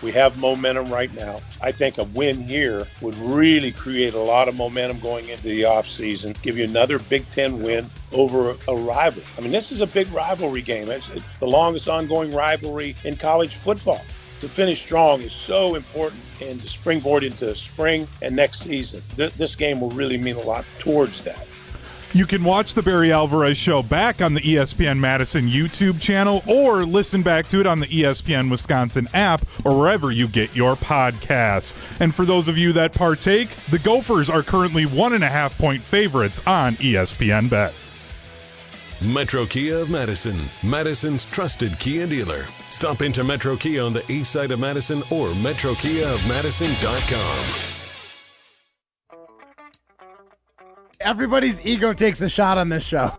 We have momentum right now. I think a win here would really create a lot of momentum going into the offseason, give you another Big Ten win over a rival. I mean, this is a big rivalry game. It's the longest ongoing rivalry in college football. To finish strong is so important, and to springboard into spring and next season. This game will really mean a lot towards that. You can watch the Barry Alvarez Show back on the ESPN Madison YouTube channel or listen back to it on the ESPN Wisconsin app or wherever you get your podcasts. And for those of you that partake, the Gophers are currently 1.5-point favorites on ESPN Bet. Metro Kia of Madison, Madison's trusted Kia dealer. Stop into Metro Kia on the east side of Madison or metrokiaofmadison.com. Everybody's ego takes a shot on this show.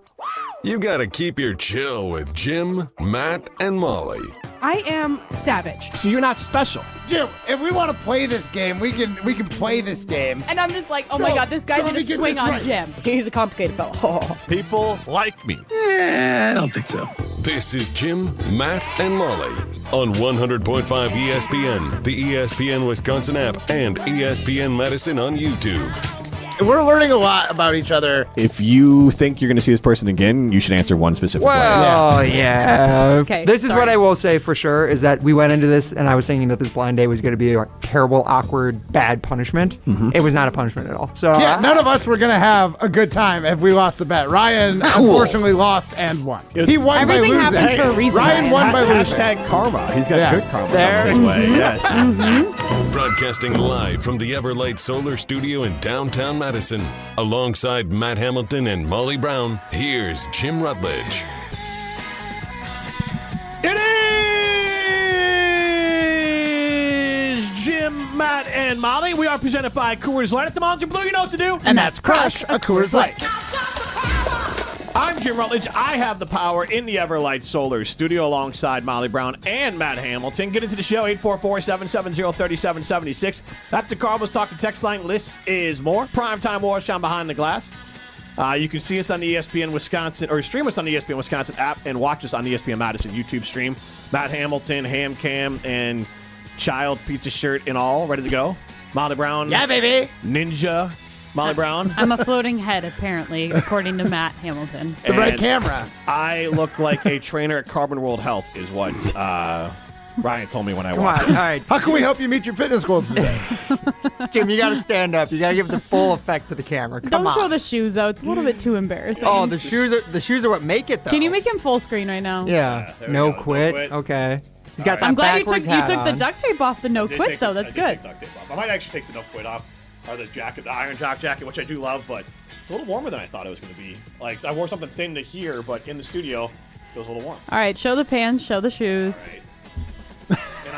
You gotta keep your chill with Jim, Matt, and Molly. I am savage. So you're not special. Jim, if we want to play this game, we can play this game. And I'm just like, oh my God, this guy's going to swing on Jim. He's a complicated fellow. People like me. I don't think so. This is Jim, Matt, and Molly on 100.5 ESPN, the ESPN Wisconsin app, and ESPN Madison on YouTube. We're learning a lot about each other. If you think you're going to see this person again, you should answer one specific Well, yeah. Okay, This is sorry. what I will say for sure, is that we went into this and I was thinking that this blind date was going to be a terrible, awkward, bad punishment. It was not a punishment at all. So Yeah, none of us were going to have a good time if we lost the bet. Ryan unfortunately lost and won. He won Everything by losing. happens for a reason, Ryan won by losing. Hashtag karma. He's got Yeah. good karma. There. His way. Yes. Broadcasting live from the Everlight Solar Studio in downtown Madison. Alongside Matt Hamilton and Molly Brown, here's Jim Rutledge. It is Jim, Matt, and Molly. We are presented by Coors Light. At the Mountain Blue, you know what to do. And that's crush a Coors Light. I'm Jim Rutledge. I have the power in the Everlight Solar Studio alongside Molly Brown and Matt Hamilton. Get into the show, 844-770-3776. That's the Cardinals Talking text line. List is more. Primetime Warsham behind the glass. You can see us on the ESPN Wisconsin, or stream us on the ESPN Wisconsin app and watch us on the ESPN Madison YouTube stream. Matt Hamilton, Ham Cam, and Child Pizza Shirt and all ready to go. Molly Brown. Yeah, baby. Ninja. Molly Brown. I'm a floating head, apparently, according to Matt Hamilton. The right And camera. I look like a trainer at Carbon World Health is what Ryan told me when I Come walked. on. All right. How can we help you meet your fitness goals today? Jim, you got to stand up. You got to give the full effect to the camera. Come Don't on. show the shoes, though. It's a little bit too embarrassing. Oh, the shoes are what make it, though. Can you make him full screen right now? Yeah. there we No go. No quit. quit. Okay. He's got that I'm glad you backwards took hat the on. duct tape off the no I did quit, take though. the- That's I did good. take duct tape off. I might actually take the no quit off. Or the jacket, the iron jock jacket, which I do love, but it's a little warmer than I thought it was going to be. Like, I wore something thin to here, but in the studio, it feels a little warm. All right, show the pants, show the shoes.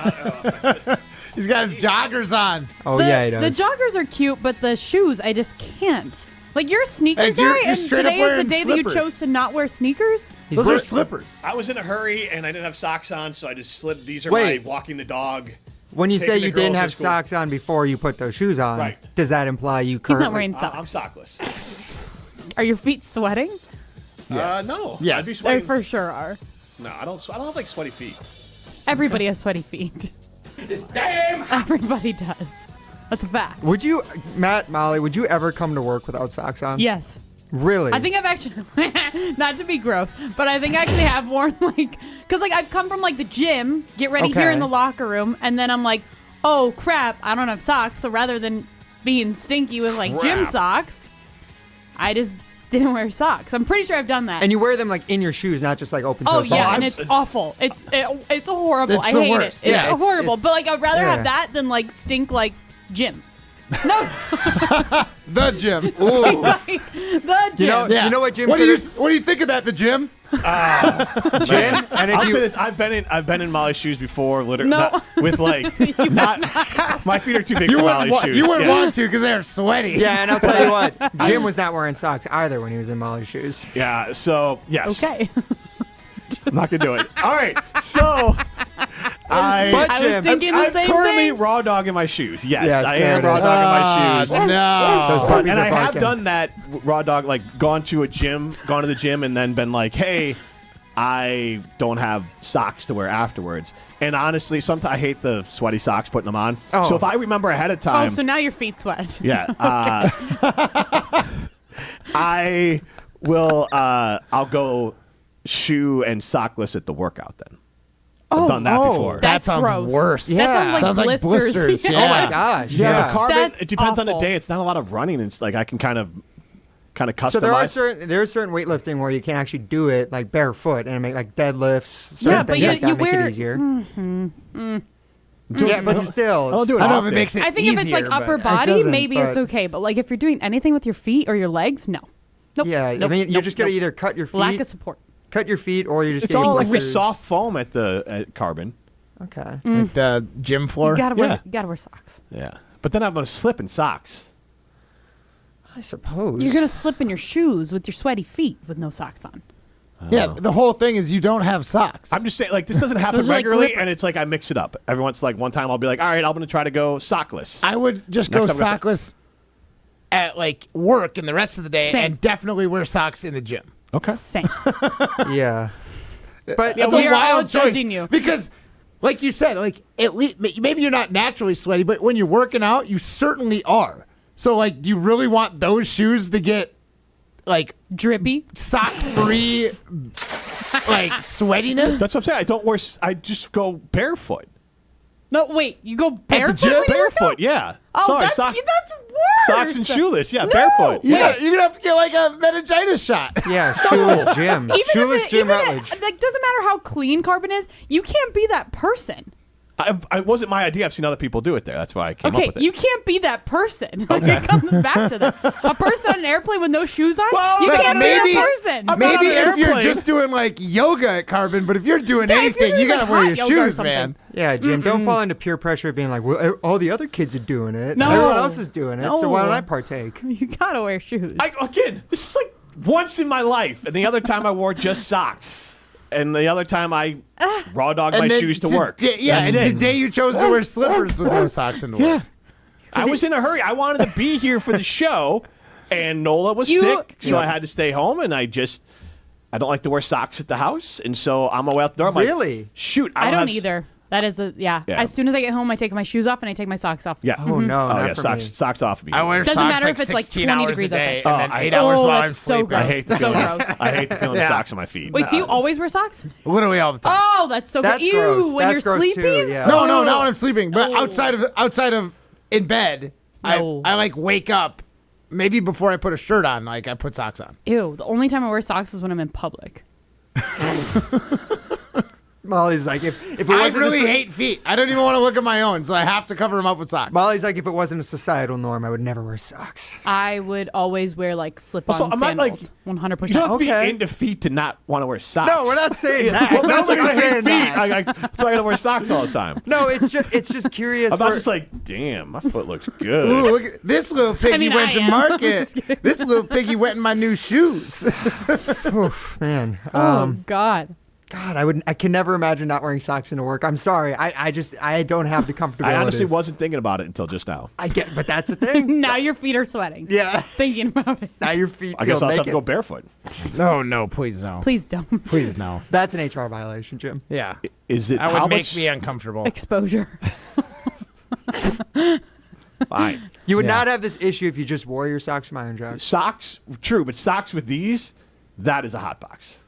And He's got his joggers on. Oh, the, yeah, he does. The joggers are cute, but the shoes, I just can't. Like, you're a sneaker Hey, guy, you're and straight up today is the wearing day that you slippers. chose to not wear sneakers? Those are slippers. I was in a hurry, and I didn't have socks on, so I just slid. These are Wait. my walking the dog. When you taking say the you didn't girls to have school. socks on before you put those shoes on, Right. does that imply you He's currently... not wearing I'm socks. sockless. Are your feet sweating? No. Yes. I'd be They sweating. for sure are. No, I don't have like sweaty feet. Everybody has sweaty feet. Damn! Everybody does. That's a fact. Would you, Matt, Molly, would you ever come to work without socks on? Yes. Really? I think I've actually, not to be gross, but I think I actually have worn because I've come from the gym, get ready here in the locker room, and then I'm like, oh crap, I don't have socks. So rather than being stinky with gym socks, I just didn't wear socks. I'm pretty sure I've done that. And you wear them in your shoes, not just open toe oh socks. yeah, and it's awful. It's horrible. It's I the hate worst. it. It's Yeah, horrible. But I'd rather yeah. have that than stink like gym. No, The gym. the gym. You know what Jim What said? do you think of that, the gym? Jim? And if I'll you, say this: I've been in Molly's shoes before, literally. No. Not, with not, my feet are too big You for wouldn't, Molly's shoes. you wouldn't yeah. want to because they're sweaty. yeah, and I'll tell you what, Jim was not wearing socks either when he was in Molly's shoes. Yeah. So yes. Okay. I'm not gonna do it. All right. So But I was Jim, thinking the I'm same currently thing. raw dogging my shoes. Yes, Yes, I there am it raw is. dogging my shoes. No. those puppies And are I have barking. done that raw dog, gone to the gym, and then been like, hey, I don't have socks to wear afterwards. And honestly, sometimes I hate the sweaty socks putting them on. Oh. So if I remember ahead of time. Oh, so now your feet sweat. Yeah. I will. I'll go shoe and sockless at the workout then. I've done that before. That's That sounds gross. worse. That sounds like Sounds like blisters. blisters, Yeah. Oh my gosh. Yeah, Yeah. the carbon. That's It depends on the awful. day. It's not a lot of running. It's like I can kind of customize. So there are certain weightlifting where you can actually do it like barefoot and make like deadlifts, certain Yeah, but things like that you make wear- it easier. Yeah, but still, I don't do it I don't know if often. it makes it I think if it's like easier, upper but- body, doesn't, maybe it's but- okay. But like if you're doing anything with your feet or your legs, no. Nope. Yeah, I Nope. mean, you're Nope. just gonna Nope. either cut your feet, Lack of support. or you're just It's getting all like the blisters. soft foam at the carbon. Okay. Like the gym floor. You gotta wear, Yeah. you gotta wear socks. Yeah, but then I'm gonna slip in socks. I suppose. You're gonna slip in your shoes with your sweaty feet with no socks on. Yeah, the whole thing is you don't have socks. I'm just saying, like, this doesn't happen Those are like regularly, clippers. and it's like I mix it up. Every once, like, one time I'll be like, all right, I'm going to try to go sockless. I would just Next go time I'm gonna sockless at like work and the rest of the day, Same. and definitely wear socks in the gym. Okay. Same. Yeah. But It's We a are all wild choice judging you. because, like you said, like at least maybe you're not naturally sweaty, but when you're working out, you certainly are. So, like, do you really want those shoes to get like Drippy. sock-free, like sweatiness? That's what I'm saying. I don't wear, I just go barefoot. No, wait. You go barefoot? gym? when you work Barefoot, out? yeah. Oh, Sorry, that's worse. socks and shoeless. Yeah, barefoot. Yeah, you're gonna have to get like a meningitis shot. yeah, shoeless gym. Even Shoeless if Jim even Rutledge. like doesn't matter how clean carbon is, you can't be that person. I wasn't my idea. I've seen other people do it there. That's why I came Okay, up with it. you can't be that person. Like, it comes back to that. A person on an airplane with no shoes on, Well, you but can't maybe- be that person. I'm not Maybe on an if you're airplane. just doing like yoga at Carbon, but if you're doing Yeah, if you're anything, doing, you gotta like, wear hot your yoga or shoes, something. man. Yeah, Jim, don't fall into peer pressure of being like, well, all the other kids are doing it. No. Everyone else is doing it, so why don't No. I partake? You gotta wear shoes. Again, this is like once in my life. And the other time I wore just socks. And the other time I raw dogged my then shoes to work. Yeah, That's and it. today you chose to wear slippers with no socks in the work. I was in a hurry. I wanted to be here for the show, and Nola was You- sick, so I had to stay home. And I don't like to wear socks at the house, and so I'm away out the door. I'm Really? Like, shoot, I don't have either. That is Yeah. As soon as I get home, I take my shoes off and I take my socks off. Yeah. Oh, no, not yeah. for Socks, me. socks off me. I wear Doesn't socks matter like if it's like 16 20 hours degrees a day, outside. and then Oh, 8 hours Oh, while I'm that's so sleeping. gross. I hate the So feeling. gross. I hate the feeling of Yeah. socks on my feet. Wait, so you always wear socks? Literally all the time. Oh, that's so That's gross. Ew, gross. when That's you're gross sleeping? too, yeah. No, not when I'm sleeping. But Oh. outside of in bed, No. I like wake up. Maybe before I put a shirt on, like I put socks on. Ew, the only time I wear socks is when I'm in public. Molly's like, if it I wasn't really a, hate feet. I don't even want to look at my own, so I have to cover them up with socks. Molly's like, if it wasn't a societal norm, I would never wear socks. I would always wear like slip-on Also, I'm not, like- sandals. 100%. You don't have to Okay. be into feet to not want to wear socks. No, we're not saying that. Well, that's why Nobody's I hate saying feet. that. That's why I gotta wear socks all the time. No, it's just curious. I'm not where- just like, damn, my foot looks good. Ooh, look at this little piggy mean, went I to am. market. This little piggy went in my new shoes. Oof, man. oh, God. God, I can never imagine not wearing socks into work. I'm sorry. I don't have the comfortability. I honestly wasn't thinking about it until just now. I get, but that's the thing. Now your feet are sweating. Yeah. Thinking about it. Now your feet I feel guess I'll have naked. to go barefoot. No, please no. Please don't. Please no. That's an HR violation, Jim. Yeah. Is it That how would make much? me uncomfortable. Exposure. Fine. You would Yeah. not have this issue if you just wore your socks from Iron Jock. Socks, true, but socks with these, that is a hot box.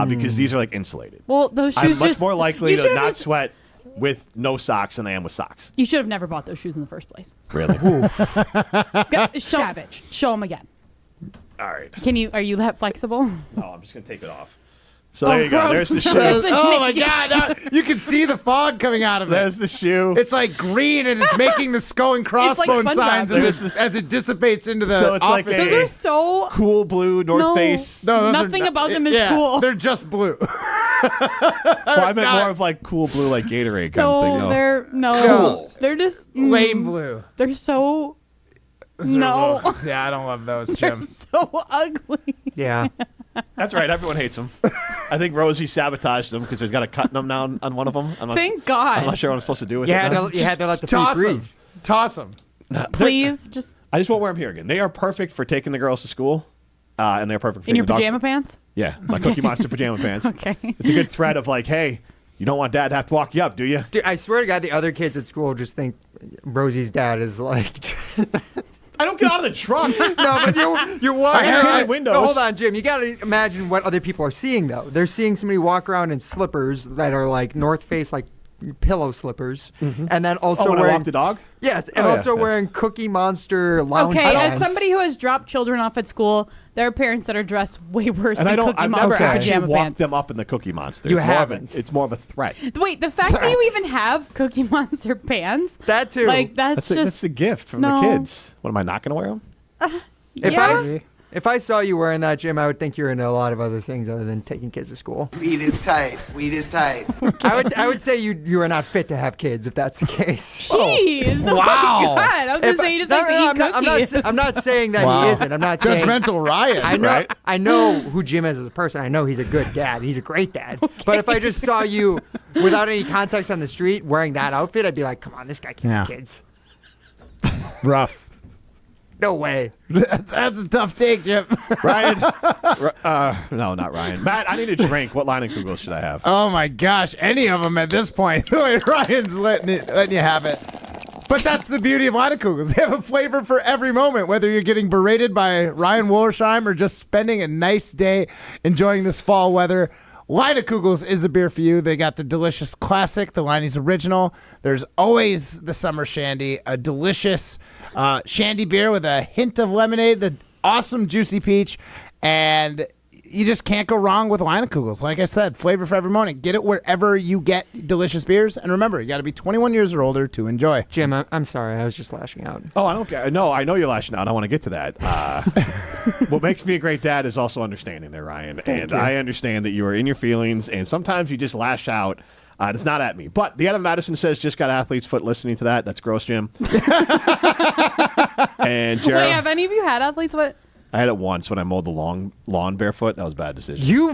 Because these are like insulated. Well, those I'm shoes much just... more likely you to should've not just- sweat with no socks than I am with socks. You should have never bought those shoes in the first place. Really? Show them again. All right. Are you that flexible? No, I'm just going to take it off. So there you go. gross. There's the There's shoe. a- Oh my God! Now, you can see the fog coming out of it. There's the shoe. It's like green and it's making the skull and crossbone SpongeBob. signs There's as it dissipates into the So it's like office. a- Those are so... Cool blue North No. Face. No, those are Nothing not- about them is yeah, cool. They're just blue. Well, I meant more of like cool blue, like Gatorade kind of thing. No, No. they're... No. Cool. They're just... Lame blue. They're so... No. Yeah, I don't love those, They're Jim. so ugly. Yeah. That's right. Everyone hates them. I think Rosie sabotaged them because there's got a cut in them now on one of them. Thank God. I'm not sure what I'm supposed to do with You it. had now. to let the feet Toss breathe. them. Toss them. Please, just... I just won't wear them here again. They are perfect for taking the girls to school. and they're perfect for In your taking the dog. pajama pants? Yeah, my Cookie Monster pajama pants. Okay. It's a good thread of like, hey, you don't want Dad to have to walk you up, do you? Dude, I swear to God, the other kids at school just think Rosie's dad is like. I don't get out of the trunk. No, but you're walking I have around. windows. No, hold on, Jim. You got to imagine what other people are seeing, though. They're seeing somebody walk around in slippers that are like North Face, like pillow slippers, and then also when I wearing walk the dog. Yes, and also wearing Cookie Monster lounge Okay, pants. as somebody who has dropped children off at school, there are parents that are dressed way worse And than I've Cookie never Monster actually pajama walked pants. them up in the Cookie Monster. You It's haven't. It's more of a threat. Wait, the fact that you even have Cookie Monster pants, That too. like that's That's the gift from the kids. What, am I not going to wear them? If I saw you wearing that, Jim, I would think you're into a lot of other things other than taking kids to school. Weed is tight. Weed is tight. I would say you are not fit to have kids if that's the case. Jeez! Oh my God! I was gonna say you just like to eat cookies. I'm not saying that he isn't. I'm not saying Judgmental Ryan. I know who Jim is as a person. I know he's a good dad. He's a great dad. Okay. But if I just saw you without any context on the street wearing that outfit, I'd be like, come on, this guy can't have kids. Rough. No way. That's a tough take, Jim. Ryan. No, not Ryan. Matt, I need a drink. What line of Kugels should I have? Oh my gosh, any of them at this point. The way Ryan's letting you have it. But that's the beauty of Leinekugels. They have a flavor for every moment, whether you're getting berated by Ryan Wollersheim or just spending a nice day enjoying this fall weather. Leinekugels is the beer for you. They got the delicious classic, the Leinie's original. There's always the summer shandy, a delicious shandy beer with a hint of lemonade, the awesome juicy peach, and you just can't go wrong with Leinekugels. Like I said, flavor for every moment. Get it wherever you get delicious beers. And remember, you got to be 21 years or older to enjoy. Jim, I'm sorry. I was just lashing out. Oh, I don't care. No, I know you're lashing out. I want to get to that. What makes me a great dad is also understanding there, Ryan. And I understand that you are in your feelings, and sometimes you just lash out. It's not at me. But the Adam Madison says just got athlete's foot listening to that. That's gross, Jim. And Jared, Wait, have any of you had athlete's foot? I had it once when I mowed the lawn barefoot. That was a bad decision. You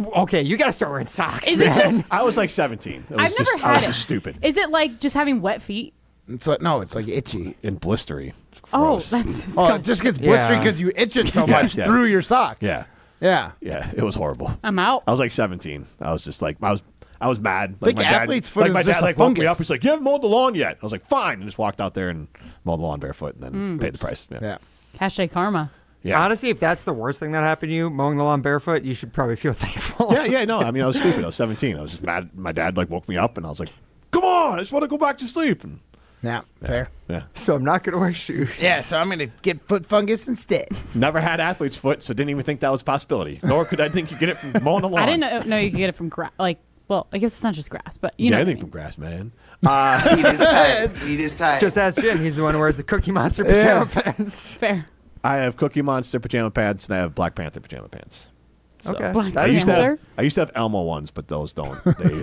got to start wearing socks, Is it man. just? I was like 17. I've never had I was it. just stupid Is it like just having wet feet? It's like itchy. and blistery. It's Oh, gross. that's disgusting. Oh, it just gets blistery because you itch it so much through your sock. Yeah. Yeah. Yeah, it was horrible. I'm out. I was like 17. I was just like, I was mad. Like my athlete's foot like is my just dad a like woke me fungus. up. He's like, "You haven't mowed the lawn yet." I was like, "Fine," and just walked out there and mowed the lawn barefoot, and then paid the price. Yeah. Hashtag karma. Yeah. Honestly, if that's the worst thing that happened to you, mowing the lawn barefoot, you should probably feel thankful. Yeah, no. I mean, I was stupid. I was 17. I was just mad. My dad like woke me up, and I was like, "Come on, I just want to go back to sleep." And Yeah. Fair. yeah, So I'm not going to wear shoes. Yeah, so I'm going to get foot fungus instead. never had athlete's foot, so didn't even think that was a possibility. Nor could I think you get it from mowing the lawn. I didn't know you could get it from grass. Like, well, I guess it's not just grass, but you know. anything from grass, man. Weed is tight. Weed is tight. Just ask Jim. He's the one who wears the Cookie Monster pajama pants. Fair. I have Cookie Monster pajama pants, and I have Black Panther pajama pants. So, Okay. Black I used to Panther. have Elmo ones, but those don't.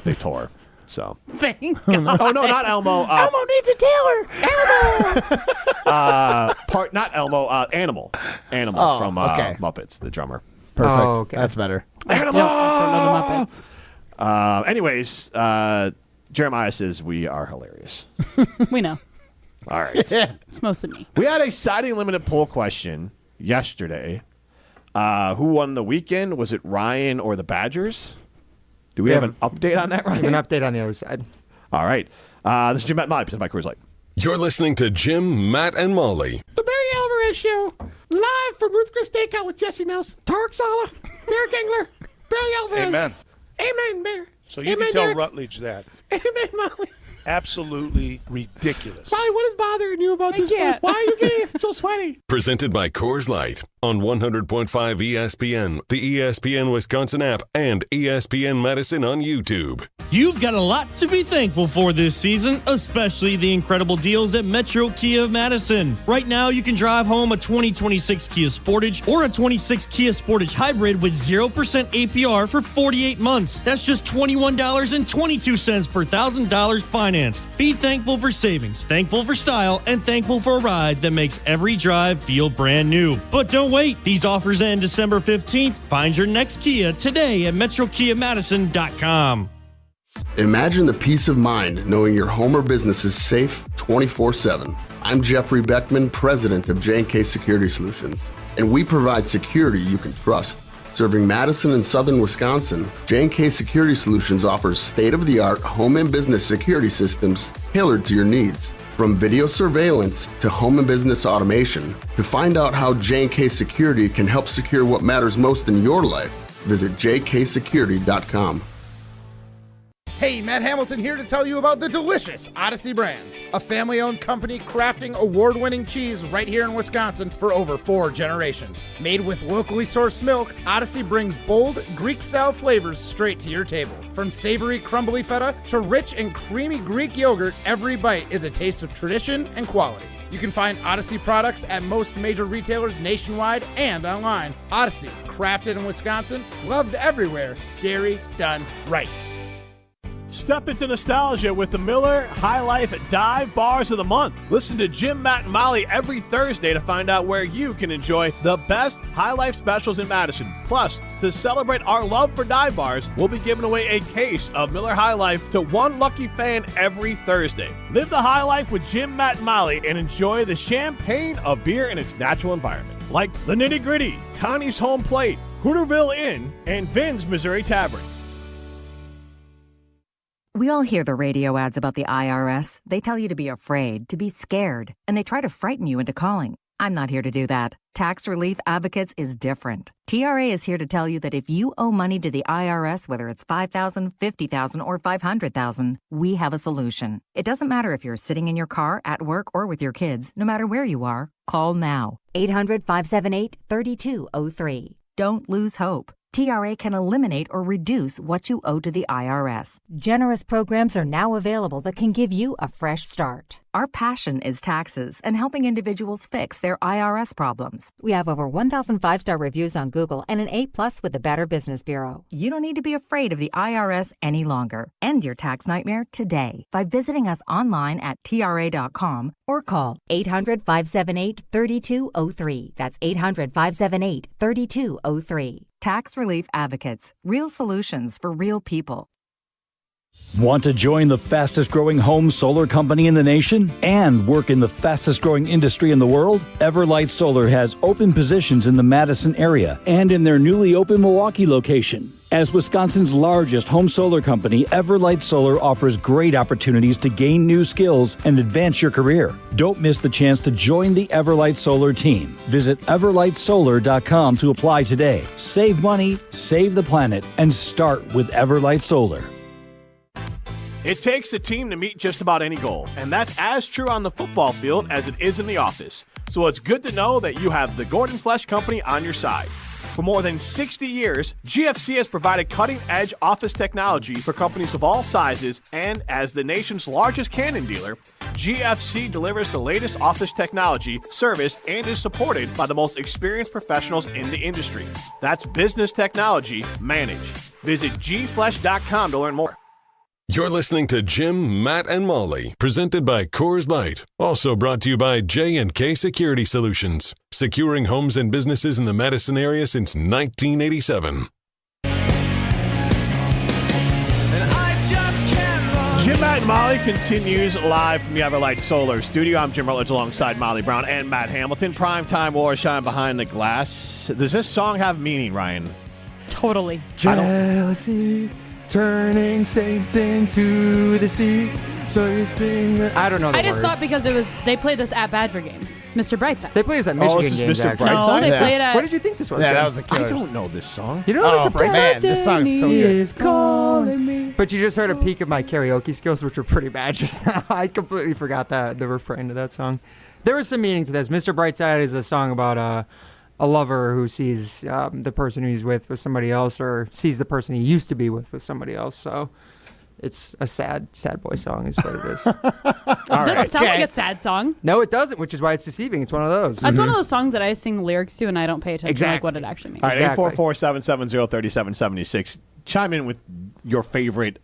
They tore. So. Thank God. Oh no, not Elmo. Elmo needs a tailor. Elmo. Not Elmo. Animal from Muppets, the drummer. Perfect. Oh, okay. That's better. Don't know the Muppets. Anyways, Jeremiah says we are hilarious. We know. All right. It's mostly me. We had a siding limited poll question yesterday. Who won the weekend? Was it Ryan or the Badgers? Do we have an update on that, Ryan? An update on the other side. All right. This is Jim, Matt, and Molly, presented by Coors Light. You're listening to Jim, Matt, and Molly. The Barry Alvarez Show, live from Ruth Chris Steakhouse with Jesse Nelson, Tarek Sala, Derek Engler, Barry Alvarez. Amen. Amen, Bear. So you Amen, can tell Derek. Rutledge that. Amen, Molly. Absolutely ridiculous. Molly, what is bothering you about this can't. place? Why are you getting so sweaty? Presented by Coors Light on 100.5 ESPN, the ESPN Wisconsin app, and ESPN Madison on YouTube. You've got a lot to be thankful for this season, especially the incredible deals at Metro Kia of Madison. Right now, you can drive home a 2026 Kia Sportage or a 26 Kia Sportage Hybrid with 0% APR for 48 months. That's just $21.22 per $1,000 financed. Be thankful for savings, thankful for style, and thankful for a ride that makes every drive feel brand new. But don't wait. These offers end December 15th. Find your next Kia today at metrokiamadison.com. Imagine the peace of mind knowing your home or business is safe 24/7. I'm Jeffrey Beckman, president of J&K Security Solutions. and we provide security you can trust. Serving Madison and southern Wisconsin, J&K Security Solutions offers state-of-the-art home and business security systems tailored to your needs. From video surveillance to home and business automation, to find out how J&K Security can help secure what matters most in your life, visit jksecurity.com. Hey, Matt Hamilton here to tell you about the delicious Odyssey Brands, a family-owned company crafting award-winning cheese right here in Wisconsin for over 4 generations. Made with locally sourced milk, Odyssey brings bold, Greek-style flavors straight to your table. From savory, crumbly feta to rich and creamy Greek yogurt, every bite is a taste of tradition and quality. You can find Odyssey products at most major retailers nationwide and online. Odyssey, crafted in Wisconsin, loved everywhere, dairy done right. Step into nostalgia with the Miller High Life Dive Bars of the Month. Listen to Jim, Matt, and Molly every Thursday to find out where you can enjoy the best High Life specials in Madison. Plus, to celebrate our love for dive bars, we'll be giving away a case of Miller High Life to one lucky fan every Thursday. Live the high life with Jim, Matt, and Molly and enjoy the champagne of beer in its natural environment. Like the Nitty Gritty, Connie's Home Plate, Hooterville Inn, and Vin's Missouri Tavern. We all hear the radio ads about the IRS. They tell you to be afraid, to be scared, and they try to frighten you into calling. I'm not here to do that. Tax Relief Advocates is different. TRA is here to tell you that if you owe money to the IRS, whether it's $5,000, $50,000, or $500,000, we have a solution. It doesn't matter if you're sitting in your car, at work, or with your kids. No matter where you are, call now. 800-578-3203. Don't lose hope. TRA can eliminate or reduce what you owe to the IRS. Generous programs are now available that can give you a fresh start. Our passion is taxes and helping individuals fix their IRS problems. We have over 1,000 5-star reviews on Google and an A+ with the Better Business Bureau. You don't need to be afraid of the IRS any longer. End your tax nightmare today by visiting us online at TRA.com or call 800-578-3203. That's 800-578-3203. Tax Relief Advocates. Real solutions for real people. Want to join the fastest growing home solar company in the nation and work in the fastest growing industry in the world? Everlight Solar has open positions in the Madison area and in their newly opened Milwaukee location. As Wisconsin's largest home solar company, Everlight Solar offers great opportunities to gain new skills and advance your career. Don't miss the chance to join the Everlight Solar team. Visit everlightsolar.com to apply today. Save money, save the planet, and start with Everlight Solar. It takes a team to meet just about any goal, and that's as true on the football field as it is in the office. So it's good to know that you have the Gordon Flesch Company on your side. For more than 60 years, GFC has provided cutting-edge office technology for companies of all sizes, and as the nation's largest Canon dealer, GFC delivers the latest office technology, serviced, and is supported by the most experienced professionals in the industry. That's business technology managed. Visit gflesh.com to learn more. You're listening to Jim, Matt, and Molly, presented by Coors Light. Also brought to you by J&K Security Solutions, securing homes and businesses in the Madison area since 1987. Jim, Matt, and Molly continues live from the Everlight Solar Studio. I'm Jim Rutledge alongside Molly Brown and Matt Hamilton. Primetime War Shine Behind the Glass. Does this song have meaning, Ryan? Totally. Jealousy. Turning saints into the sea. I don't know the I just words. thought because they played this at Badger games. Mr. Brightside. They play this at Michigan games, Mr. actually. Brightside? No, they played at... What did you think this was? Yeah, Jim? that was the Killers. I don't know this song. You don't know Mr. Brightside? Man, this song's so good. Is calling me. But you just heard a peek of my karaoke skills, which were pretty bad just now. I completely forgot the refrain to that song. There was some meaning to this. Mr. Brightside is a song about a lover who sees the person who he's with somebody else, or sees the person he used to be with somebody else. So it's a sad boy song is what it is. It doesn't sound like a sad song. No, it doesn't, which is why it's deceiving. It's one of those. That's one of those songs that I sing the lyrics to and I don't pay attention to like what it actually means. All right, 844-770-3776. Chime in with your favorite,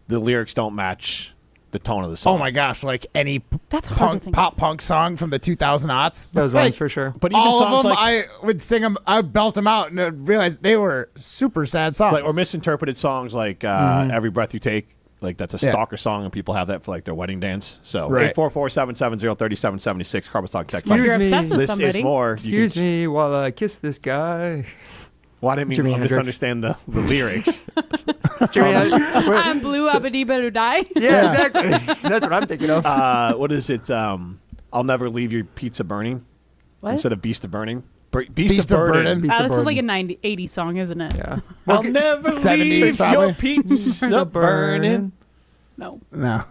the lyrics don't match the tone of the song. Oh my gosh, like any That's hard to think pop punk song from the 2000s. Those ones for sure. But even all songs of them, like, I would sing them. I would belt them out and realize they were super sad songs. or misinterpreted songs like Every Breath You Take. Like that's a stalker song, and people have that for like their wedding dance. So Right. 844-770-3776. Carpus Talk text If line. you're obsessed with This somebody. is more. Excuse me while I kiss this guy. Well, I didn't mean Jimi to Hendrix. misunderstand the lyrics. I'm blue, abadi better die. Yeah, exactly. That's what I'm thinking of. What is it? I'll never leave your pizza burning. What? Instead of Beast of Burning. Beast of Burden. This is like a 80 song, isn't it? Yeah. I'll never 70s leave probably. your pizza burning. No. No.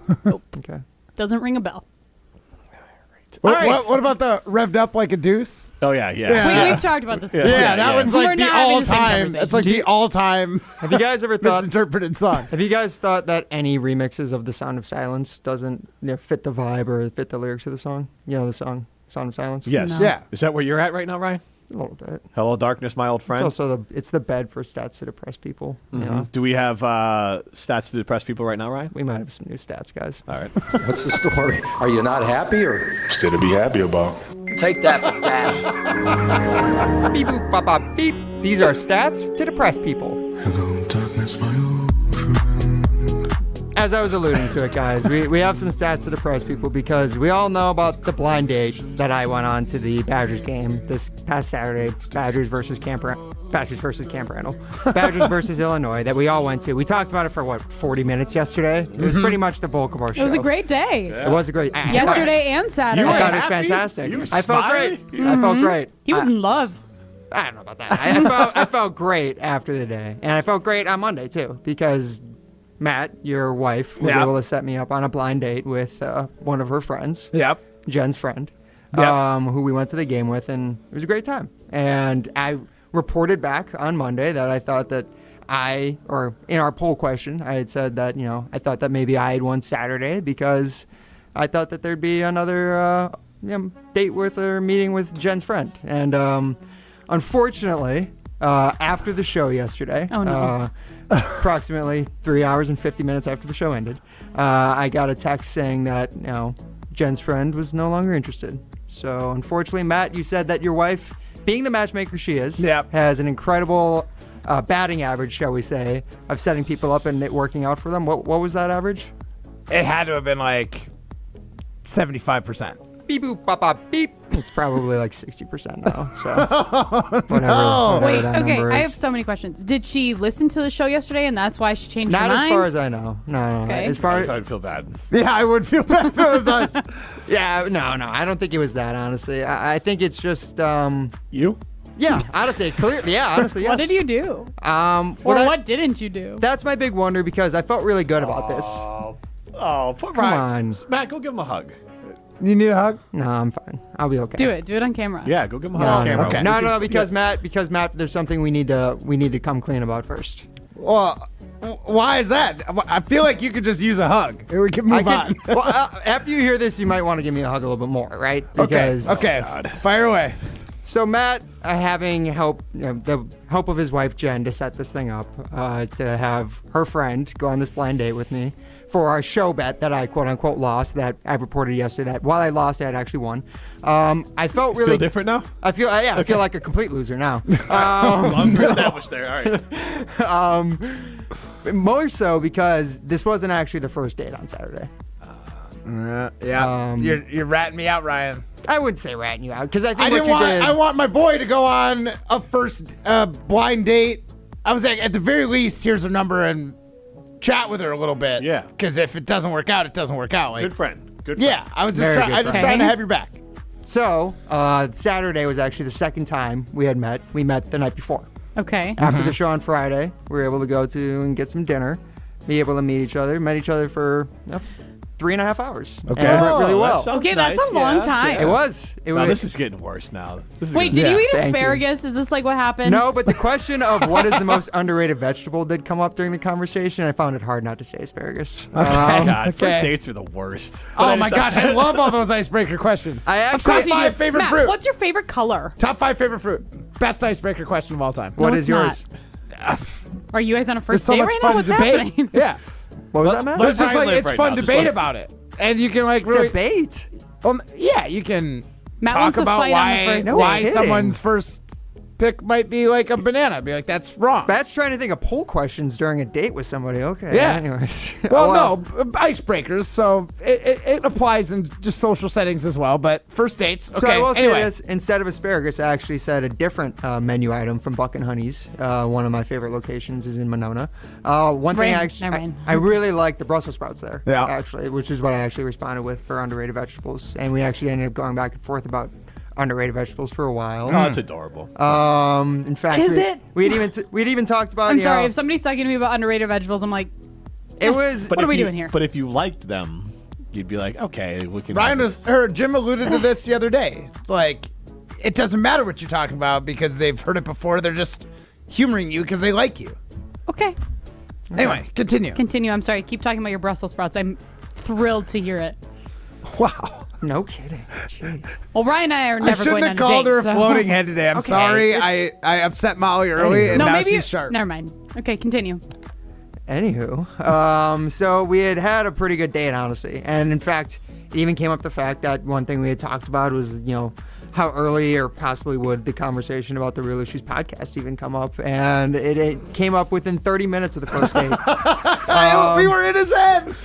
Okay. Doesn't ring a bell. What about the revved up like a deuce? Oh, yeah. We've talked about this Yeah. before. Yeah, that one's We're like the not having the same all-time. conversation. It's like the all-time Have you guys ever thought? misinterpreted song. Have you guys thought that any remixes of The Sound of Silence doesn't fit the vibe or fit the lyrics of the song? You know the song Sound of Silence? Yes. No. Yeah. Is that where you're at right now, Ryan? A little bit. Hello, darkness, my old friend. It's also the bed for stats to depress people. You know? Do we have stats to depress people right now, Ryan? We might have some new stats, guys. All right. What's the story? Are you not happy or? Still to be happy about. Take that for that. Beep boop bop bop beep. These are stats to depress people. Hello, darkness, my old friend. As I was alluding to it, guys, we have some stats to depress people because we all know about the blind date that I went on to the Badgers game this past Saturday. Badgers versus Camp Randall. Badgers versus Illinois that we all went to. We talked about it for 40 minutes yesterday. It was pretty much the bulk of our show. It was a great day. It was a great Yesterday and Saturday. I thought it was fantastic. I felt great. I felt great. He was in love. I don't know about that. I felt great after the day. And I felt great on Monday, too, because Matt, your wife, was able to set me up on a blind date with one of her friends. Yep. Jen's friend, Yep. who we went to the game with, and it was a great time. And I reported back on Monday that I thought that or in our poll question, I had said that, I thought that maybe I had won Saturday because I thought that there'd be another date with or meeting with Jen's friend. And unfortunately, after the show yesterday, approximately 3 hours and 50 minutes after the show ended, I got a text saying that Jen's friend was no longer interested. So unfortunately, Matt, you said that your wife, being the matchmaker she is, has an incredible batting average, shall we say, of setting people up and it working out for them. What was that average? It had to have been like 75%. Beep boop bop bop beep. It's probably like 60% now. So whatever Wait, that okay, number is. I have so many questions. Did she listen to the show yesterday and that's why she changed her Not mind? as far as I know. No. Okay. As far as I'd feel bad. Yeah, I would feel bad if it was us. Yeah, no. I don't think it was that, honestly. I think it's just you? Yeah, honestly, clearly, yeah, honestly, yes. What did you do? What didn't you do? That's my big wonder because I felt really good about this. Come on. Matt, go give him a hug. You need a hug? No, I'm fine. I'll be okay. Do it on camera. Yeah, go give him a hug on camera. Okay. No, because Matt, there's something we need to come clean about first. Well, why is that? I feel like you could just use a hug. And we can move on. Well, after you hear this, you might want to give me a hug a little bit more, right? Because, Okay. Fire away. So Matt, having help, the help of his wife Jen to set this thing up, to have her friend go on this blind date with me for our show bet that I quote unquote lost. That I reported yesterday. That while I lost, I had actually won. I felt really feel different now. I feel I feel like a complete loser now. I'm established there. All right. More so because this wasn't actually the first date on Saturday. You're ratting me out, Ryan. I wouldn't say ratting you out because I think I want my boy to go on a first blind date. I was like, at the very least, here's her number and chat with her a little bit. Yeah. Because if it doesn't work out, it doesn't work out. Like, Good friend. Yeah, I was just trying to have your back. So Saturday was actually the second time we had met. We met the night before. Okay. After the show on Friday, we were able to go to and get some dinner, be able to meet each other. Met each other for 3.5 hours. Okay. And it went really well. Okay, that's a long time. It was. Now, this is getting worse now. Wait, did you eat asparagus? Is this like what happened? No, but the question of what is the most underrated vegetable did come up during the conversation. I found it hard not to say asparagus. God, first dates are the worst. Oh my gosh, I love all those icebreaker questions. Of course you Top 5 do. favorite Matt, fruit. what's your favorite color? Top 5 favorite fruit. Best icebreaker question of all time. What it's is yours? Are you guys on a There's first so date much right fun now? What's debate. happening? Yeah. What was that, Matt? It's just like it's right fun now, just debate like- about it, and you can like really Debate? Yeah, you can Matt talk wants to about fight on the first why date. someone's first pick might be like a banana. I'd be like, that's wrong. Matt's trying to think of poll questions during a date with somebody. Okay. Yeah. Anyways. Well, no, icebreakers. So it applies in just social settings as well. But first dates. Okay. So I will anyway. say this: instead of asparagus, I actually said a different menu item from Buck and Honey's. One of my favorite locations is in Monona. One thing I really like the Brussels sprouts there. Yeah. Actually, which is what I actually responded with for underrated vegetables, and we actually ended up going back and forth about underrated vegetables for a while. Oh, that's adorable. In fact, Is it? We'd even talked about. I'm sorry. If somebody's talking to me about underrated vegetables, I'm like, it was. What are we doing here? But if you liked them, you'd be like, okay, we can. Jim alluded to this the other day. It's like, it doesn't matter what you're talking about because they've heard it before. They're just humoring you because they like you. Okay. Anyway, continue. Continue. I'm sorry. Keep talking about your Brussels sprouts. I'm thrilled to hear it. Wow. No kidding. Jeez. Well, Ryan and I are never going on a date. I shouldn't have called her a so. floating head today. I'm sorry. I upset Molly early, and now she's sharp. Never mind. Okay, continue. Anywho, so we had a pretty good date, honestly. And in fact, it even came up the fact that one thing we had talked about was, how early or possibly would the conversation about the Real Issues podcast even come up. And it came up within 30 minutes of the first date. We were in his head.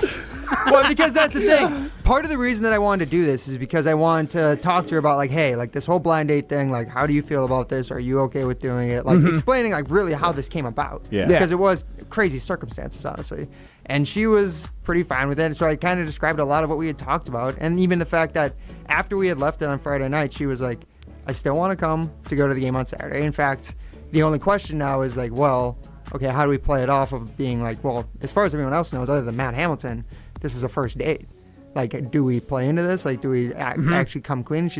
Well, because that's the thing. Part of the reason that I wanted to do this is because I wanted to talk to her about, like, hey, like, this whole blind date thing, like, how do you feel about this? Are you okay with doing it? Like, explaining, like, really how this came about. Yeah. Because it was crazy circumstances, honestly. And she was pretty fine with it. So I kind of described a lot of what we had talked about. And even the fact that after we had left it on Friday night, she was like, I still want to come to go to the game on Saturday. In fact, the only question now is, like, well, okay, how do we play it off of being like, well, as far as everyone else knows, other than Matt Hamilton, this is a first date. Like, do we play into this? Like, do we actually come clean?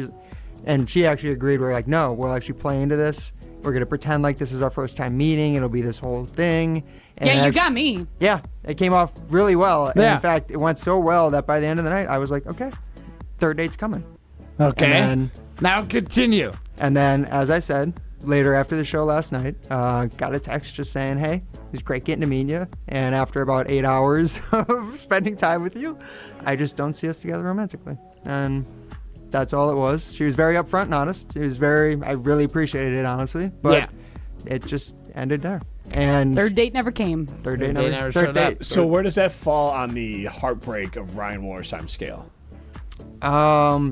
And she actually agreed. We're like, no, we'll actually play into this. We're going to pretend like this is our first time meeting. It'll be this whole thing. And yeah, you got me. Yeah, it came off really well. And Yeah. in fact, it went so well that by the end of the night, I was like, okay, third date's coming. Okay. Now continue. And then, as I said, later after the show last night, got a text just saying, hey, it was great getting to meet you. And after about 8 hours of spending time with you, I just don't see us together romantically. And that's all it was. She was very upfront and honest. I really appreciated it, honestly. But it just ended there. And third date never came. Third date never never showed up. So where does that fall on the heartbreak of Ryan Wollersheim scale?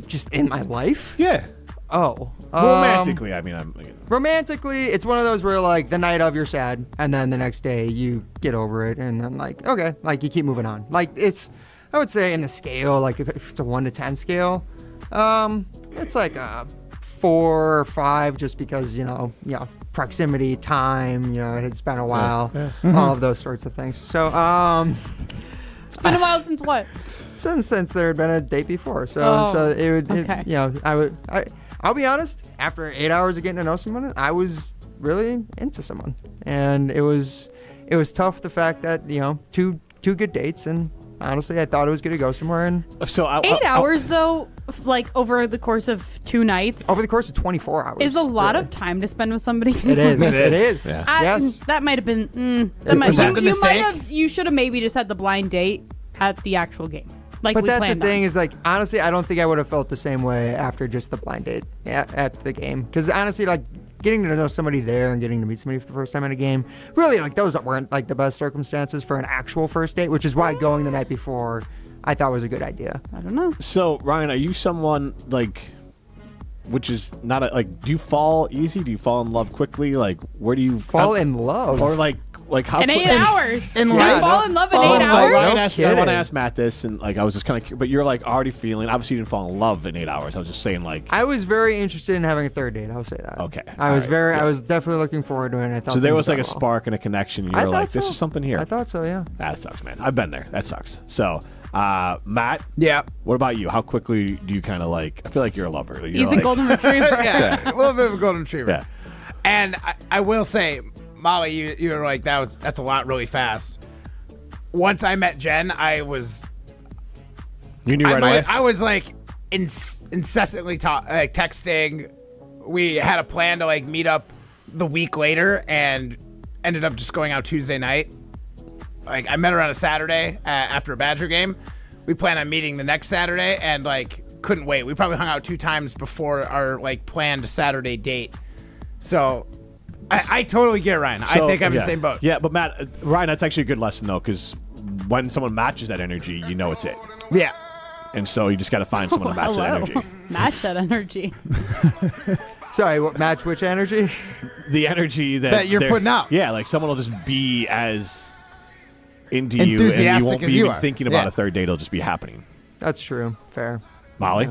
Just in my life? Yeah. Oh. Romantically, Romantically, it's one of those where, like, the night of you're sad, and then the next day you get over it, and then, like, okay, like, you keep moving on. Like, I would say in the scale, like, if it's a 1 to 10 scale, it's like a 4 or 5, just because, proximity, time, it's been a while, all of those sorts of things. So, It's been a while since what? Since there had been a date before. So it would, okay. I'll be honest, after 8 hours of getting to know someone, I was really into someone. And it was tough, the fact that, two good dates, and honestly, I thought it was going to go somewhere. And so 8 hours, though, like over the course of 2 nights. Over the course of 24 hours. Is a lot of time to spend with somebody. It is. It is. Yeah. Yes. That might have been. You should have maybe just had the blind date at the actual game. Like, but we that's the planned thing on. is, like, honestly, I don't think I would have felt the same way after just the blind date at the game. Because honestly, like, getting to know somebody there and getting to meet somebody for the first time at a game, really, like, those weren't, like, the best circumstances for an actual first date, which is why going the night before I thought was a good idea. I don't know. So, Ryan, are you someone, like, which is not do you fall easy? Do you fall in love quickly? Like, where do you fall in love? Or like how in 8 hours? In you life? fall in love in 8 hours? I want to ask Matt this, and like I was just kind of, but you're like already feeling. Obviously, you didn't fall in love in 8 hours. I was just saying, like, I was very interested in having a third date. I'll say that. Okay. I was definitely looking forward to it. And I thought so there was like a well. spark and a connection. You were like, this is something here. I thought so. Yeah. That sucks, man. I've been there. That sucks. So. Matt? Yeah. What about you? How quickly do you kind of like, I feel like you're a lover. He's a golden retriever. Yeah, a little bit of a golden retriever. Yeah. And I will say, Molly, you were like, that's a lot really fast. Once I met Jen, you knew right away? I was like incessantly texting. We had a plan to like meet up the week later and ended up just going out Tuesday night. Like, I met her on a Saturday after a Badger game. We planned on meeting the next Saturday and, like, couldn't wait. We probably hung out 2 times before our, like, planned Saturday date. So I totally get Ryan. I think I'm in the same boat. Yeah, but Matt, Ryan, that's actually a good lesson though, because when someone matches that energy, you know it's it. Yeah. And so you just got to find someone to match that energy. Match that energy. Sorry, match which energy? The energy that you're putting out. Yeah, like someone will just be as into you, and you enthusiastic won't as be you even are. thinking about a third date. It'll just be happening. That's true. Fair. Molly?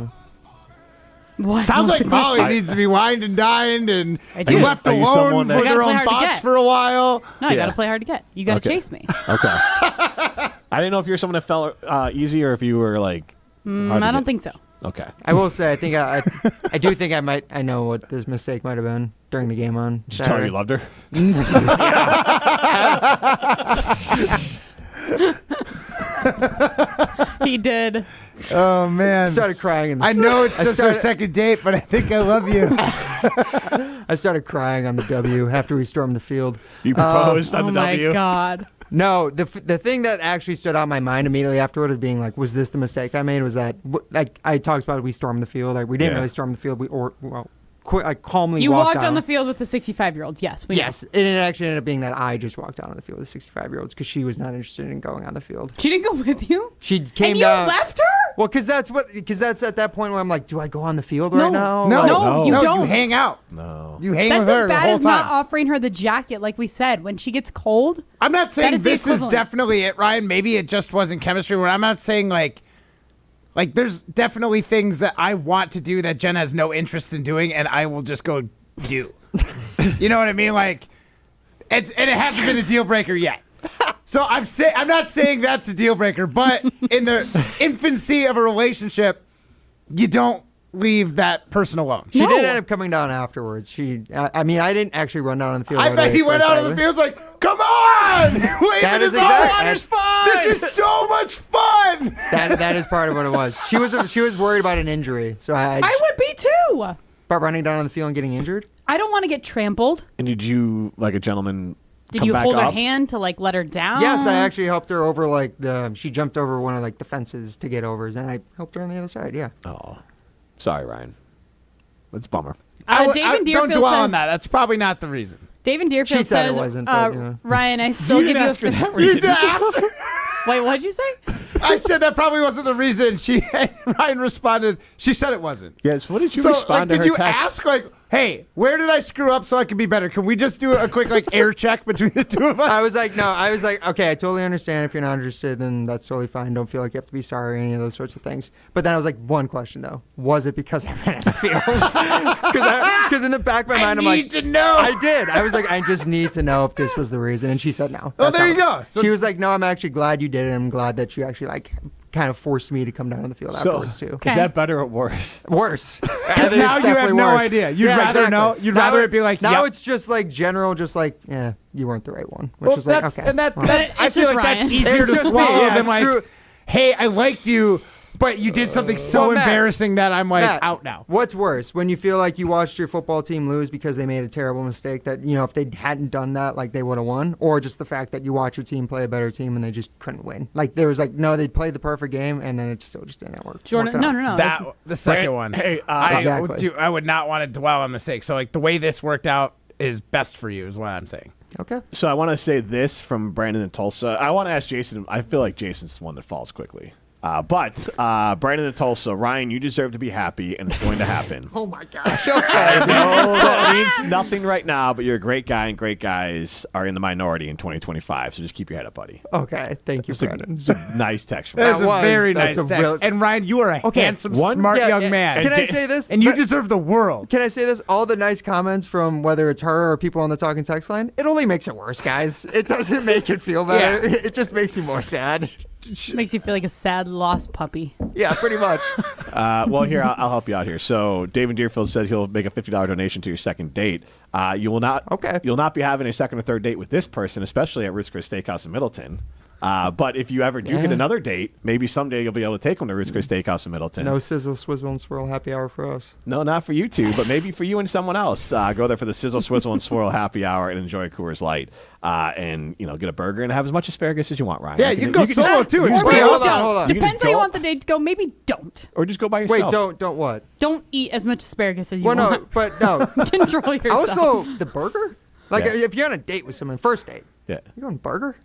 What? Sounds like Molly I- needs to be wined and dined and do. left Are you alone someone for that- their You gotta play own hard to thoughts get. for a while. No, you Yeah. got to play hard to get. You got to Okay. chase me. Okay. I didn't know if you're someone that felt easy or if you were like. hard to I don't get. think so. Okay. I will say, I think I do think I know what this mistake might have been during the game on Did you tell her Saturday. you loved her? He did. Oh man! Started crying in the I know it's just our second date, but I think I love you. I started crying on the W after we stormed the field. You proposed on Oh the my W? God. No, the thing that actually stood out in my mind immediately afterward of being like, was this the mistake I made? Was that like I talked about? We stormed the field. Like we didn't Yeah. really storm the field. I calmly You walked out on the field with the 65-year-olds. Yes. We know. Yes, and it actually ended up being that I just walked out on the field with 65-year-olds because she was not interested in going on the field. She didn't go with you? She came And you down. left her? Well, because that's at that point where I'm like, do I go on the field right now? No, Like, No, you don't. You hang out. No. You hang That's with her as bad the whole as time. not offering her the jacket, like we said. When she gets cold, I'm not That saying is the this is equivalent. definitely it, Ryan. Maybe it just wasn't chemistry. Where I'm not saying like there's definitely things that I want to do that Jen has no interest in doing, and I will just go do. You know what I mean? Like, and it hasn't been a deal breaker yet. So I'm not saying that's a deal breaker, but in the infancy of a relationship, you don't leave that person alone. She did end up coming down afterwards. I mean, I didn't actually run down on the field. I right bet away he at went first out on the either. field like, come on! Waving his arm. is fine. This is so much fun. That is part of what it was. She was worried about an injury, so I would be too. about running down on the field and getting injured. I don't want to get trampled. And did you, like a gentleman, Did come you back hold her up? hand to like let her down? Yes, I actually helped her over she jumped over one of like the fences to get over, and I helped her on the other side. Yeah. Oh, sorry, Ryan. That's a bummer. David Don't Deerfield dwell said, on that. That's probably not the reason. David Deerfield She said it says, wasn't, but, yeah. Ryan, I still You give didn't you ask for that You reason. did ask her. Wait, what'd you say? I said that probably wasn't the reason. Ryan responded. She said it wasn't. Yes. What did you So, respond to did her you text? ask hey, where did I screw up so I can be better? Can we just do a quick air check between the two of us? I was like, okay, I totally understand if you're not interested, then that's totally fine. Don't feel like you have to be sorry or any of those sorts of things. But then I was like, one question though, was it because I ran out of the field? Because in the back of my mind, I'm like, need to know. I did. I was like, I just need to know if this was the reason, and she said no. Oh, That's there how- you go. So- she was like, no, I'm actually glad you did it. I'm glad that you actually kind of forced me to come down on the field afterwards too. Is that better or worse? Worse. Because now you have no idea. You'd rather know. You'd rather it be like, now yep. it's just like general, just like, yeah, you weren't the right one. Which Well, is like, that's okay. and that's, well. that's I It's feel just like that's Ryan. easier It's to just me, swallow yeah, than it's like, true. hey, I liked you, but you did something so Well, Matt, embarrassing that I'm like Matt, out now. What's worse, when you feel like you watched your football team lose because they made a terrible mistake that, if they hadn't done that, like they would have won, or just the fact that you watch your team play a better team and they just couldn't win? Like there was no, they played the perfect game and then it still just didn't work. Jordan, no. That the second one. Hey, Exactly. I would not want to dwell on mistakes. So the way this worked out is best for you, is what I'm saying. Okay. So I want to say this from Brandon in Tulsa. I want to ask Jason. I feel like Jason's the one that falls quickly. But Brandon in Tulsa, Ryan, you deserve to be happy, and it's going to happen. Oh my gosh. I know that means nothing right now, but you're a great guy, and great guys are in the minority in 2025. So just keep your head up, buddy. Okay. Thank you, It's a, Brandon. it's a nice text from That's Ryan. a very that's nice a text. real- And Ryan, you are a handsome, one- smart Yeah, young yeah. man. Can I say this? And you deserve the world. Can I say this? All the nice comments from whether it's her or people on the talking text line, it only makes it worse, guys. It doesn't make it feel better. Yeah. It just makes you more sad. Makes you feel like a sad lost puppy. Yeah, pretty much. Well, here, I'll help you out here. So David Deerfield said he'll make a $50 donation to your second date. You will not. Okay. You'll not be having a second or third date with this person, especially at Ruth's Chris Steakhouse in Middleton. But if you ever do get another date, maybe someday you'll be able to take them to Ruth's Chris Steakhouse in Middleton. No sizzle, swizzle, and swirl happy hour for us. No, not for you two, but maybe for you and someone else. Go there for the sizzle, swizzle, and swirl happy hour and enjoy a Coors Light. And get a burger and have as much asparagus as you want, Ryan. Yeah, you can go solo too. Hold on. Depends how you want the date to go. Maybe don't. Or just go by yourself. Wait, don't what? Don't eat as much asparagus as you Well, want. no, but no. Control yourself. Also, the burger? Like, if you're on a date with someone, first date, yeah, you're going burger?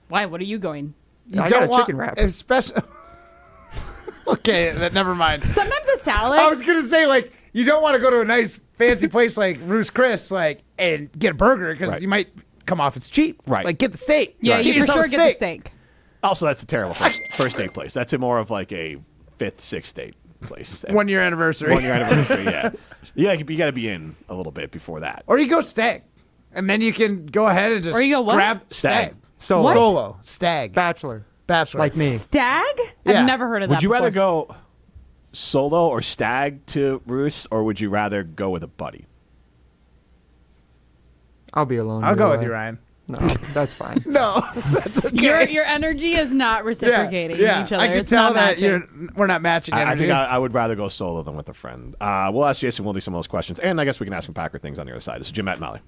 Why? What are you going? I got a chicken wrap. Especially. Okay, never mind. Sometimes a salad. I was gonna say, like, you don't want to go to a nice fancy place like Ruth's Chris, like, and get a burger because you might come off as cheap. Right. Like, get the steak. Yeah, Get you for yourself sure a get the steak. Also, that's a terrible first date place. That's more of like a 5th, 6th date place. 1 year anniversary. 1 year anniversary, yeah. You got to be in a little bit before that. Or you go stag, and then you can go ahead and just Or you go what? grab Stag. Solo. Solo. Stag. Bachelor. Like me. Stag? Yeah. I've never heard of that Would you before. rather go solo or stag to Ruth's, or would you rather go with a buddy? I'll be alone. I'll either go with way. you, Ryan. No, that's fine. No, that's okay. Your energy is not reciprocating each other. I can It's tell not that matching. we're not matching I energy. think I would rather go solo than with a friend. We'll ask Jason Wilde some of those questions, and I guess we can ask some Packer things on the other side. This is Jim, Matt, and Molly.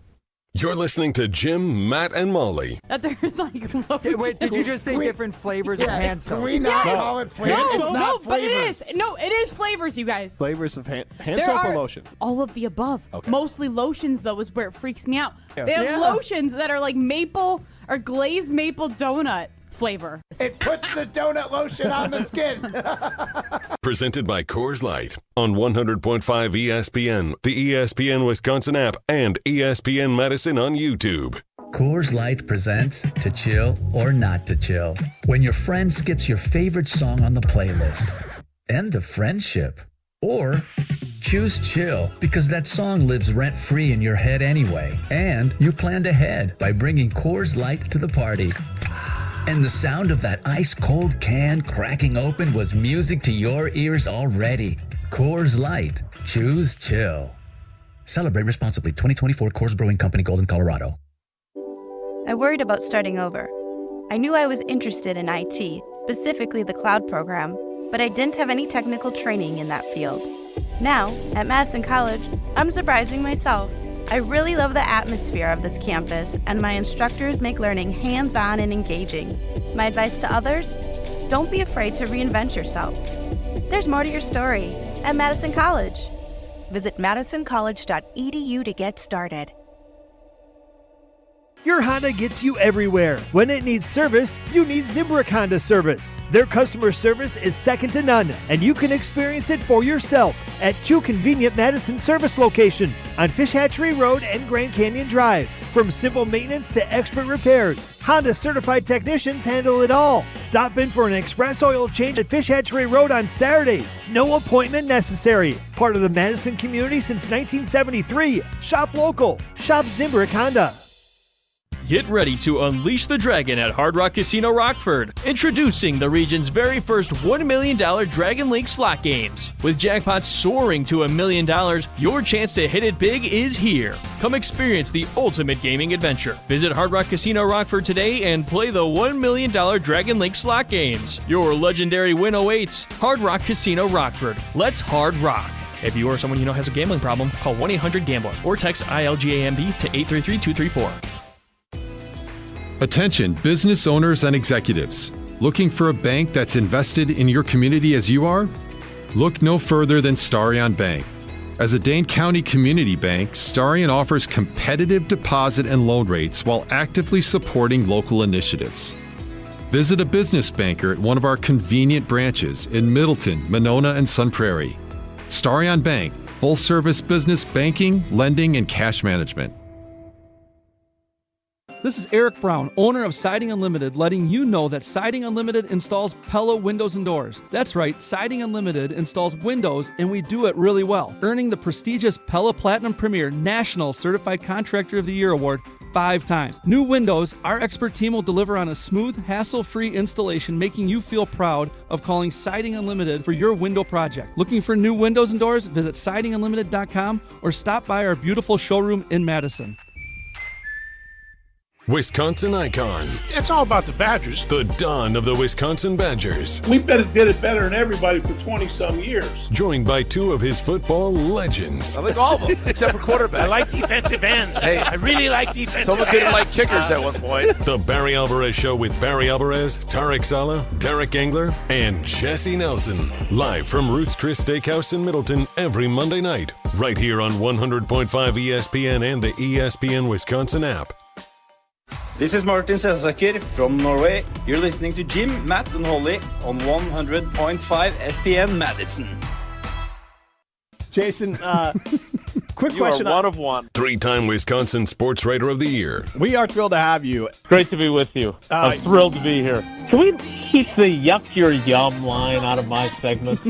You're listening to Jim, Matt, and Molly. That there's like Wait, did you just say different flavors of hand soap? Can we not call it flavors? It's No, not but it flavors. is. No, it is flavors, you guys. Flavors of hand There soap are or lotion? all of the above. Okay. Mostly lotions, though, is where it freaks me out. Yeah. They have Yeah. lotions that are like maple or glazed maple donut flavor. It puts the donut lotion on the skin. Presented by Coors Light on 100.5 ESPN, the ESPN Wisconsin app, and ESPN Madison on YouTube. Coors Light presents To Chill or Not to Chill. When your friend skips your favorite song on the playlist. End the friendship. Or choose chill because that song lives rent-free in your head anyway. And you planned ahead by bringing Coors Light to the party. And the sound of that ice-cold can cracking open was music to your ears already. Coors Light. Choose chill. Celebrate responsibly. 2024 Coors Brewing Company, Golden, Colorado. I worried about starting over. I knew I was interested in IT, specifically the cloud program, but I didn't have any technical training in that field. Now, at Madison College, I'm surprising myself. I really love the atmosphere of this campus, and my instructors make learning hands-on and engaging. My advice to others? Don't be afraid to reinvent yourself. There's more to your story at Madison College. Visit madisoncollege.edu to get started. Your Honda gets you everywhere. When it needs service, you need Zimbrick Honda service. Their customer service is second to none, and you can experience it for yourself at 2 convenient Madison service locations on Fish Hatchery Road and Grand Canyon Drive. From simple maintenance to expert repairs, Honda certified technicians handle it all. Stop in for an express oil change at Fish Hatchery Road on Saturdays. No appointment necessary. Part of the Madison community since 1973. Shop local. Shop Zimbrick Honda. Get ready to unleash the dragon at Hard Rock Casino Rockford. Introducing the region's very first $1 million Dragon Link slot games. With jackpots soaring to $1 million, your chance to hit it big is here. Come experience the ultimate gaming adventure. Visit Hard Rock Casino Rockford today and play the $1 million Dragon Link slot games. Your legendary win awaits. Hard Rock Casino Rockford. Let's hard rock. If you or someone you know has a gambling problem, call 1-800-GAMBLER or text ILGAMB to 833-234. Attention business owners and executives. Looking for a bank that's invested in your community as you are? Look no further than Starion Bank. As a Dane County community bank, Starion offers competitive deposit and loan rates while actively supporting local initiatives. Visit a business banker at one of our convenient branches in Middleton, Monona, and Sun Prairie. Starion Bank, full-service business banking, lending, and cash management. This is Eric Brown, owner of Siding Unlimited, letting you know that Siding Unlimited installs Pella windows and doors. That's right, Siding Unlimited installs windows, and we do it really well, earning the prestigious Pella Platinum Premier National Certified Contractor of the Year award 5 times. New windows, our expert team will deliver on a smooth, hassle-free installation, making you feel proud of calling Siding Unlimited for your window project. Looking for new windows and doors? Visit sidingunlimited.com or stop by our beautiful showroom in Madison. Wisconsin icon. It's all about the Badgers. The Don of the Wisconsin Badgers. We did it better than everybody for 20-some years. Joined by two of his football legends. I like all of them, except for quarterback. I like defensive ends. Hey, I really like defensive ends. Someone didn't like kickers at one point. The Barry Alvarez Show with Barry Alvarez, Tarek Sala, Derek Engler, and Jesse Nelson. Live from Ruth's Chris Steakhouse in Middleton every Monday night. Right here on 100.5 ESPN and the ESPN Wisconsin app. This is Martin Sensaker from Norway. You're listening to Jim, Matt, and Holly on 100.5 ESPN Madison. Jason, quick question. You are one of one. Three-time Wisconsin Sports Writer of the Year. We are thrilled to have you. Great to be with you. I'm thrilled to be here. Can we keep the yuck your yum line out of my segment?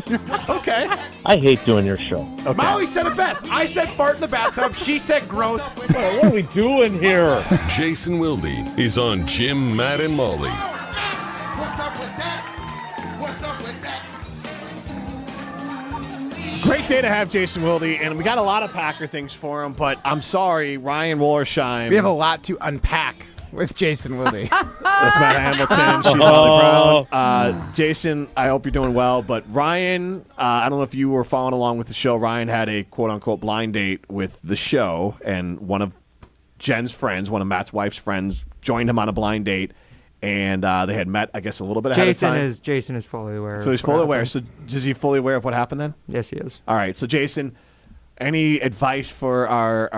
Okay. I hate doing your show. Okay. Molly said it best. I said fart in the bathtub. She said gross. What are we doing here? Jason Wilde is on Jim, Matt, and Molly. What's up with that? What's up with that? Great day to have Jason Wilde, and we got a lot of Packer things for him, but I'm sorry, Ryan Wollersheim. We have a lot to unpack with Jason Wilde. That's Matt Hamilton. She's Molly Brown. Jason, I hope you're doing well, but Ryan, I don't know if you were following along with the show. Ryan had a quote-unquote blind date with the show, and one of Jen's friends, one of Matt's wife's friends, joined him on a blind date. And they had met, I guess, a little bit ahead of time. Jason is fully aware. So he's fully aware. So is he fully aware of what happened then? Yes, he is. All right. So Jason, any advice for our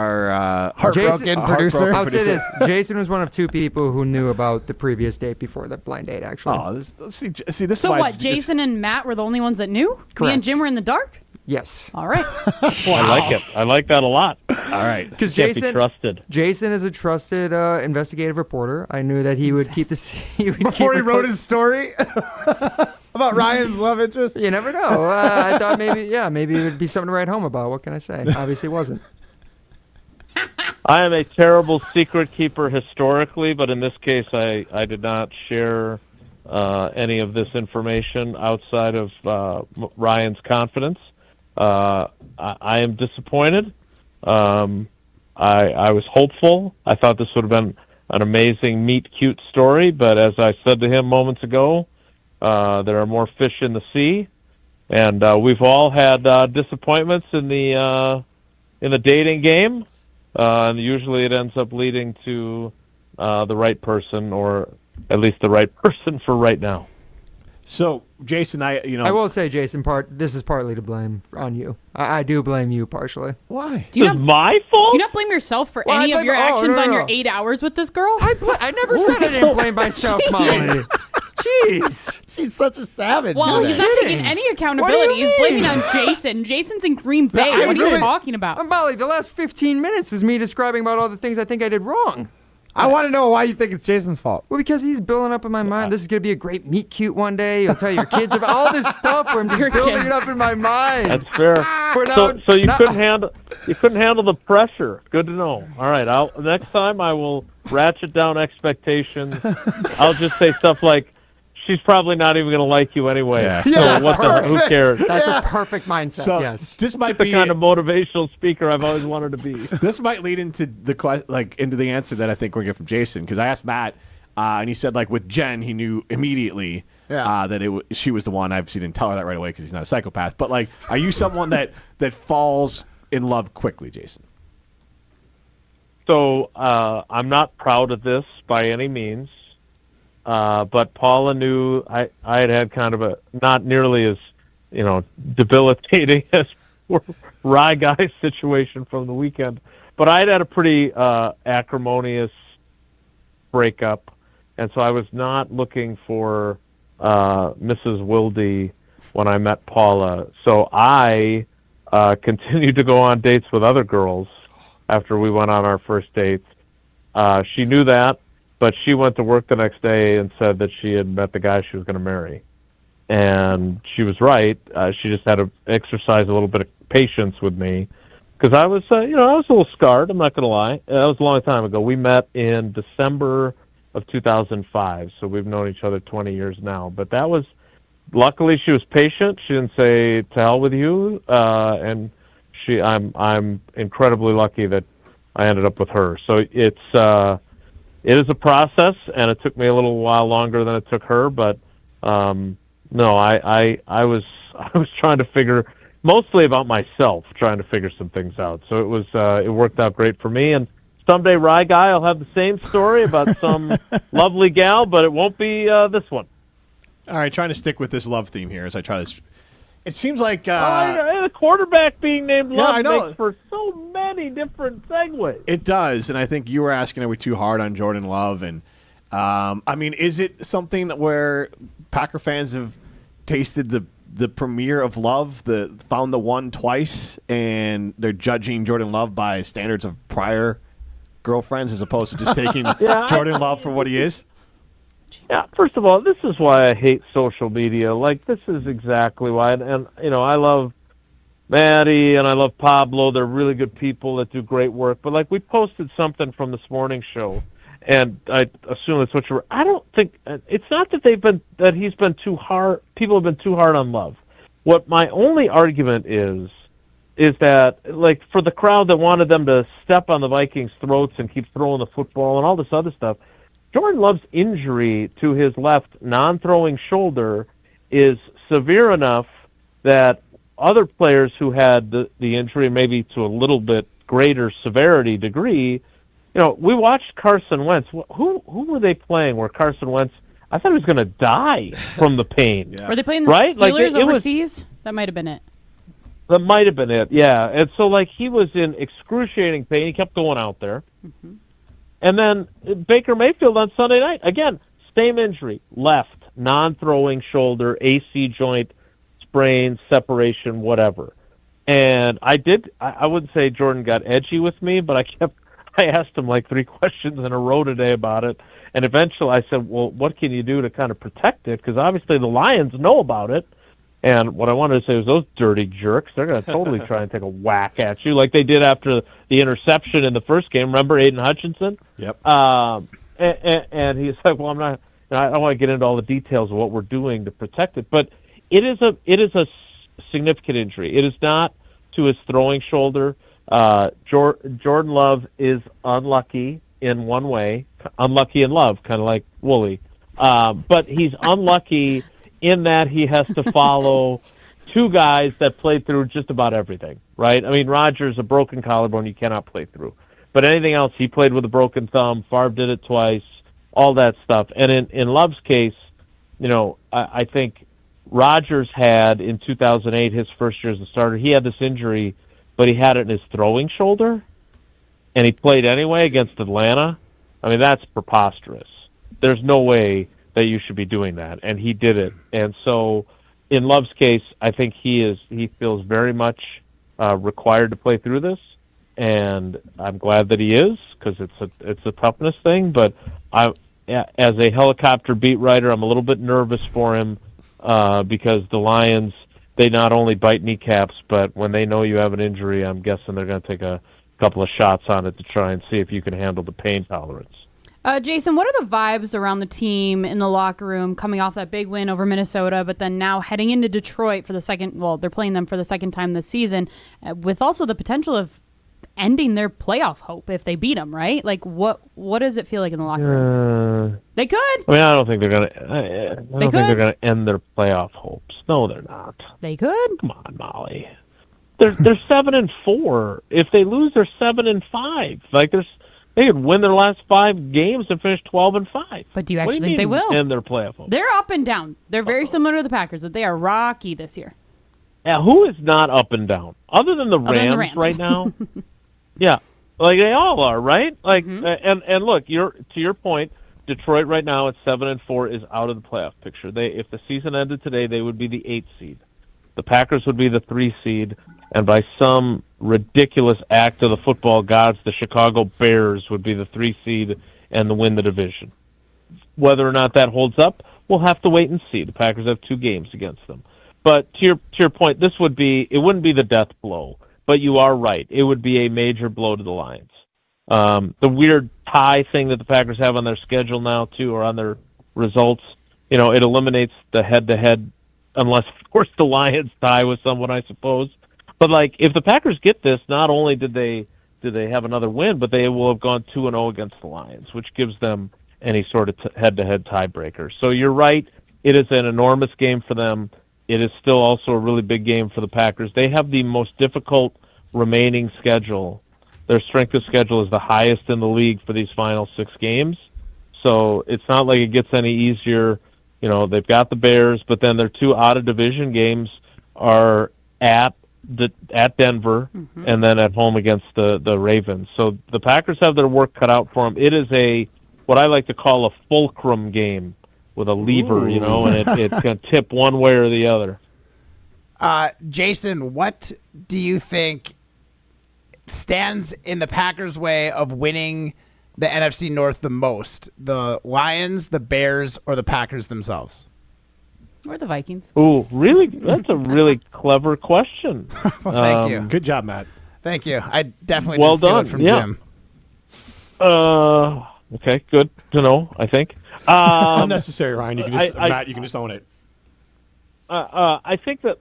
heartbroken producer? I'll say this: Jason was one of two people who knew about the previous date before the blind date. Actually. Oh, let's see. This. So what? Jason and Matt were the only ones that knew. Correct. Me and Jim were in the dark. Yes. All right. I like it. I like that a lot. All right. Because Can't be trusted. Jason is a trusted investigative reporter. I knew that he would keep this. Before he wrote his story about Ryan's love interest. You never know. I thought maybe it would be something to write home about. What can I say? Obviously, it wasn't. I am a terrible secret keeper historically, but in this case, I did not share any of this information outside of Ryan's confidence. I am disappointed. I was hopeful. I thought this would have been an amazing meet cute story, but as I said to him moments ago, there are more fish in the sea, and we've all had disappointments in the dating game, and usually it ends up leading to the right person, or at least the right person for right now. So, Jason, I will say, Jason, this is partly to blame on you. I do blame you partially. Why? It's my fault? Do you not blame yourself for any of your actions on your 8 hours with this girl? I never said I didn't blame myself, Molly. Jeez. She's such a savage. Well, he's not taking any accountability. He's blaming on Jason. Jason's in Green Bay. What are you talking about? Molly, the last 15 minutes was me describing about all the things I think I did wrong. I want to know why you think it's Jason's fault. Well, because he's building up in my mind. This is going to be a great meet cute one day. You'll tell your kids about all this stuff where I'm just building it up in my mind. That's fair. So you couldn't handle the pressure. Good to know. All right, next time I will ratchet down expectations. I'll just say stuff like, she's probably not even going to like you anyway. Yeah. So who cares? That's a perfect mindset. So, yes. This might the be kind of motivational speaker I've always wanted to be. This might lead into into the answer that I think we're getting from Jason, because I asked Matt, and he said with Jen, he knew immediately that she was the one. I obviously didn't tell her that right away because he's not a psychopath. But are you someone that falls in love quickly, Jason? So I'm not proud of this by any means. But Paula knew I had kind of a not nearly as debilitating as Rye Guy situation from the weekend, but I had a pretty acrimonious breakup, and so I was not looking for Mrs. Wilde when I met Paula. So I continued to go on dates with other girls after we went on our first dates. She knew that. But she went to work the next day and said that she had met the guy she was going to marry. And she was right. She just had to exercise a little bit of patience with me. Because I was, I was a little scarred, I'm not going to lie. That was a long time ago. We met in December of 2005, so we've known each other 20 years now. But that was, luckily she was patient. She didn't say, to hell with you. And I'm incredibly lucky that I ended up with her. So it's... it is a process, and it took me a little while longer than it took her. But no, I was trying to figure mostly about myself, trying to figure some things out. So it worked out great for me. And someday, Rye Guy, I'll have the same story about some lovely gal, but it won't be this one. All right, trying to stick with this love theme here as I try to. It seems like the quarterback being named Love I know. makes for so many different segues. It does, and I think you were asking, are we too hard on Jordan Love? And I mean, is it something where Packer fans have tasted the premiere of love, found the one twice, and they're judging Jordan Love by standards of prior girlfriends as opposed to just taking Jordan Love for what he is? Yeah, first of all, this is why I hate social media. Like, this is exactly why. And I love Maddie and I love Pablo. They're really good people that do great work. But, like, we posted something from this morning show, and I assume that's what you were. I don't think it's not that he's been too hard. People have been too hard on Love. What my only argument is that, like, for the crowd that wanted them to step on the Vikings' throats and keep throwing the football and all this other stuff, Jordan Love's injury to his left non-throwing shoulder is severe enough that other players who had the injury, maybe to a little bit greater severity degree, we watched Carson Wentz. Who were they playing where Carson Wentz, I thought he was going to die from the pain. Were they playing the right? Steelers overseas? That might have been it. That might have been it, yeah. And so, like, he was in excruciating pain. He kept going out there. Mm-hmm. And then Baker Mayfield on Sunday night, again, same injury, left, non-throwing shoulder, AC joint sprain, separation, whatever. And I wouldn't say Jordan got edgy with me, but I asked him like 3 questions in a row today about it. And eventually I said, well, what can you do to kind of protect it? Because obviously the Lions know about it. And what I wanted to say was those dirty jerks, they're going to totally try and take a whack at you like they did after the interception in the first game. Remember Aiden Hutchinson? Yep. And he's like, well, I don't want to get into all the details of what we're doing to protect it. But it is a significant injury. It is not to his throwing shoulder. Jordan Love is unlucky in one way, unlucky in love, kind of like Wooly. But he's unlucky in that he has to follow 2 guys that played through just about everything, right? I mean, Rodgers, a broken collarbone, you cannot play through. But anything else, he played with a broken thumb. Favre did it twice, all that stuff. And in Love's case, I think Rodgers had, in 2008, his first year as a starter, he had this injury, but he had it in his throwing shoulder, and he played anyway against Atlanta. I mean, that's preposterous. There's no way that you should be doing that, and he did it. And so in Love's case, I think he feels very much required to play through this, and I'm glad that he is, because it's a toughness thing. But as a helicopter beat writer, I'm a little bit nervous for him because the Lions, they not only bite kneecaps, but when they know you have an injury, I'm guessing they're going to take a couple of shots on it to try and see if you can handle the pain tolerance. Jason, what are the vibes around the team in the locker room coming off that big win over Minnesota, but then now heading into Detroit for the second, well, they're playing them for the second time this season, with also the potential of ending their playoff hope if they beat them, right? Like, what does it feel like in the locker room? They could. I mean, I don't think they're going to end their playoff hopes. No, they're not. They could. Come on, Molly. They're 7-4. If they lose, they're 7-5. Like, they could win their last 5 games and finish 12-5. But do you actually think they will? End their playoff hopes? They're up and down. They're very similar to the Packers. That they are rocky this year. Yeah, who is not up and down? Other than the Rams right now? Yeah, like they all are, right? Like, and look, to your point, Detroit right now at 7-4 is out of the playoff picture. If the season ended today, they would be the 8th seed. The Packers would be the 3 seed, and by some ridiculous act of the football gods, the Chicago Bears would be the 3 seed and win the division. Whether or not that holds up, we'll have to wait and see. The Packers have 2 games against them. But to your point, it wouldn't be the death blow. But you are right. It would be a major blow to the Lions. The weird tie thing that the Packers have on their schedule now, too, or on their results, it eliminates the head-to-head, unless, of course, the Lions tie with someone, I suppose. But, like, if the Packers get this, not only did they do they have another win, but they will have gone 2-0 against the Lions, which gives them any sort of head-to-head tiebreaker. So you're right. It is an enormous game for them. It is still also a really big game for the Packers. They have the most difficult remaining schedule. Their strength of schedule is the highest in the league for these final 6 games. So it's not like it gets any easier. You know, they've got the Bears, but then their 2 out-of-division games are at Denver and then at home against the Ravens. So the Packers have their work cut out for them. It is what I like to call a fulcrum game with a lever, you know, and it can tip one way or the other. Jason, what do you think stands in the Packers' way of winning the NFC North the most? The Lions, the Bears, or the Packers themselves? Or the Vikings. Ooh, really? That's a really clever question. Well, thank you. Good job, Matt. Thank you. I definitely well didn't steal done. it from Yeah. Jim. Okay, good to know, I think. Unnecessary, Ryan. You can just, Matt, you can just own it. I think the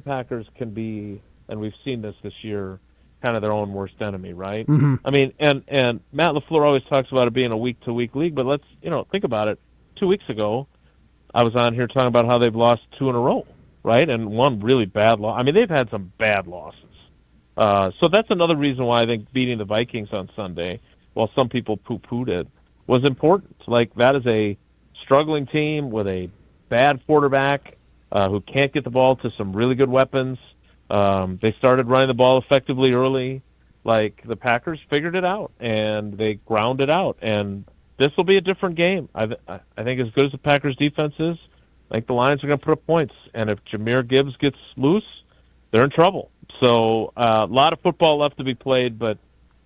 Packers can be, and we've seen this year, kind of their own worst enemy, right? Mm-hmm. I mean, and Matt LaFleur always talks about it being a week-to-week league, but let's think about it. 2 weeks ago, I was on here talking about how they've lost 2 in a row, right? And one really bad loss. I mean, they've had some bad losses. So that's another reason why I think beating the Vikings on Sunday, while some people poo-pooed it, was important. Like, that is a struggling team with a bad quarterback who can't get the ball to some really good weapons. They started running the ball effectively early. Like, the Packers figured it out, and they ground it out. And this will be a different game. I think as good as the Packers' defense is, I think the Lions are going to put up points. And if Jahmyr Gibbs gets loose, they're in trouble. So a lot of football left to be played, but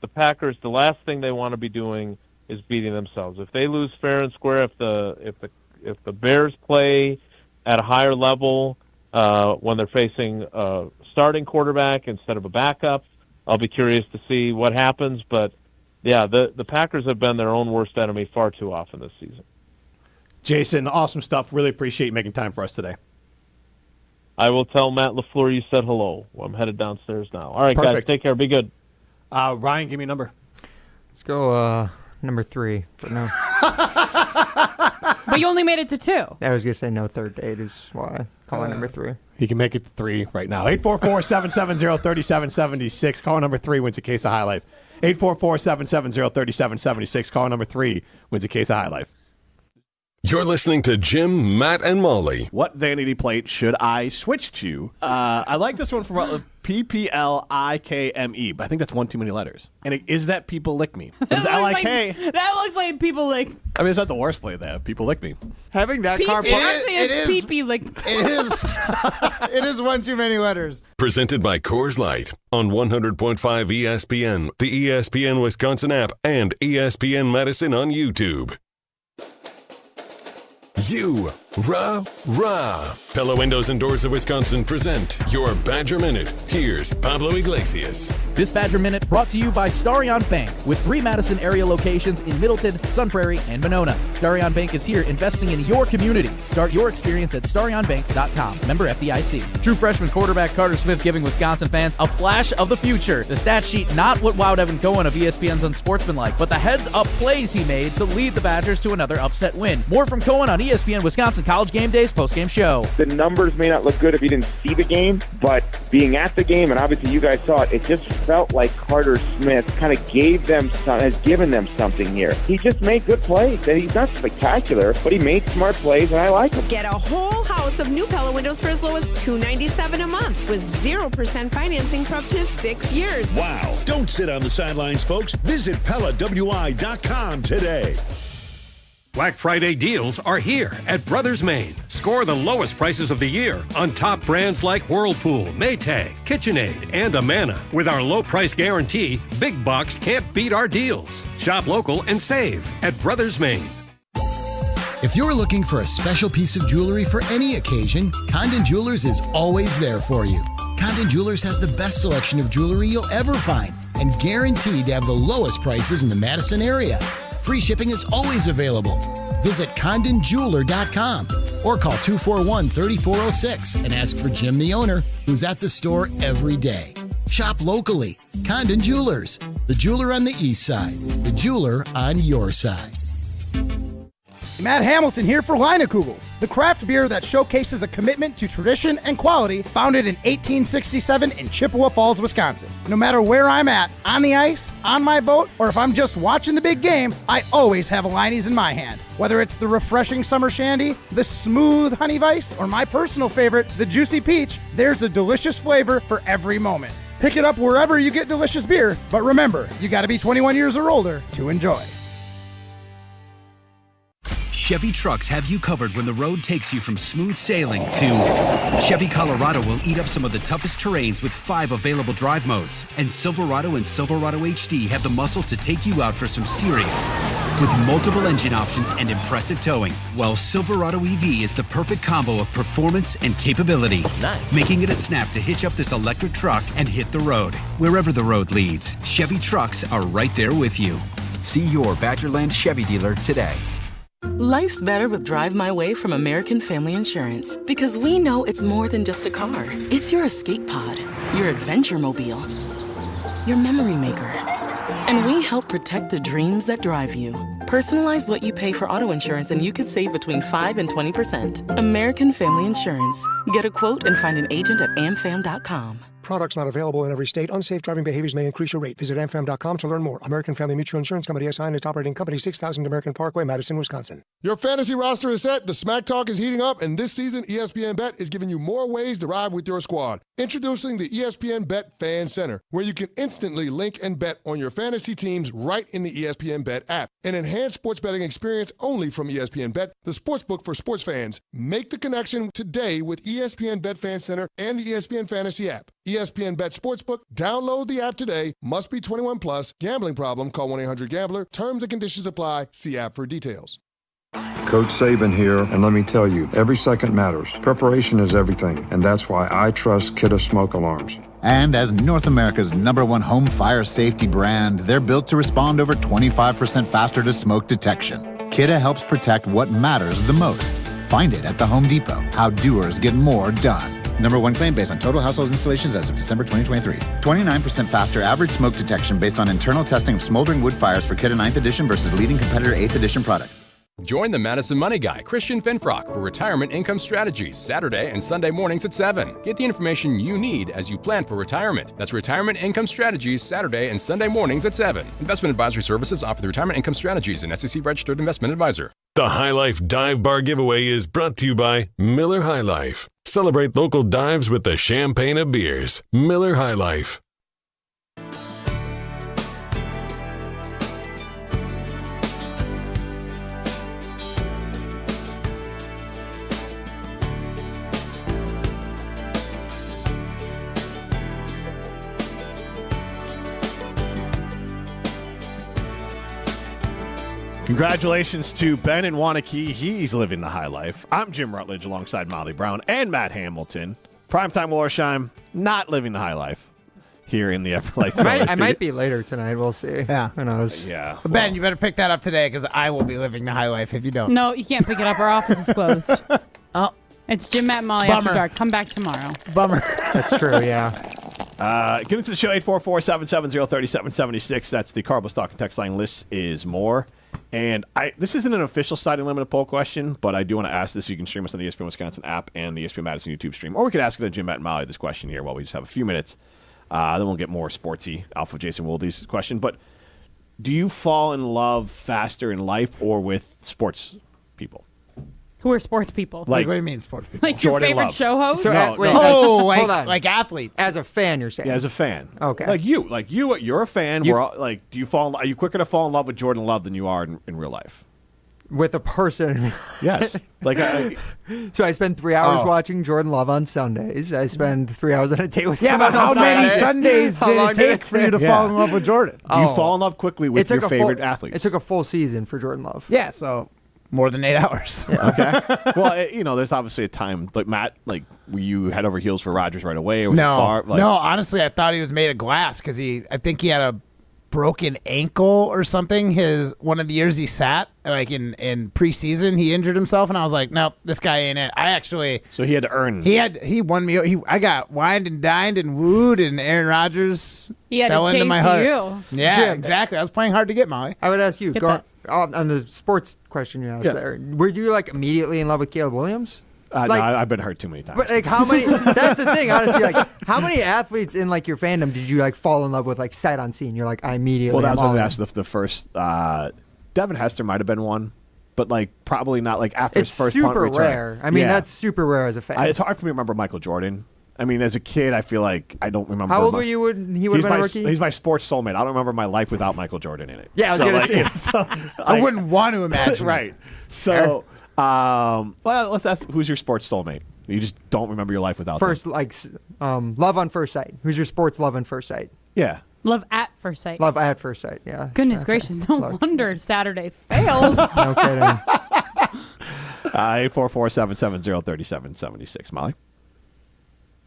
the Packers, the last thing they want to be doing is beating themselves. If they lose fair and square, if the Bears play at a higher level when they're facing a starting quarterback instead of a backup, I'll be curious to see what happens. But yeah, the Packers have been their own worst enemy far too often this season. Jason, awesome stuff. Really appreciate you making time for us today. I will tell Matt LaFleur you said hello. I'm headed downstairs now. All right, Perfect. guys, take care. Be good. Ryan, give me a number. Let's go number 3 for no. But you only made it to 2. I was going to say no third date is why I call it number 3. He can make it to 3 right now. 844-770-3776. Call number 3 wins a case of High Life. 844-770-3776. Call number 3 wins a case of High Life. You're listening to Jim, Matt, and Molly. What vanity plate should I switch to? I like this one from PPLIKME, but I think that's one too many letters. And is that People Lick Me? It's L-I-K. That looks like People Lick. I mean, it's not the worst plate they have. People Lick Me. Having that car Actually, it's Pee-Pee Lick. It is. It is one too many letters. Presented by Coors Light on 100.5 ESPN, the ESPN Wisconsin app, and ESPN Madison on YouTube. Rah. Pella Windows and Doors of Wisconsin present your Badger Minute. Here's Pablo Iglesias. This Badger Minute brought to you by Starion Bank with 3 Madison area locations in Middleton, Sun Prairie, and Monona. Starion Bank is here investing in your community. Start your experience at starionbank.com. Member FDIC. True freshman quarterback Carter Smith giving Wisconsin fans a flash of the future. The stat sheet not what wowed Evan Cohen of ESPN's Unsportsmanlike, but the heads-up plays he made to lead the Badgers to another upset win. More from Cohen on ESPN Wisconsin College Game Day's postgame show. The numbers may not look good if you didn't see the game, but being at the game, and obviously you guys saw it, it just felt like Carter Smith kind of has given them something here. He just made good plays, and he's not spectacular, but he made smart plays, and I like him. Get a whole house of new Pella windows for as low as $297 a month with 0% financing for up to 6 years. Wow. Don't sit on the sidelines, folks. Visit PellaWI.com today. Black Friday deals are here at Brothers Maine. Score the lowest prices of the year on top brands like Whirlpool, Maytag, KitchenAid, and Amana. With our low price guarantee, Big Box can't beat our deals. Shop local and save at Brothers Maine. If you're looking for a special piece of jewelry for any occasion, Condon Jewelers is always there for you. Condon Jewelers has the best selection of jewelry you'll ever find and guaranteed to have the lowest prices in the Madison area. Free shipping is always available. Visit CondonJeweler.com or call 241-3406 and ask for Jim, the owner, who's at the store every day. Shop locally. Condon Jewelers, the jeweler on the east side, the jeweler on your side. Matt Hamilton here for Leinekugels, the craft beer that showcases a commitment to tradition and quality, founded in 1867 in Chippewa Falls, Wisconsin. No matter where I'm at, on the ice, on my boat, or if I'm just watching the big game, I always have a Leine's in my hand. Whether it's the refreshing summer shandy, the smooth honey vice, or my personal favorite, the juicy peach, there's a delicious flavor for every moment. Pick it up wherever you get delicious beer, but remember, you gotta be 21 years or older to enjoy. Chevy trucks have you covered when the road takes you from smooth sailing to Chevy Colorado will eat up some of the toughest terrains with 5 available drive modes. And Silverado and Silverado HD have the muscle to take you out for some serious. With multiple engine options and impressive towing, while Silverado EV is the perfect combo of performance and capability. Nice. Making it a snap to hitch up this electric truck and hit the road. Wherever the road leads, Chevy trucks are right there with you. See your Badgerland Chevy dealer today. Life's better with Drive My Way from American Family Insurance, because we know it's more than just a car. It's your escape pod, your adventure mobile, your memory maker. And we help protect the dreams that drive you. Personalize what you pay for auto insurance and you could save between 5 and 20%. American Family Insurance. Get a quote and find an agent at amfam.com. Products not available in every state. Unsafe driving behaviors may increase your rate. Visit amfam.com to learn more. American Family Mutual Insurance Company SI and its operating company, 6000 American Parkway, Madison, Wisconsin. Your fantasy roster is set, the smack talk is heating up, and this season ESPN Bet is giving you more ways to ride with your squad. Introducing the ESPN Bet Fan Center, where you can instantly link and bet on your fantasy teams right in the ESPN Bet app. An enhanced sports betting experience only from ESPN Bet, the sportsbook for sports fans. Make the connection today with ESPN Bet Fan Center and the ESPN Fantasy app. ESPN Bet Sportsbook. Download the app today. Must be 21 plus. Gambling problem? Call 1-800-GAMBLER. Terms and conditions apply. See app for details. Coach Saban here, and let me tell you, every second matters. Preparation is everything, and that's why I trust Kidde Smoke Alarms. And as North America's #1 home fire safety brand, they're built to respond over 25% faster to smoke detection. Kidde helps protect what matters the most. Find it at the Home Depot. How doers get more done. #1 claim based on total household installations as of December 2023. 29% faster average smoke detection based on internal testing of smoldering wood fires for Kidde 9th edition versus leading competitor 8th edition products. Join the Madison Money Guy, Christian Finfrock, for Retirement Income Strategies, Saturday and Sunday mornings at 7. Get the information you need as you plan for retirement. That's Retirement Income Strategies, Saturday and Sunday mornings at 7. Investment advisory services offered through Retirement Income Strategies, an SEC-registered investment advisor. The High Life Dive Bar giveaway is brought to you by Miller High Life. Celebrate local dives with the champagne of beers. Miller High Life. Congratulations to Ben in Wanakee. He's living the high life. I'm Jim Rutledge alongside Molly Brown and Matt Hamilton. Primetime Warsheim, not living the high life here in the Everlight. I might be later tonight. We'll see. Yeah. Who knows? Yeah. But Ben, you better pick that up today because I will be living the high life if you don't. No, you can't pick it up. Our office is closed. Oh. It's Jim, Matt, and Molly Bummer. After Dark. Come back tomorrow. Bummer. That's true, yeah. Get into the show, 844-770-3776. That's the Carbos Talking text line. List is more. And this isn't an official Stadium Limited poll question, but I do want to ask this. You can stream us on the ESPN Wisconsin app and the ESPN Madison YouTube stream. Or we could ask it to Jim, Matt, and Molly this question here while we just have a few minutes. Then we'll get more sportsy. Alpha Jason Wilde's question. But do you fall in love faster in life or with sports people? Who are sports people? Like, what do you mean sports people? Like your favorite show host? No, wait, Oh, hold on. like athletes. As a fan, you're saying? Yeah, as a fan. Okay. Like you, you're a fan. We're all, like, do you fall? Are you quicker to fall in love with Jordan Love than you are in real life? With a person. Yes. So I spend 3 hours watching Jordan Love on Sundays. I spend 3 hours on a date with Yeah, someone but how on many Friday. Sundays How did long it take for you to fall in love with Jordan? You fall in love quickly with your favorite athletes. It took a full season for Jordan Love. Yeah, so more than 8 hours. Okay. Well, there's obviously a time, like Matt, were you head over heels for Rodgers right away? Or was it No, far, no. Honestly, I thought he was made of glass because I think he had a broken ankle or something. One of the years he sat, like in preseason, he injured himself, and I was like, nope, this guy ain't it. So he had to earn. He won me. I got wined and dined and wooed, and Aaron Rodgers fell into my heart. Yeah, Jim, exactly. I was playing hard to get, Molly. I would ask you, on the sports question you asked there, were you like immediately in love with Caleb Williams? No, I've been hurt too many times. But like, how many? That's the thing, honestly. Like, how many athletes in like your fandom did you like fall in love with, like sight unseen? You're like, I immediately. Well, that's what I asked. The first Devin Hester might have been one, but like probably not like after his first punt return. It's super rare. I mean, that's super rare as a fan. It's hard for me to remember Michael Jordan. I mean, as a kid, I feel like I don't remember. How old were you when he would have been a rookie? He's my sports soulmate. I don't remember my life without Michael Jordan in it. Yeah, I was going to say. I wouldn't want to imagine. Right. So, well, let's ask, who's your sports soulmate? You just don't remember your life without first, them. like, love on first sight. Who's your sports love on first sight? Yeah. Love at first sight. Love at first sight, yeah. Goodness gracious, no wonder Saturday failed. No kidding. 844-770-3776. Molly?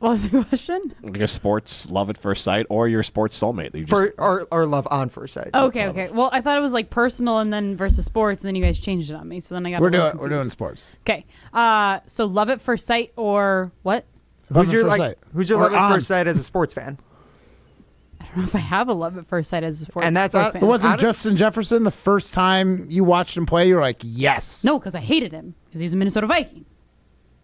What was the question? Your sports love at first sight or your sports soulmate? That you or love on first sight. Okay. Well, I thought it was like personal and then versus sports, and then you guys changed it on me. So then I got We're doing sports. Okay. So love at first sight or what? Who's your love at first sight as a sports fan? I don't know if I have a love at first sight as a sports. And that's sports fan. It wasn't Justin Jefferson the first time you watched him play. You were like, yes. No, because I hated him because he's a Minnesota Viking.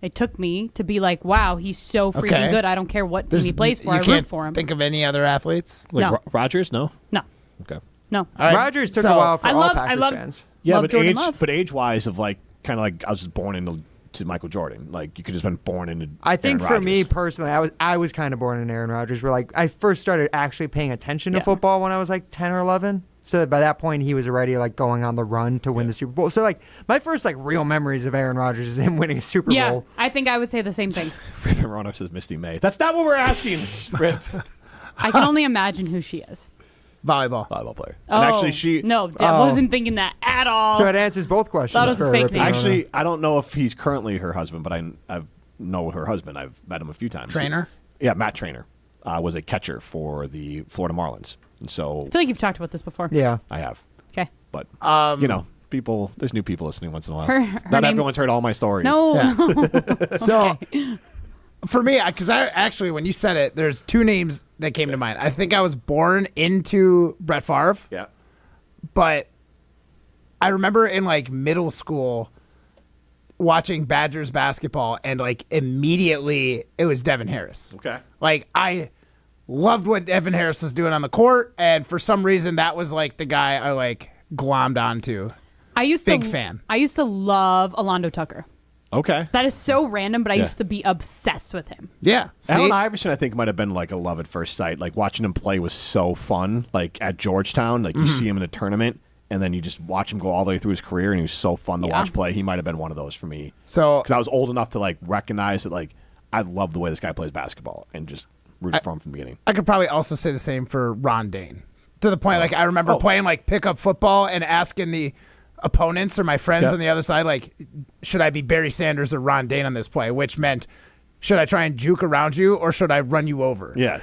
It took me to be like, wow, he's so freaking good. I don't care what team he plays for. I root for him. Think of any other athletes? Like No. Rodgers? No. No. Okay. No. All right. Rodgers took a while for all Packers fans. Yeah, love Jordan Love. but age-wise, of like kind of like I was just born into Michael Jordan. Like you could just been born into. I think Aaron for Rodgers. me personally, I was kind of born in Aaron Rodgers. Where like I first started actually paying attention to football when I was like 10 or 11. So by that point, he was already like going on the run to win the Super Bowl. So like my first like real memories of Aaron Rodgers is him winning a Super Bowl. Yeah, I think I would say the same thing. Rip and Roanoke says Misty May. That's not what we're asking. Rip. I can only imagine who she is. Volleyball player. Oh, And actually, no, Deb wasn't thinking that at all. So it answers both questions. Thought it was a fake name. Actually, I don't know if he's currently her husband, but I know her husband. I've met him a few times. Trainer? Yeah, Matt Trainer was a catcher for the Florida Marlins. And so I feel like you've talked about this before. Yeah, I have. Okay. But you know, there's new people listening once in a while. Her Not name- everyone's heard all my stories. No. So, for me, because I actually, when you said it, there's two names that came to mind. I think I was born into Brett Favre. Yeah. But I remember in like middle school watching Badgers basketball, and like immediately it was Devin Harris. Okay. Like I loved what Devin Harris was doing on the court, and for some reason that was like the guy I like glommed onto. Big fan. I used to love Alondo Tucker. Okay. That is so random, but I Yeah. used to be obsessed with him. Yeah. Allen Iverson, I think, might have been like a love at first sight. Like watching him play was so fun. Like at Georgetown, like you see him in a tournament, and then you just watch him go all the way through his career, and he was so fun to watch play. He might have been one of those for me. So because I was old enough to like recognize that, like I love the way this guy plays basketball, and just root for him from the beginning. I could probably also say the same for Ron Dane. To the point, like I remember playing like pickup football and asking the opponents or my friends on the other side, like, should I be Barry Sanders or Ron Dane on this play? Which meant, should I try and juke around you or should I run you over? Yeah.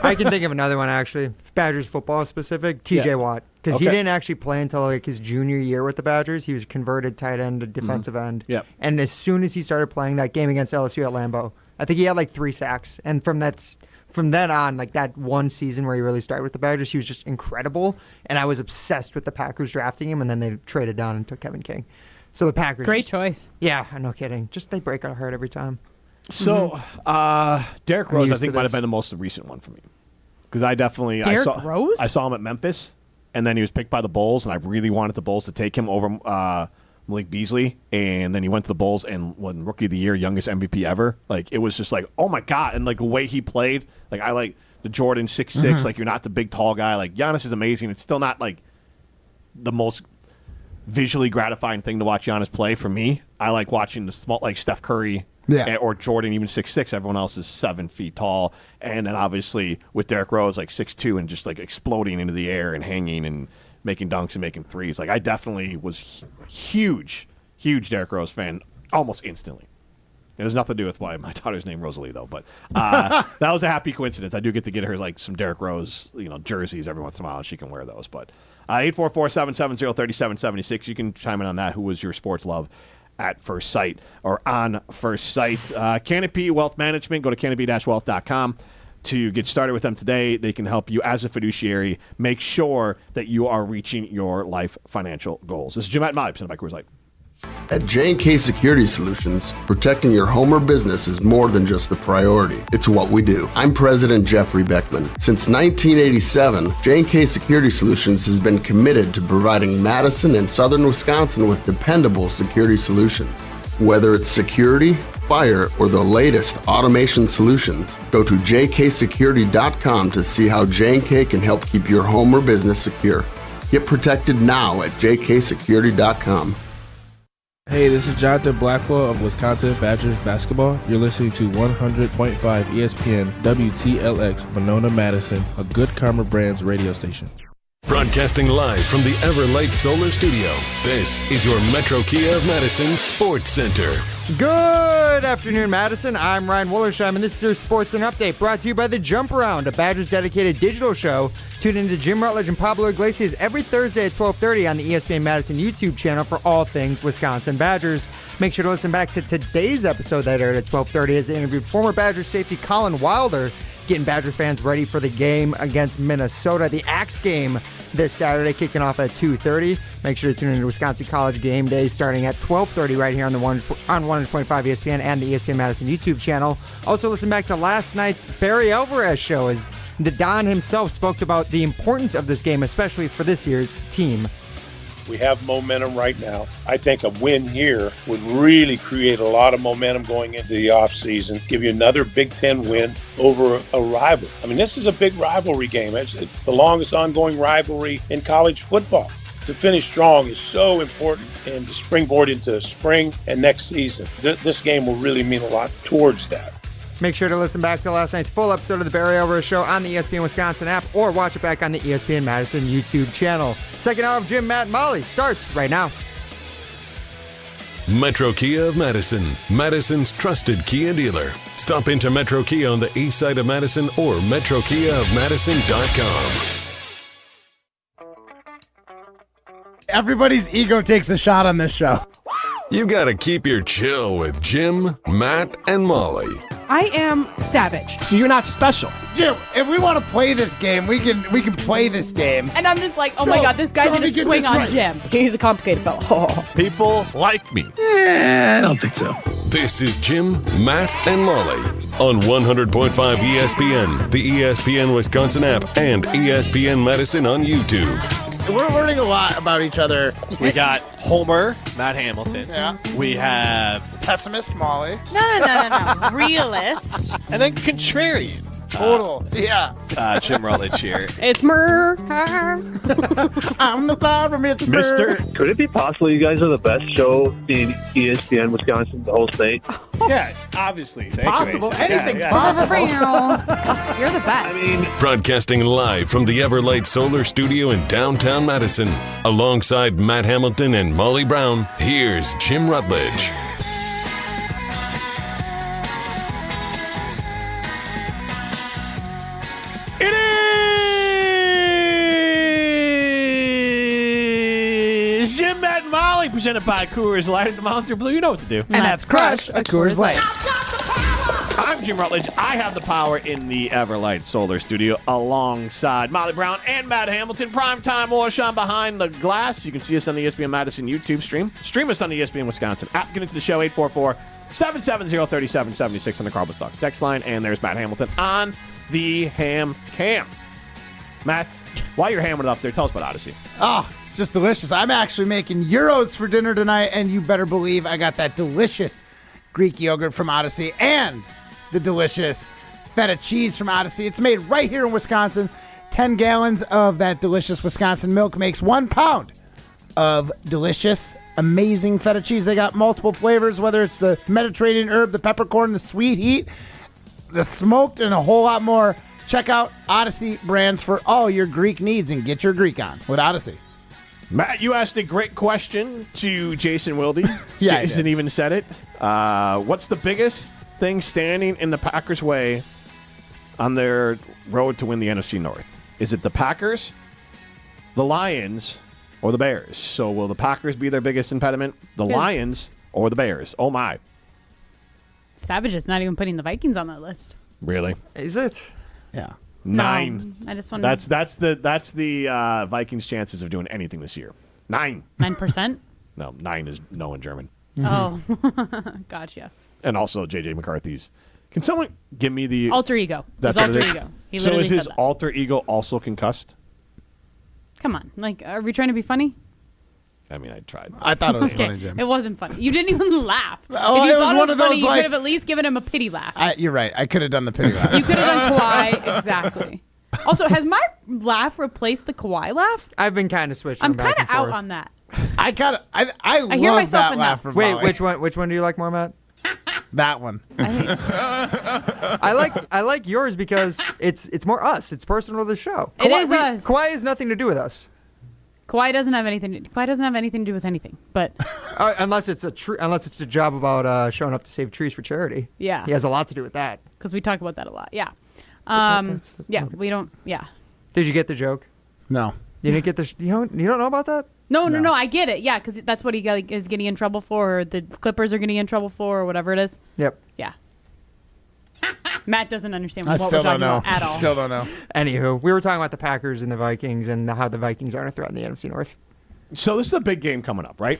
I can think of another one actually. Badgers football specific. TJ Watt, because he didn't actually play until like his junior year with the Badgers. He was converted tight end to defensive end. Yep. And as soon as he started playing that game against LSU at Lambeau, I think he had like 3 sacks. And from then on, like that one season where he really started with the Badgers, he was just incredible. And I was obsessed with the Packers drafting him, and then they traded down and took Kevin King. So the Packers. Great choice. Yeah, no kidding. Just they break our heart every time. So Derrick Rose, I think, might have been the most recent one for me. Because I definitely Rose? I saw him at Memphis, and then he was picked by the Bulls, and I really wanted the Bulls to take him over Malik Beasley, and then he went to the Bulls and won Rookie of the Year, youngest MVP ever. Like it was just like, oh my god, and like the way he played, like I like the Jordan 6'6", like you're not the big tall guy. Like Giannis is amazing. It's still not like the most visually gratifying thing to watch Giannis play for me. I like watching the small, like Steph Curry. Or Jordan, even 6'6". Everyone else is 7 feet tall, and then obviously with Derrick Rose like 6'2" and just like exploding into the air and hanging and making dunks and making threes. Like I definitely was huge Derrick Rose fan almost instantly. It has nothing to do with why my daughter's named Rosalie, though. But that was a happy coincidence. I do get to get her like some Derrick Rose, jerseys every once in a while. She can wear those. But 844-770-3776. You can chime in on that. Who was your sports love at first sight or on first sight? Canopy Wealth Management. Go to canopy-wealth.com to get started with them today. They can help you as a fiduciary make sure that you are reaching your life financial goals. This is Jim at Molly, presented by Coors Light. At J&K Security Solutions, protecting your home or business is more than just the priority. It's what we do. I'm President Jeffrey Beckman. Since 1987, J&K Security Solutions has been committed to providing Madison and southern Wisconsin with dependable security solutions. Whether it's security, fire, or the latest automation solutions, go to jksecurity.com to see how J&K can help keep your home or business secure. Get protected now at jksecurity.com. Hey, this is Jonathan Blackwell of Wisconsin Badgers basketball. You're listening to 100.5 ESPN WTLX Monona, Madison, a Good Karma Brands radio station. Broadcasting live from the Everlight Solar Studio, this is your Metro Kia of Madison Sports Center. Good afternoon, Madison. I'm Ryan Wollersheim, and this is your Sports Center Update, brought to you by The Jump Around, a Badgers-dedicated digital show. Tune in to Jim Rutledge and Pablo Iglesias every Thursday at 12:30 on the ESPN Madison YouTube channel for all things Wisconsin Badgers. Make sure to listen back to today's episode that aired at 12:30 as they interviewed former Badgers safety Colin Wilder, getting Badger fans ready for the game against Minnesota. The Axe game this Saturday, kicking off at 2:30. Make sure to tune in to Wisconsin College Game Day starting at 12:30 right here on 100.5 ESPN and the ESPN Madison YouTube channel. Also, listen back to last night's Barry Alvarez show as the Don himself spoke about the importance of this game, especially for this year's team. We have momentum right now. I think a win here would really create a lot of momentum going into the offseason, give you another Big Ten win over a rival. I mean, this is a big rivalry game. It's the longest ongoing rivalry in college football. To finish strong is so important, and to springboard into spring and next season. This game will really mean a lot towards that. Make sure to listen back to last night's full episode of the Barry Alvarez Show on the ESPN Wisconsin app, or watch it back on the ESPN Madison YouTube channel. Second hour of Jim, Matt, and Molly starts right now. Metro Kia of Madison, Madison's trusted Kia dealer. Stop into Metro Kia on the east side of Madison or metrokiaofmadison.com. Everybody's ego takes a shot on this show. You gotta keep your chill with Jim, Matt, and Molly. I am savage. So you're not special. Jim, if we want to play this game, we can play this game. And I'm just like, oh my God, this guy's going to swing on right. Jim. He's a complicated fellow. People like me. I don't think so. This is Jim, Matt, and Molly on 100.5 ESPN, the ESPN Wisconsin app, and ESPN Madison on YouTube. We're learning a lot about each other. We got Homer, Matt Hamilton. Yeah. We have Pessimist Molly. No. Realist. and then contrarian. Total. Yeah. Jim Rutledge here. It's Mer. I'm the barometer. Mister. Could it be possible you guys are the best show in ESPN Wisconsin, the whole state? Yeah, obviously. It's possible. Anything's possible. You're the best. I mean, Broadcasting live from the Everlight Solar Studio in downtown Madison, alongside Matt Hamilton and Molly Brown, here's Jim Rutledge. It is Jim, Matt, and Molly, presented by Coors Light at the Mountain Blue. You know what to do. And that's Crush a Coors Light. I'm Jim Rutledge. I have the power in the Everlight Solar Studio alongside Molly Brown and Matt Hamilton. Primetime Warshawn behind the glass. You can see us on the ESPN Madison YouTube stream. Stream us on the ESPN Wisconsin app. Get into the show, 844-770-3776 on the Carbon Stock text line. And there's Matt Hamilton on the Ham Cam. Matt, while you're hammering it up there, tell us about Odyssey. Oh, it's just delicious. I'm actually making gyros for dinner tonight, and you better believe I got that delicious Greek yogurt from Odyssey and the delicious feta cheese from Odyssey. It's made right here in Wisconsin. 10 gallons of that delicious Wisconsin milk makes 1 pound of delicious, amazing feta cheese. They got multiple flavors, whether it's the Mediterranean herb, the peppercorn, the sweet heat, the smoked, and a whole lot more. Check out Odyssey brands for all your Greek needs and get your Greek on with Odyssey. Matt, you asked a great question to Jason Wilde. Yeah, Jason even said it. What's the biggest thing standing in the Packers' way on their road to win the NFC North? Is it the Packers, the Lions, or the Bears? So will the Packers be their biggest impediment, the Lions, or the Bears? Oh, my. Savage is not even putting the Vikings on that list. Really? Is it? Yeah. 9. No, I just want That's the Vikings' chances of doing anything this year. 9. 9%? No, 9 is no in German. Oh, gotcha. And also J.J. McCarthy's. Can someone give me the Alter ego. That's his what alter it is. ego. He So literally is his said that. alter ego also concussed? Come on. Like, are we trying to be funny? I mean, I tried. I thought it was Okay, funny, Jim. it wasn't funny. You didn't even laugh. Oh, if you it was thought one it was of those, funny, you like- could have at least given him a pity laugh. You're right. I could have done the pity laugh. You could have done Kawhi. Exactly. Also, has my laugh replaced the Kawhi laugh? I've been kind of switching. I'm back kind and of out forth. on that. I hear love myself that enough. laugh from Wait, Molly. which one do you like more, Matt? That one. I like yours because it's more us. It's personal to the show. It is us. Kawhi has nothing to do with us. Kawhi doesn't have anything. Kawhi doesn't have anything to do with anything. But Unless it's a job about showing up to save trees for charity. Yeah. He has a lot to do with that. because we talk about that a lot. Yeah. We don't. Yeah. Did you get the joke? No. You didn't get the. You don't know about that? No. I get it. Yeah, because that's what he is getting in trouble for, or the Clippers are getting in trouble for, or whatever it is. Yep. Yeah. Matt doesn't understand I what we're still talking don't know. about at all. Still don't know. Anywho, we were talking about the Packers and the Vikings and how the Vikings aren't a threat in the NFC North. So this is a big game coming up, right?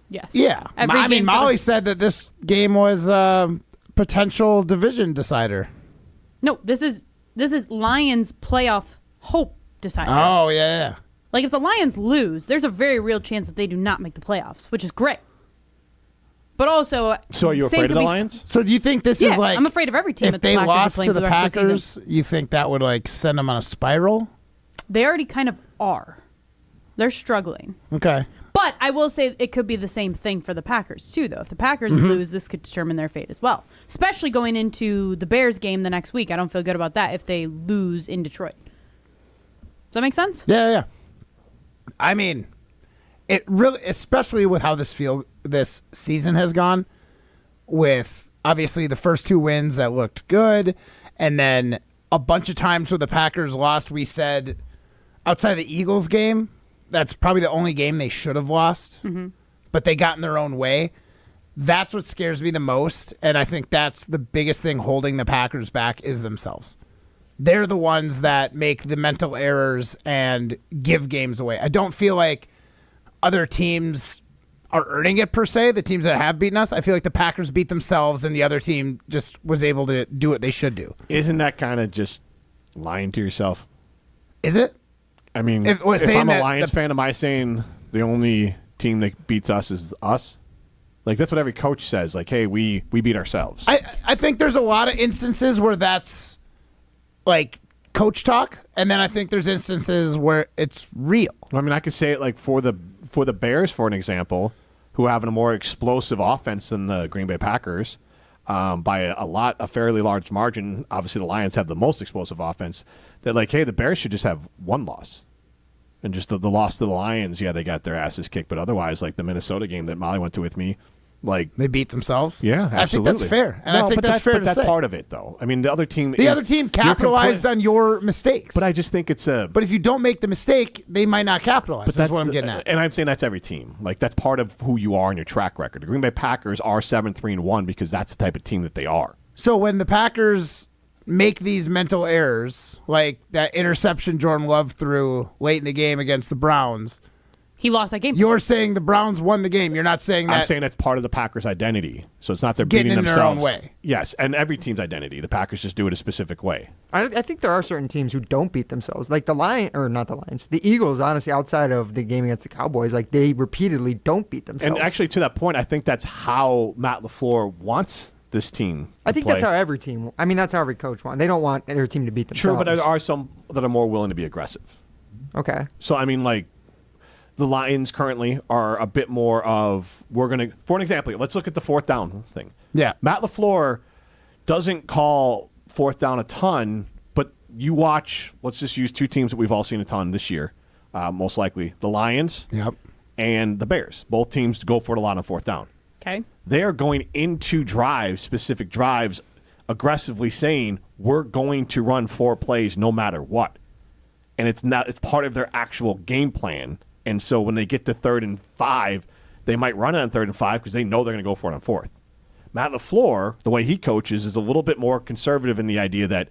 Yes. Yeah. I mean, Molly said that this game was a potential division decider. No, this is Lions playoff hope decider. Oh, yeah. Like, if the Lions lose, there's a very real chance that they do not make the playoffs, which is great. But also, so are you same afraid of could the be Lions? So do you think this Yeah, is like... I'm afraid of every team If that the they Packers are lost playing to for the the rest of the Packers, you think that would like send them on a spiral? They already kind of are. They're struggling. Okay. But I will say it could be the same thing for the Packers, too, though. If the Packers lose, this could determine their fate as well. Especially going into the Bears game the next week. I don't feel good about that if they lose in Detroit. Does that make sense? Yeah. I mean, it really, especially with how this season has gone, with obviously the first 2 wins that looked good, and then a bunch of times where the Packers lost, we said outside of the Eagles game, that's probably the only game they should have lost, but they got in their own way. That's what scares me the most, and I think that's the biggest thing holding the Packers back is themselves. They're the ones that make the mental errors and give games away. I don't feel like other teams are earning it per se, the teams that have beaten us. I feel like the Packers beat themselves and the other team just was able to do what they should do. Isn't that kind of just lying to yourself? Is it? I mean, if I'm a Lions fan, am I saying the only team that beats us is us? Like, that's what every coach says. Like, hey, we beat ourselves. I think there's a lot of instances where that's like coach talk, and then I think there's instances where it's real. I mean, I could say it like for the Bears, for an example, who have a more explosive offense than the Green Bay Packers by a fairly large margin. Obviously, the Lions have the most explosive offense. They're like, hey, the Bears should just have one loss. And just the loss to the Lions, yeah, they got their asses kicked. But otherwise, like the Minnesota game that Molly went to with me, like they beat themselves. Yeah, absolutely. I think that's fair, and I think that's fair to say. That's part of it, though. I mean, the other team capitalized on your mistakes. But I just think it's a. But if you don't make the mistake, they might not capitalize. But That's what I'm getting at. And I'm saying that's every team. Like, that's part of who you are in your track record. The Green Bay Packers are 7-3-1 because that's the type of team that they are. So when the Packers make these mental errors, like that interception Jordan Love threw late in the game against the Browns, he lost that game. You're saying the Browns won the game. You're not saying that. I'm saying that's part of the Packers' identity. So it's not they're getting beating in themselves. their own way. Yes, and every team's identity. The Packers just do it a specific way. I think there are certain teams who don't beat themselves, like the Lions, the Eagles. Honestly, outside of the game against the Cowboys, like they repeatedly don't beat themselves. And actually, to that point, I think that's how Matt LaFleur wants this team to I think play. that's how every team. I mean, that's how every coach wants. They don't want their team to beat themselves. True, but there are some that are more willing to be aggressive. Okay. So I mean, like the Lions currently are a bit more of we're gonna. For an example, let's look at the 4th down thing. Yeah, Matt LaFleur doesn't call 4th down a ton, but you watch. Let's just use 2 teams that we've all seen a ton this year: most likely the Lions and the Bears. Both teams go for it a lot on fourth down. Okay. They are going into specific drives, aggressively saying, we're going to run 4 plays no matter what. And it's part of their actual game plan. And so when they get to 3rd and 5, they might run it on 3rd and 5 because they know they're going to go for it on 4th. Matt LaFleur, the way he coaches, is a little bit more conservative in the idea that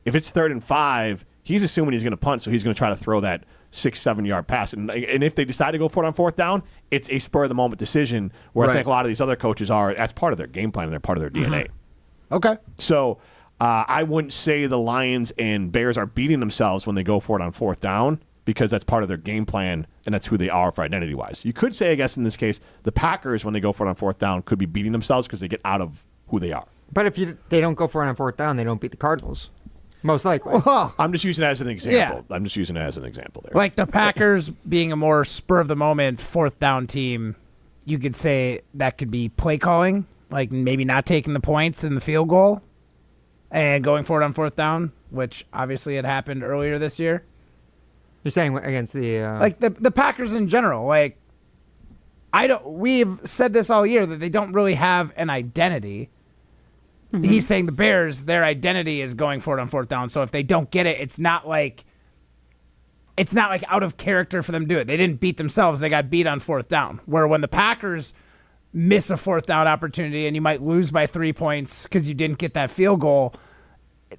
if it's 3rd and 5, he's assuming he's going to punt, so he's going to try to throw that 6-7 yard pass. And if they decide to go for it on 4th down, it's a spur-of-the-moment decision where I think a lot of these other coaches that's part of their game plan and they're part of their DNA. Okay. So I wouldn't say the Lions and Bears are beating themselves when they go for it on 4th down because that's part of their game plan and that's who they are for identity-wise. You could say, I guess in this case, the Packers, when they go for it on 4th down, could be beating themselves because they get out of who they are. But if they don't go for it on 4th down, they don't beat the Cardinals. Most likely. I'm just using it as an example. I'm just using it as an example there. Like the Packers being a more spur-of-the-moment 4th down team, you could say that could be play calling, like maybe not taking the points in the field goal and going for it on 4th down, which obviously had happened earlier this year. You're saying against the like the Packers in general, like we've said this all year that they don't really have an identity. Mm-hmm. He's saying the Bears, their identity is going for it on 4th down. So if they don't get it, it's not like out of character for them to do it. They didn't beat themselves; they got beat on 4th down. Where when the Packers miss a 4th down opportunity and you might lose by 3 points because you didn't get that field goal,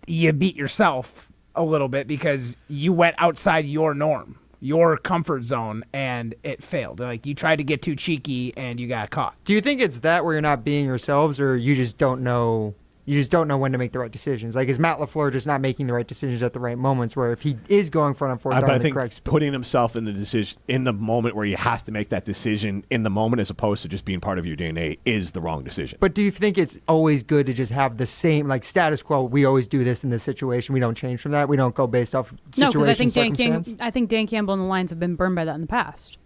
you beat yourself a little bit because you went outside your norm, your comfort zone, and it failed. Like you tried to get too cheeky and you got caught. Do you think it's that where you're not being yourselves, or you just don't know? You just don't know when to make the right decisions. Like, is Matt LaFleur just not making the right decisions at the right moments? Where if he is going for it on 4th down, I think putting himself in the decision in the moment where he has to make that decision in the moment, as opposed to just being part of your DNA, is the wrong decision. But do you think it's always good to just have the same status quo? We always do this in this situation. We don't change from that. We don't go based off situation. No, because I think Dan Campbell and the Lions have been burned by that in the past.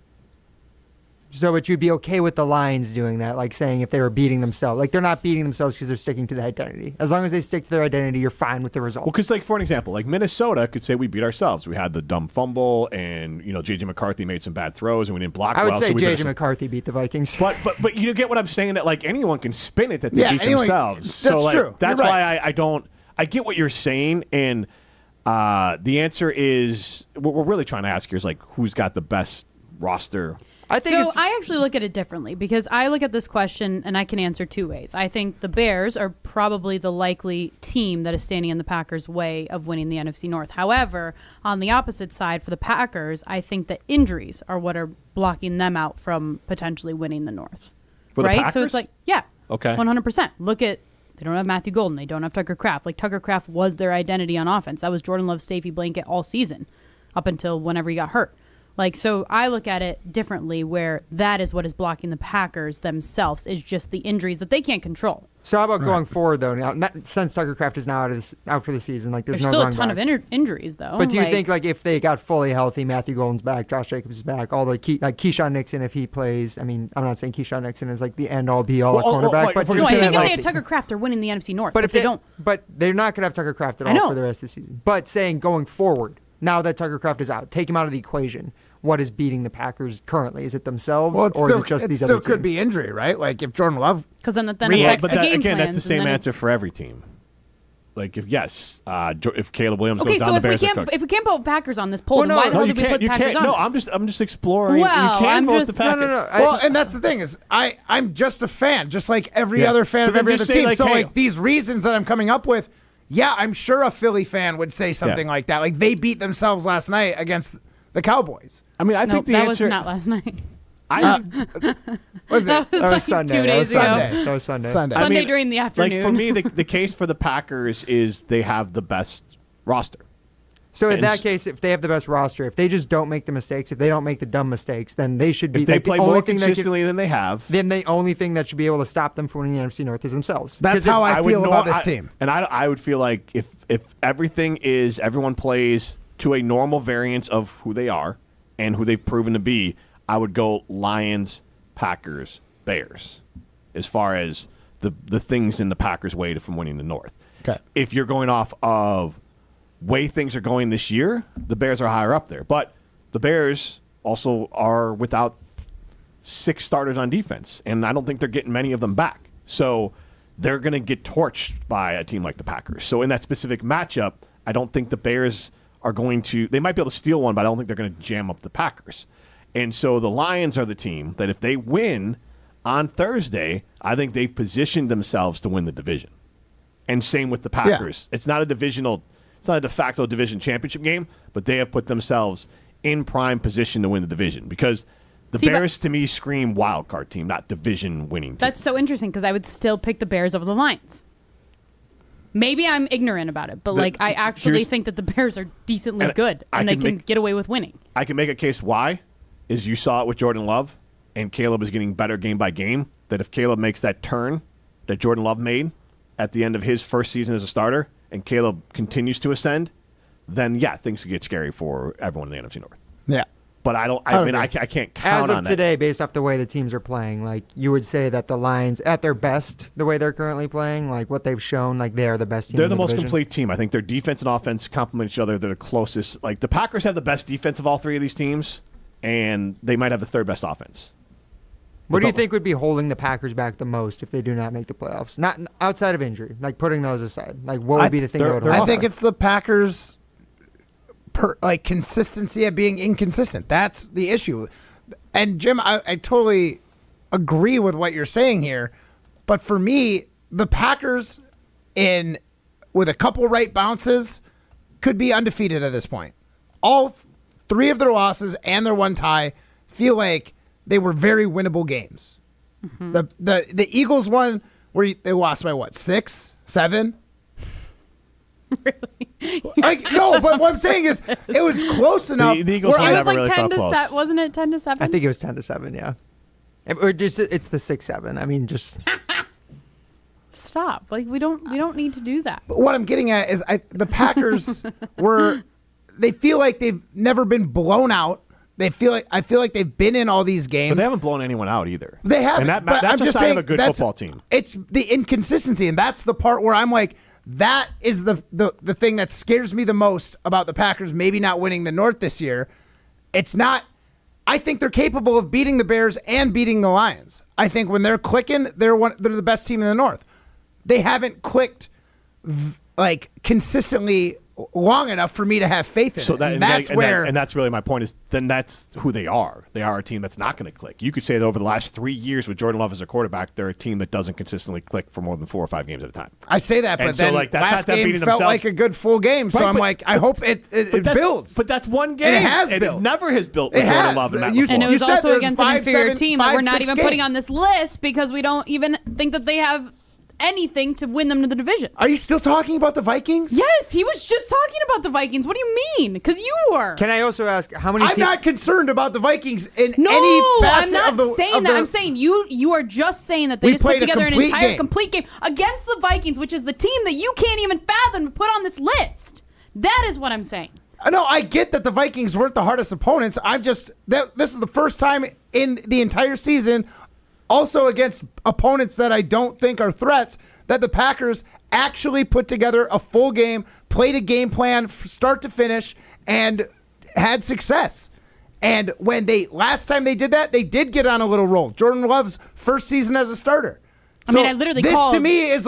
So, but you'd be okay with the Lions doing that, like saying if they were beating themselves. Like, they're not beating themselves because they're sticking to the identity. As long as they stick to their identity, you're fine with the result. Well, because, for an example, Minnesota could say we beat ourselves. We had the dumb fumble, and, J.J. McCarthy made some bad throws, and we didn't block well. I would say J.J. McCarthy beat the Vikings. But you get what I'm saying, that, anyone can spin it that they beat themselves. That's true. That's why I get what you're saying, and the answer is, what we're really trying to ask here is, who's got the best roster? I actually look at it differently because I look at this question and I can answer 2 ways. I think the Bears are probably the likely team that is standing in the Packers' way of winning the NFC North. However, on the opposite side for the Packers, I think that injuries are what are blocking them out from potentially winning the North. For right? The Packers? So it's okay, 100%. Look at, they don't have Matthew Golden. They don't have Tucker Kraft. Tucker Kraft was their identity on offense. That was Jordan Love's safety blanket all season up until whenever he got hurt. So I look at it differently where that is what is blocking the Packers themselves is just the injuries that they can't control. So how about going forward, though? Now, since Tucker Kraft is now out for the season, there's no still going a ton back. of injuries, though. But do you think, if they got fully healthy, Matthew Golden's back, Josh Jacobs is back, all the Keyshawn Nixon, if he plays, I mean, I'm not saying Keyshawn Nixon is the end-all, be-all at cornerback. I think if they had Tucker Kraft, they're winning the NFC North. But if they don't. But they're not going to have Tucker Kraft at all for the rest of the season. But saying going forward, now that Tucker Kraft is out, take him out of the equation. What is beating the Packers currently? Is it themselves, or is it just these other teams? It still could be injury, right? If Jordan Love, because then affects the game again, plans, that's the same answer for every team. If Caleb Williams goes down, the Bears are cooked. If we can't put Packers on this poll, then why the hell did we put Packers on? No, I'm just exploring. Well, you can vote the Packers. No. And that's the thing is, I'm just a fan, just like every other fan of every other team. So these reasons that I'm coming up with, I'm sure a Philly fan would say something like that. They beat themselves last night against the Cowboys. I mean, I think the answer was not last night. Was it? That was Sunday. 2 days ago. That was Sunday. Sunday during the afternoon. For me, the case for the Packers is they have the best roster. So in that case, if they have the best roster, if they just don't make the mistakes, if they don't make the dumb mistakes, then they should be. If they play more consistently than they have, then the only thing that should be able to stop them from winning the NFC North is themselves. That's how I feel about this team. And I would feel like if everyone plays to a normal variance of who they are and who they've proven to be, I would go Lions, Packers, Bears as far as the things in the Packers' way from winning the North. Okay. If you're going off of way things are going this year, the Bears are higher up there. But the Bears also are without 6 starters on defense, and I don't think they're getting many of them back. So they're going to get torched by a team like the Packers. So in that specific matchup, I don't think the Bears are going to – they might be able to steal one, but I don't think they're going to jam up the Packers. And so the Lions are the team that if they win on Thursday, I think they've positioned themselves to win the division. And same with the Packers. Yeah. It's not a de facto division championship game, but they have put themselves in prime position to win the division because the Bears, to me, scream wild card team, not division winning team. That's so interesting because I would still pick the Bears over the Lions. Maybe I'm ignorant about it, but I actually think that the Bears are decently good and they can get away with winning. I can make a case why is you saw it with Jordan Love and Caleb is getting better game by game, that if Caleb makes that turn that Jordan Love made at the end of his first season as a starter and Caleb continues to ascend, then, things could get scary for everyone in the NFC North. Yeah. But I can't count on that. As of today, based off the way the teams are playing, you would say that the Lions, at their best, the way they're currently playing, what they've shown, they are the best team They're in the most division. complete team. I think their defense and offense complement each other. They're the closest. The Packers have the best defense of all 3 of these teams, and they might have the 3rd best offense. What do you think would be holding the Packers back the most if they do not make the playoffs? Not outside of injury, putting those aside. What would be the thing that would hold I think it's the Packers' consistency of being inconsistent. That's the issue. And Jim, I totally agree with what you're saying here. But for me, the Packers, with a couple right bounces, could be undefeated at this point. All 3 of their losses and their 1 tie feel like they were very winnable games. Mm-hmm. The Eagles one where they lost by 6, 7? Really? No, but what I'm saying is it was close enough. The Eagles it was really 10 to close. 7, wasn't it 10 to 7? I think it was 10 to 7, yeah. It's the 6-7. I mean, just stop. We don't need to do that. But what I'm getting at is the Packers they feel like they've never been blown out. I feel like they've been in all these games. But they haven't blown anyone out either. They haven't. And that's a sign of a good football team. It's the inconsistency, and that's the part where I'm like, that is the thing that scares me the most about the Packers maybe not winning the North this year. It's not. I think they're capable of beating the Bears and beating the Lions. I think when they're clicking, they're the best team in the North. They haven't clicked consistently long enough for me to have faith in it. And that's really my point is then that's who they are. They are a team that's not going to click. You could say that over the last 3 years with Jordan Love as a quarterback, they're a team that doesn't consistently click for more than 4 or 5 games at a time. I say that, but then last game felt like a good full game, so I'm like, I hope it builds. But that's one game. And it has built. It never has built with Jordan Love and Matt LaFleur. And it was also against an inferior team that we're not even putting on this list because we don't even think that they have anything to win them to the division. Are you still talking about the Vikings? Yes, he was just talking about the Vikings. What do you mean? Because you were. Can I also ask how many? I'm not concerned about the Vikings in any facet I'm not saying that. I'm saying you are just saying that they just put together an entire complete game against the Vikings, which is the team that you can't even fathom to put on this list. That is what I'm saying. No, I get that the Vikings weren't the hardest opponents. This is the first time in the entire season, also against opponents that I don't think are threats, that the Packers actually put together a full game, played a game plan start to finish, and had success. And when last time they did that, they did get on a little roll. Jordan Love's first season as a starter. I literally this to me is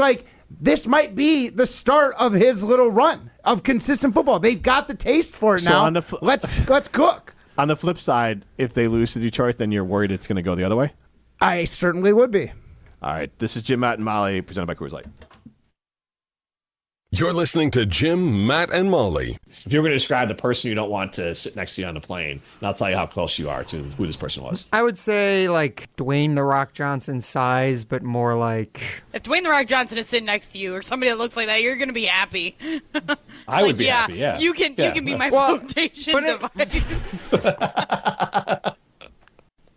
this might be the start of his little run of consistent football. They've got the taste for it now. Let's cook. On the flip side, if they lose to Detroit, then you're worried it's going to go the other way? I certainly would be. All right. This is Jim, Matt, and Molly, presented by Coors Light. You're listening to Jim, Matt, and Molly. If you're going to describe the person you don't want to sit next to you on the plane, and I'll tell you how close you are to who this person was. I would say Dwayne "The Rock" Johnson size, but more If Dwayne "The Rock" Johnson is sitting next to you or somebody that looks like that, you're going to be happy. I would be happy, yeah. You can be my flotation device.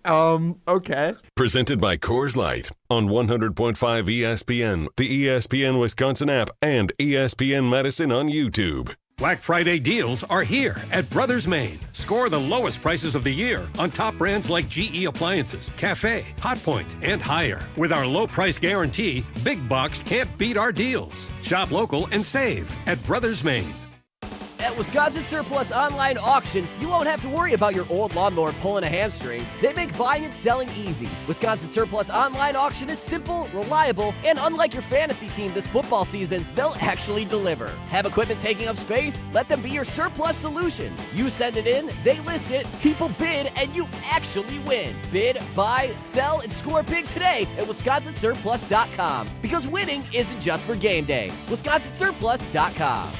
Okay. Presented by Coors Light on 100.5 ESPN, the ESPN Wisconsin app, and ESPN Madison on YouTube. Black Friday deals are here at Brothers Maine. Score the lowest prices of the year on top brands like GE Appliances, Cafe, Hotpoint, and higher. With our low price guarantee, Big Box can't beat our deals. Shop local and save at Brothers Maine. At Wisconsin Surplus Online Auction, you won't have to worry about your old lawnmower pulling a hamstring. They make buying and selling easy. Wisconsin Surplus Online Auction is simple, reliable, and unlike your fantasy team this football season, they'll actually deliver. Have equipment taking up space? Let them be your surplus solution. You send it in, they list it, people bid, and you actually win. Bid, buy, sell, and score big today at WisconsinSurplus.com. Because winning isn't just for game day. WisconsinSurplus.com.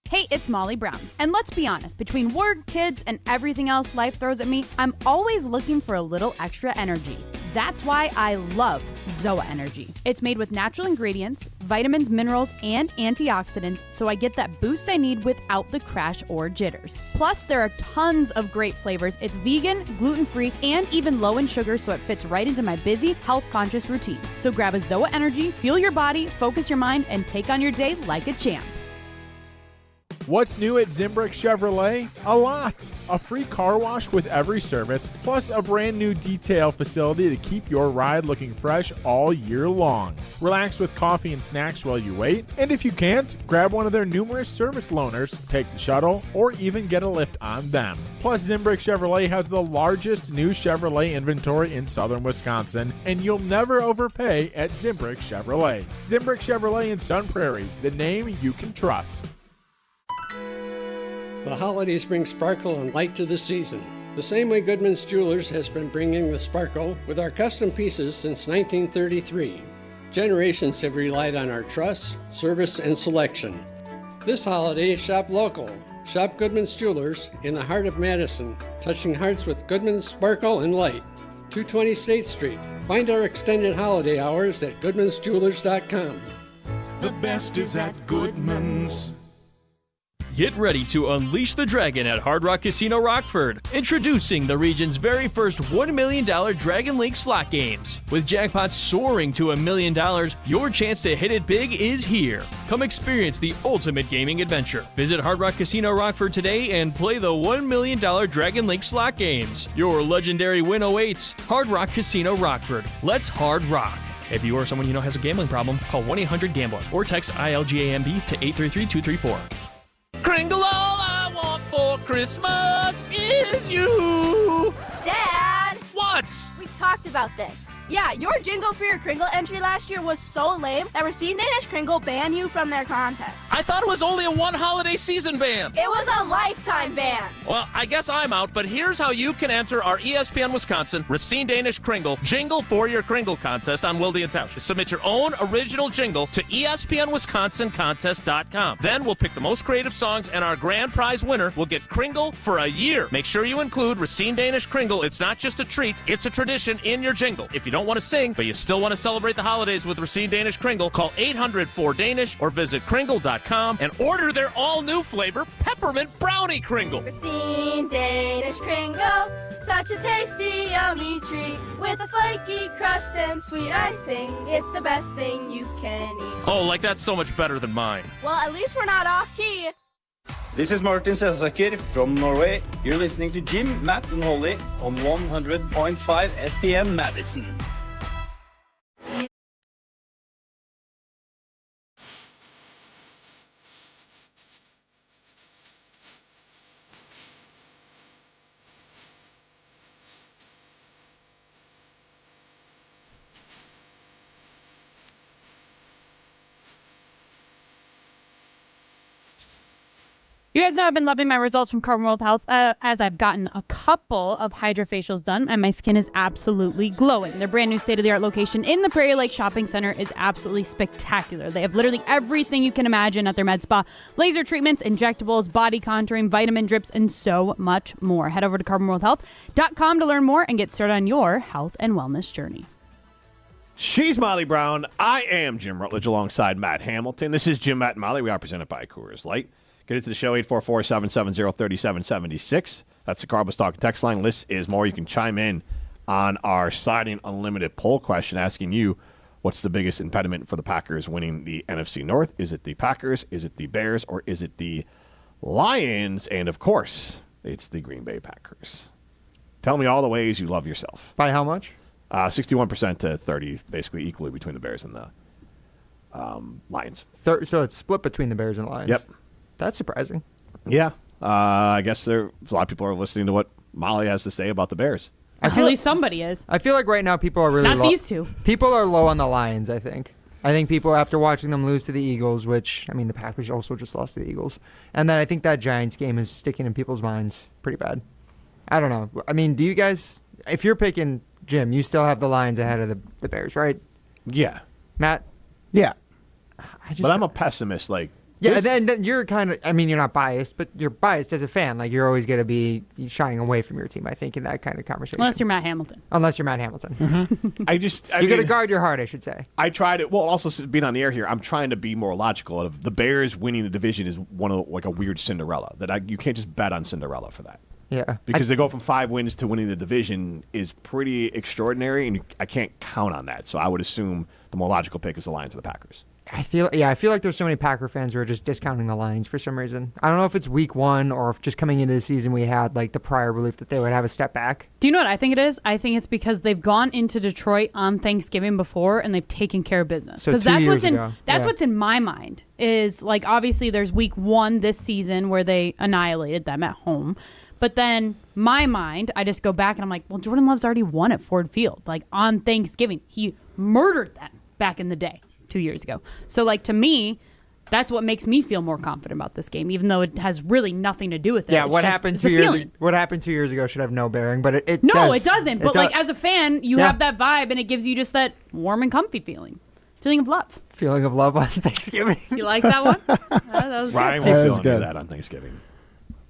Hey, it's Molly Brown. And let's be honest, between work, kids, and everything else life throws at me, I'm always looking for a little extra energy. That's why I love ZOA Energy. It's made with natural ingredients, vitamins, minerals, and antioxidants, so I get that boost I need without the crash or jitters. Plus, there are tons of great flavors. It's vegan, gluten-free, and even low in sugar, so it fits right into my busy, health-conscious routine. So grab a ZOA Energy, fuel your body, focus your mind, and take on your day like a champ. What's new at Zimbrick Chevrolet? A lot. A free car wash with every service, plus a brand new detail facility to keep your ride looking fresh all year long. Relax with coffee and snacks while you wait, and if you can't, grab one of their numerous service loaners, take the shuttle, or even get a lift on them. Plus, Zimbrick Chevrolet has the largest new Chevrolet inventory in southern Wisconsin, and you'll never overpay at Zimbrick Chevrolet. Zimbrick Chevrolet in Sun Prairie, the name you can trust. The holidays bring sparkle and light to the season. The same way Goodman's Jewelers has been bringing the sparkle with our custom pieces since 1933. Generations have relied on our trust, service, and selection. This holiday, shop local. Shop Goodman's Jewelers in the heart of Madison, touching hearts with Goodman's sparkle and light. 220 State Street. Find our extended holiday hours at goodmansjewelers.com. The best is at Goodman's. Get ready to unleash the dragon at Hard Rock Casino Rockford. Introducing the region's very first $1 million Dragon Link slot games. With jackpots soaring to $1 million, your chance to hit it big is here. Come experience the ultimate gaming adventure. Visit Hard Rock Casino Rockford today and play the $1 million Dragon Link slot games. Your legendary win awaits. Hard Rock Casino Rockford. Let's hard rock. If you or someone you know has a gambling problem, call 1-800-GAMBLER or text ILGAMB to 833-234. Kringle, all I want for Christmas is you. Dad! What? We talked about this. Yeah, your jingle for your Kringle entry last year was so lame that Racine Danish Kringle banned you from their contest. I thought it was only a one holiday season ban. It was a lifetime ban. Well, I guess I'm out, but here's how you can enter our ESPN Wisconsin Racine Danish Kringle Jingle for Your Kringle contest on Wilde and Tausch. Submit your own original jingle to ESPNWisconsinContest.com. Then we'll pick the most creative songs, and our grand prize winner will get Kringle for a year. Make sure you include Racine Danish Kringle. It's not just a treat, it's a tradition in your jingle. If you don't want to sing, but you still want to celebrate the holidays with Racine Danish Kringle, call 800-4DANISH or visit Kringle.com and order their all-new flavor, Peppermint Brownie Kringle. Racine Danish Kringle, such a tasty, yummy treat with a flaky crust and sweet icing. It's the best thing you can eat. Oh, like that's so much better than mine. Well, at least we're not off key. This is Martin Selsaker from Norway. You're listening to Jim, Matt, and Holly on 100.5 ESPN Madison. You guys know I've been loving my results from Carbon World Health as I've gotten a couple of hydrofacials done and my skin is absolutely glowing. Their brand new state-of-the-art location in the Prairie Lake Shopping Center is absolutely spectacular. They have literally everything you can imagine at their med spa. Laser treatments, injectables, body contouring, vitamin drips, and so much more. Head over to carbonworldhealth.com to learn more and get started on your health and wellness journey. She's Molly Brown. I am Jim Rutledge alongside Matt Hamilton. This is Jim, Matt, and Molly. We are presented by Coors Light. Get into the show, 844-770-3776. That's the Carbos Talk text line. List is more. You can chime in on our Siding Unlimited poll question asking you, what's the biggest impediment for the Packers winning the NFC North? Is it the Packers? Is it the Bears? Or is it the Lions? And, of course, it's the Green Bay Packers. Tell me all the ways you love yourself. By how much? 61% to 30, basically equally between the Bears and the Lions. So it's split between the Bears and Lions? Yep. That's surprising. Yeah. I guess a lot of people are listening to what Molly has to say about the Bears. At least somebody is. I feel like right now people are really Not low. these two. People are low on the Lions, I think. I think people, after watching them lose to the Eagles, which, I mean, the Packers also just lost to the Eagles. And then I think that Giants game is sticking in people's minds pretty bad. I don't know. I mean, do you guys, if you're picking Jim, you still have the Lions ahead of the Bears, right? Yeah. Matt? Yeah. But I'm a pessimist. Like, Yeah, then you're kind of, I mean, you're not biased, but you're biased as a fan. Like, you're always going to be shying away from your team, I think, in that kind of conversation. Unless you're Matt Hamilton. I just, you got to guard your heart, I should say. I tried it. Well, also being on the air here, I'm trying to be more logical. Of the Bears winning the division is one of like a weird Cinderella that you can't just bet on Cinderella for that. Yeah, because they go from 5 wins to winning the division is pretty extraordinary, and I can't count on that. So I would assume the more logical pick is the Lions or the Packers. I feel like there's so many Packer fans who are just discounting the Lions for some reason. I don't know if it's week 1 or if just coming into the season we had like the prior belief that they would have a step back. Do you know what I think it is? I think it's because they've gone into Detroit on Thanksgiving before and they've taken care of business. So Because 2 that's years what's in ago. that's Yeah. what's in my mind is like obviously there's week 1 this season where they annihilated them at home. But then my mind, I just go back and I'm like, well, Jordan Love's already won at Ford Field. Like on Thanksgiving, he murdered them back in the day. 2 years ago. So like to me, that's what makes me feel more confident about this game, even though it has really nothing to do with it. Yeah, It's what just- happened it's 2 a years? feeling. What happened 2 years ago should have no bearing, but it No, does. it doesn't. But like as a fan, you Yeah. have that vibe and it gives you just that warm and comfy feeling of love. Feeling of love on Thanksgiving. You like that one? That was Ryan good. will feel that on Thanksgiving.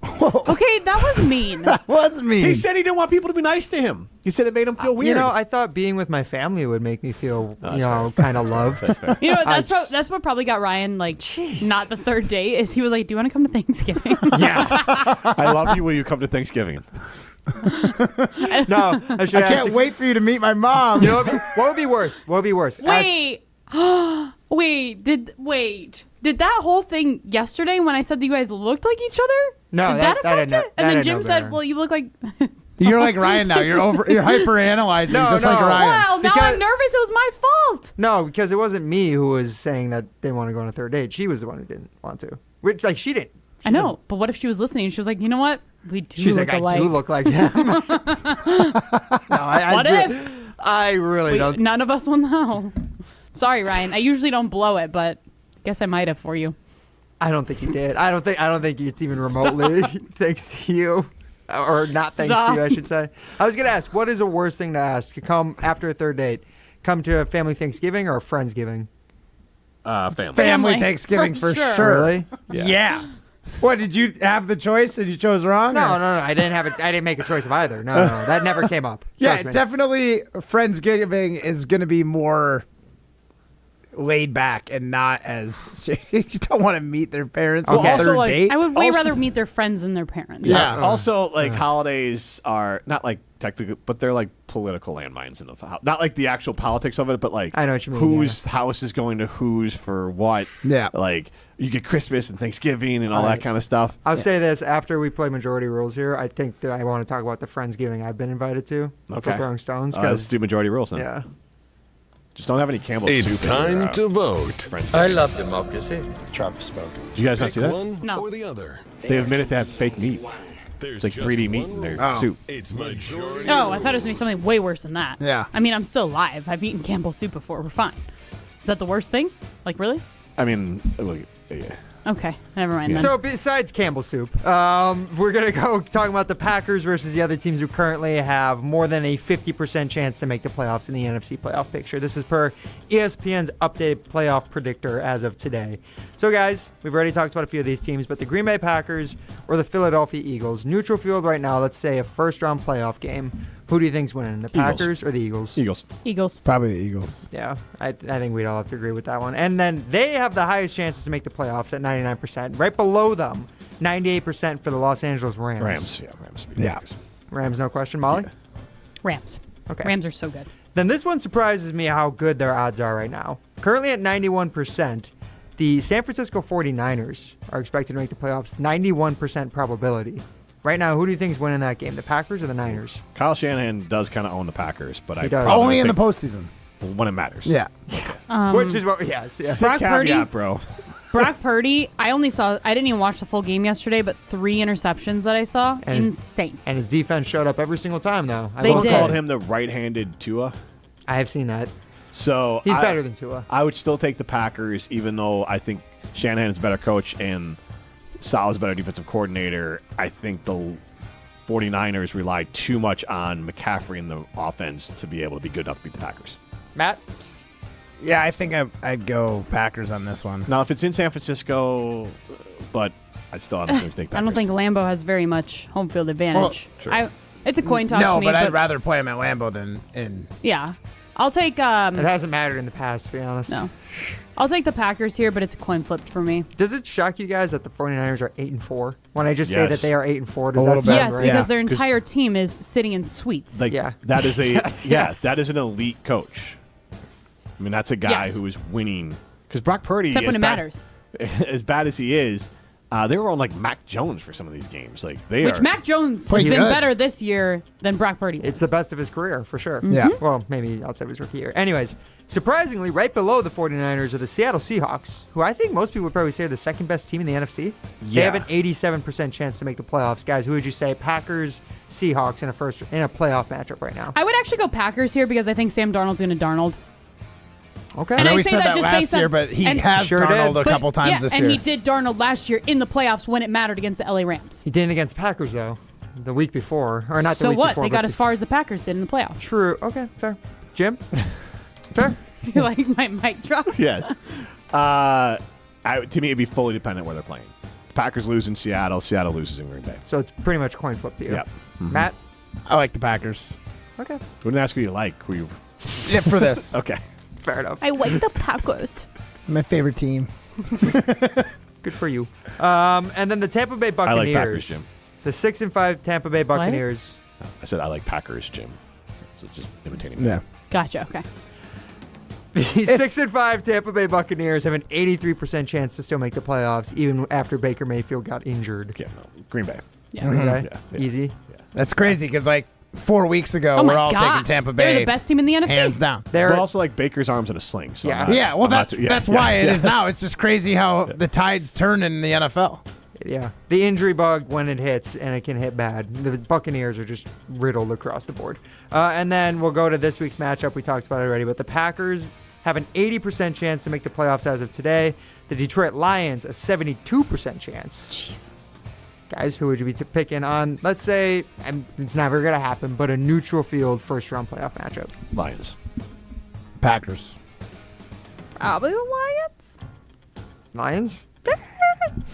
Okay, that was mean. was mean. He said he didn't want people to be nice to him. He said it made him feel weird. You know, I thought being with my family would make me feel, kind of loved. You know, that's what probably got Ryan like not the third date is he was like, do you want to come to Thanksgiving? I love you. Will you come to Thanksgiving? No, I can't wait for you to meet my mom. You know what would be worse? What would be worse? Wait. Did that whole thing yesterday when I said that you guys looked like each other? No, did that that affect had no- it? that And then had Jim no said, bearing. "Well, you look like." You're like Ryan now. You're hyper analyzing just like Ryan. Well, now I'm nervous. It was my fault. No, because it wasn't me who was saying that they want to go on a third date. She was the one who didn't want to. Which, like, she didn't. I know, but what if she was listening and she was like, "You know what? We do." She's look like, alike. I do look like him. No, What if? I really don't. None of us will know. Sorry, Ryan. I usually don't blow it, but guess I might have for you. I don't think you did. I don't think it's even remotely thanks to you. Or not thanks to you, I should say. I was going to ask, what is the worst thing to ask? You come after a third date, come to a family Thanksgiving or a Friendsgiving? Family. Family Thanksgiving for sure. Really? Yeah. What, did you have the choice and you chose wrong? No, or- no, I didn't have it. I didn't make a choice of either. No, that never came up. Yeah, Trust me. definitely Friendsgiving is going to be more laid back and not as you don't want to meet their parents on Well, the third also, date. I would way Also- rather meet their friends than their parents. Yeah. Also, like holidays are not like technically, but they're like political landmines in the not like the actual politics of it, but like I know what you mean, whose house is going to whose for what. Yeah. Like you get Christmas and Thanksgiving and all Alright. that kind of stuff. I'll say this after we play majority rules here. I think that I want to talk about the Friendsgiving I've been invited to Okay. for throwing stones. Let's do majority rules then. Yeah. Just don't have any Campbell's It's soup in your, time to vote. I love democracy. Trump has spoken. Did you guys not Pick see that? one No. or the other. They admitted to have fake meat. It's like 3D meat in their soup. It's majority. Oh, I thought it was going to be something way worse than that. Yeah. I mean, I'm still alive. I've eaten Campbell's soup before. We're fine. Is that the worst thing? Like, really? I mean, yeah. Okay, never mind then. So besides Campbell soup, we're going to go talking about the Packers versus the other teams who currently have more than a 50% chance to make the playoffs in the NFC playoff picture. This is per ESPN's updated playoff predictor as of today. So guys, we've already talked about a few of these teams, but the Green Bay Packers or the Philadelphia Eagles, neutral field right now, let's say a first-round playoff game. Who do you think's winning, the Packers or the Eagles? Eagles. Probably the Eagles. Yeah, I think we'd all have to agree with that one. And then they have the highest chances to make the playoffs at 99%. Right below them, 98% for the Los Angeles Rams. Rams. Yeah. Rams, no question. Molly? Rams. Okay. Rams are so good. Then this one surprises me how good their odds are right now. Currently at 91%, the San Francisco 49ers are expected to make the playoffs, 91% probability. Right now, who do you think is winning that game, the Packers or the Niners? Kyle Shanahan does kind of own the Packers, but He I does. probably Only in the think postseason. when it matters. Yeah. Which is what, yes. Yeah. Brock Purdy? Caveat, bro. Brock Purdy, I didn't even watch the full game yesterday, but 3 interceptions that I saw. And insane. And his defense showed up every single time, though. Someone called him the right-handed Tua. I have seen that. So he's better than Tua. I would still take the Packers, even though I think Shanahan is a better coach and Saleh's a better defensive coordinator. I think the 49ers rely too much on McCaffrey in the offense to be able to be good enough to beat the Packers. Matt? Yeah, I think I'd go Packers on this one. Now, if it's in San Francisco, but I still don't think Packers. I don't think Lambeau has very much home field advantage. It's a coin toss no, to me. but I'd rather play him at Lambeau than in. Yeah. I'll take. It hasn't mattered in the past, to be honest. No. I'll take the Packers here, but it's a coin flip for me. Does it shock you guys that the 49ers are 8-4? When I just say that they are 8-4, does that sound yes, right? because their entire team is sitting in suites. That is a Yes. that is an elite coach. I mean, that's a guy who is winning. Because Brock Purdy, Except when it matters. As bad as he is, they were on like Mac Jones for some of these games. Like Mac Jones has been better this year than Brock Purdy was. It's the best of his career, for sure. Yeah. Well, maybe outside of his rookie year. Anyways, surprisingly, right below the 49ers are the Seattle Seahawks, who I think most people would probably say are the second best team in the NFC. They have an 87% chance to make the playoffs. Guys, who would you say? Packers, Seahawks in a playoff matchup right now. I would actually go Packers here because I think Sam Darnold's going to Darnold. Okay. And I know I we say said that that just last based on, year, but he has Sure Darnold did. a couple times this year. And he did Darnold last year in the playoffs when it mattered against the LA Rams. He didn't against Packers, though, the week before. Or not the so week what? before. They got as far as the Packers did in the playoffs. True. Okay, fair. Jim? Fair? You like my mic drop? Yes. To me, it'd be fully dependent where they're playing. The Packers lose in Seattle. Seattle loses in Green Bay. So it's pretty much coin flip to you. Yep. Mm-hmm. Matt? I like the Packers. Okay. Wouldn't ask who you like. Who you? Yeah, for this. Okay. Fair enough. I like the Packers. My favorite team. Good for you. And then the Tampa Bay Buccaneers. I like Packers, Jim. The 6-5 Tampa Bay Buccaneers. I said I like Packers, Jim. So just imitating me. Yeah. Gotcha. Okay. The 6-5 Tampa Bay Buccaneers have an 83% chance to still make the playoffs, even after Baker Mayfield got injured. Okay, no. Green Bay. Yeah. Green Bay? Yeah. Easy. That's crazy because 4 weeks ago, Oh my we're all God. taking Tampa Bay. They're the best team in the NFC. Hands down. But also like Baker's arms in a sling. So Yeah, well, that's why it is now. It's just crazy how the tides turn in the NFL. Yeah. The injury bug, when it hits, and it can hit bad, the Buccaneers are just riddled across the board. And then we'll go to this week's matchup. We talked about it already, but the Packers have an 80% chance to make the playoffs as of today. The Detroit Lions, a 72% chance. Jeez. Guys, who would you be picking on, let's say, and it's never going to happen, but a neutral field first-round playoff matchup? Lions. Packers. Probably the Lions. Lions?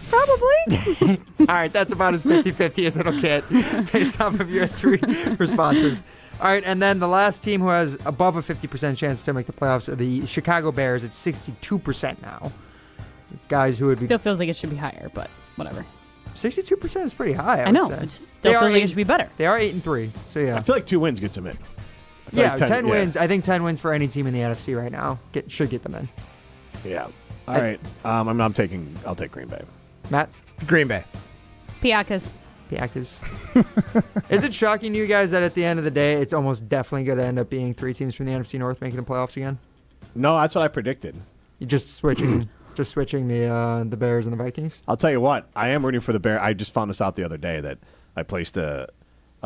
Probably. All right, that's about as 50-50 as it'll get based off of your 3 responses. All right, and then the last team who has above a 50% chance to make the playoffs are the Chicago Bears at 62% now. Guys who would be... Still feels like it should be higher, but whatever. 62% is pretty high, I know. would say. It just still feels like it should be better. They are 8-3, so yeah. I feel like 2 wins gets them in. Yeah, 10 wins. I think 10 wins for any team in the NFC right now should get them in. Yeah. All right. I'll take Green Bay. Matt? Green Bay. Piacas. Is it shocking to you guys that at the end of the day, it's almost definitely going to end up being 3 teams from the NFC North making the playoffs again? No, that's what I predicted. You're just switching the Bears and the Vikings? I'll tell you what. I am rooting for the Bears. I just found this out the other day that I placed a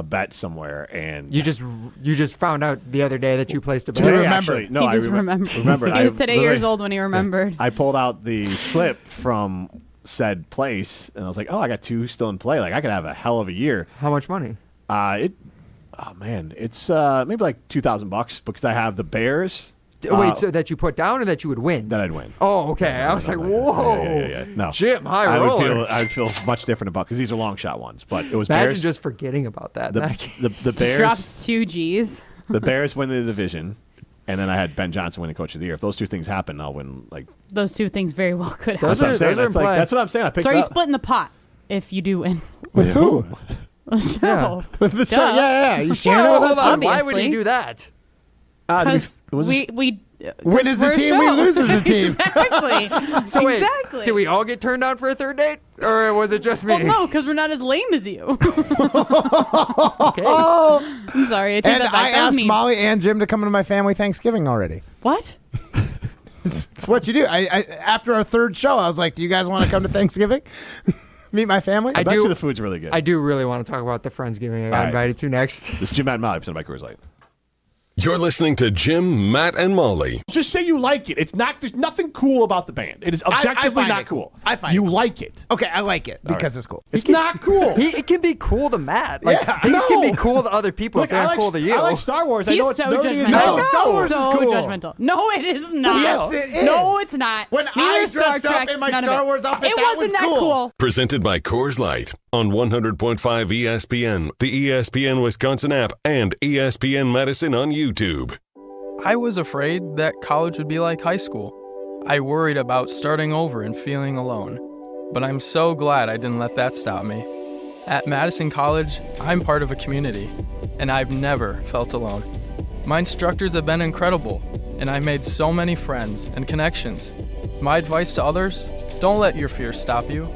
bet somewhere, and you just found out the other day that you placed a bet. Today, actually, no, he just remembered. He was today years old when he remembered. I pulled out the slip from said place, and I was like, "Oh, I got 2 still in play. Like I could have a hell of a year." How much money? It's maybe like $2,000 because I have the Bears. Wait, so that you put down or that you would win? That I'd win. Oh, okay. I was like, whoa. Yeah. No. Jim, high roller. I would feel much different about because these are long shot ones. But it was Imagine Bears. just forgetting about that. The Bears drops 2 G's. The Bears win the division, and then I had Ben Johnson winning Coach of the Year. If those 2 things happen, I'll win. Like those 2 things very well could happen. That's what I'm saying. That's what I'm saying. I picked so are you up. splitting the pot if you do win? With who? The show. With the show. Yeah. You sharing it with us? Hold on. Why would he do that? Because we win as a team, we lose as a team. Exactly. So wait, exactly. did we all get turned down for a 3rd date, or was it just me? Well, no, because we're not as lame as you. Okay. I'm sorry. I take And that back. I That was asked mean. Molly and Jim to come to my family Thanksgiving already. What? It's what you do. I after our third show, I was like, "Do you guys want to come to Thanksgiving? Meet my family?" I bet you the food's really good. I do really want to talk about the Friendsgiving I got invited to next. This is Jim, Matt, and Molly, presented by Coors Light. You're listening to Jim, Matt, and Molly. Just say you like it. It's not. There's nothing cool about the band. It is objectively not cool. I find you like it. Okay, I like it because it's cool. It's not cool. It can be cool to Matt. Like things can be cool to other people if they're not cool to you. I like Star Wars. I He's know it's so nerdy as judgmental. hell. Star Wars so is cool. judgmental. No, it is not. Yes, it is. No, it's not. When Neither I Star dressed up Trek, in my none of Star it. Wars outfit, it that wasn't was that cool. Presented by Coors Light on 100.5 ESPN, the ESPN Wisconsin app, and ESPN Madison on YouTube. I was afraid that college would be like high school. I worried about starting over and feeling alone. But I'm so glad I didn't let that stop me. At Madison College, I'm part of a community, and I've never felt alone. My instructors have been incredible, and I've made so many friends and connections. My advice to others, don't let your fears stop you.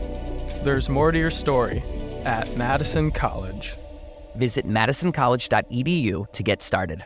There's more to your story at Madison College. Visit madisoncollege.edu to get started.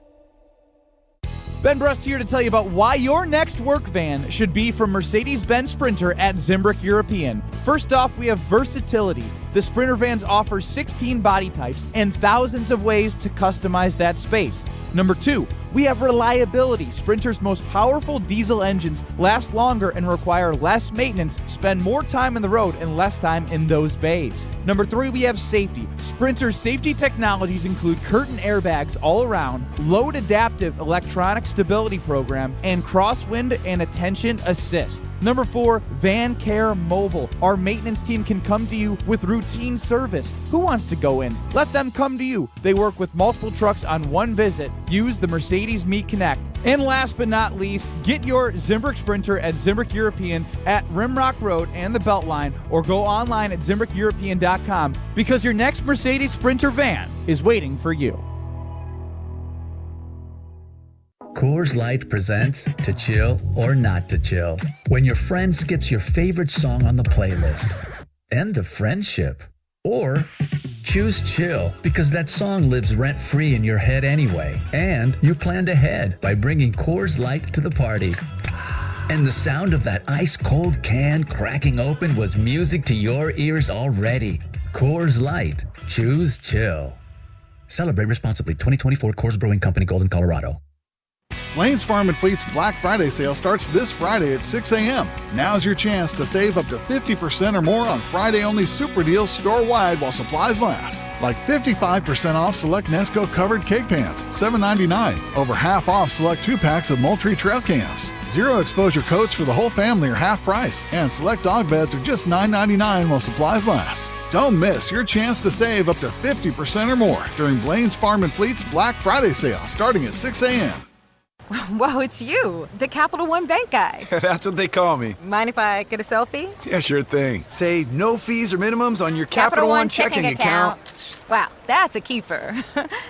Ben Brust here to tell you about why your next work van should be from Mercedes-Benz Sprinter at Zimbrick European. First off, we have versatility. The Sprinter vans offer 16 body types and thousands of ways to customize that space. Number 2, we have reliability. Sprinter's most powerful diesel engines last longer and require less maintenance, spend more time on the road and less time in those bays. Number 3, we have safety. Sprinter's safety technologies include curtain airbags all around, load adaptive electronic stability program, and crosswind and attention assist. Number 4, Van Care Mobile. Our maintenance team can come to you with routine service. Who wants to go in? Let them come to you. They work with multiple trucks on one visit. Use the Mercedes Me Connect. And last but not least, get your Zimbrick Sprinter at Zimbrick European at Rimrock Road and the Beltline, or go online at ZimbrickEuropean.com because your next Mercedes Sprinter van is waiting for you. Coors Light presents To Chill or Not to Chill. When your friend skips your favorite song on the playlist. End the friendship. Or choose chill because that song lives rent-free in your head anyway. And you planned ahead by bringing Coors Light to the party. And the sound of that ice-cold can cracking open was music to your ears already. Coors Light. Choose chill. Celebrate responsibly. 2024 Coors Brewing Company, Golden, Colorado. Lane's Farm and Fleet's Black Friday sale starts this Friday at 6 a.m. Now's your chance to save up to 50% or more on Friday-only super deals store-wide while supplies last. Like 55% off select Nesco covered cake pans, $7.99. Over half off select 2-packs of Moultrie trail cams. Zero exposure coats for the whole family are half price. And select dog beds are just $9.99 while supplies last. Don't miss your chance to save up to 50% or more during Blaine's Farm and Fleet's Black Friday sale starting at 6 a.m. Whoa, it's you, the Capital One Bank guy. That's what they call me. Mind if I get a selfie? Yeah, sure thing. Say no fees or minimums on your Capital One checking account. Wow, that's a keeper.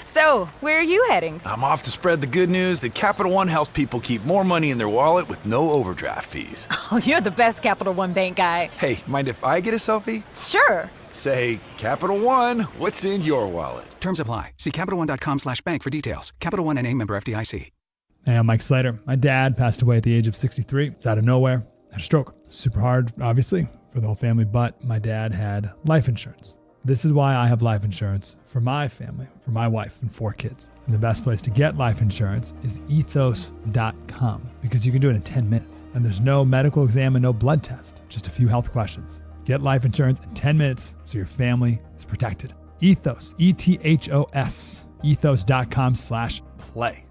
So, where are you heading? I'm off to spread the good news that Capital One helps people keep more money in their wallet with no overdraft fees. Oh, you're the best Capital One Bank guy. Hey, mind if I get a selfie? Sure. Say, Capital One, what's in your wallet? Terms apply. See CapitalOne.com/bank for details. Capital One N.A. member FDIC. Hey, I'm Mike Slater. My dad passed away at the age of 63. It's out of nowhere. Had a stroke. Super hard, obviously, for the whole family, but my dad had life insurance. This is why I have life insurance for my family, for my wife and 4 kids. And the best place to get life insurance is ethos.com because you can do it in 10 minutes. And there's no medical exam and no blood test, just a few health questions. Get life insurance in 10 minutes so your family is protected. Ethos, ETHOS, ethos.com/play.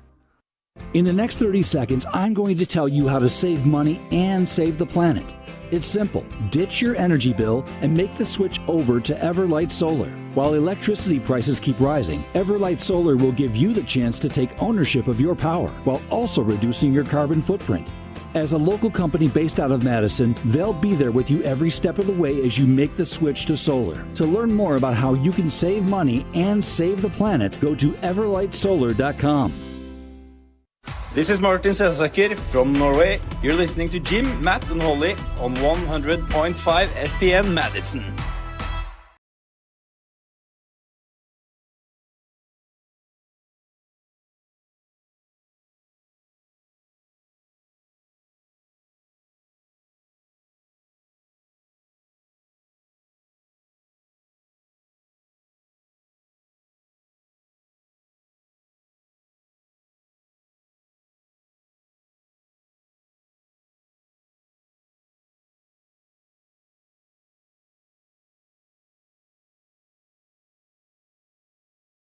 In the next 30 seconds, I'm going to tell you how to save money and save the planet. It's simple. Ditch your energy bill and make the switch over to Everlight Solar. While electricity prices keep rising, Everlight Solar will give you the chance to take ownership of your power while also reducing your carbon footprint. As a local company based out of Madison, they'll be there with you every step of the way as you make the switch to solar. To learn more about how you can save money and save the planet, go to everlightsolar.com. This is Martin Selsaker from Norway. You're listening to Jim, Matt, and Holly on 100.5 ESPN Madison.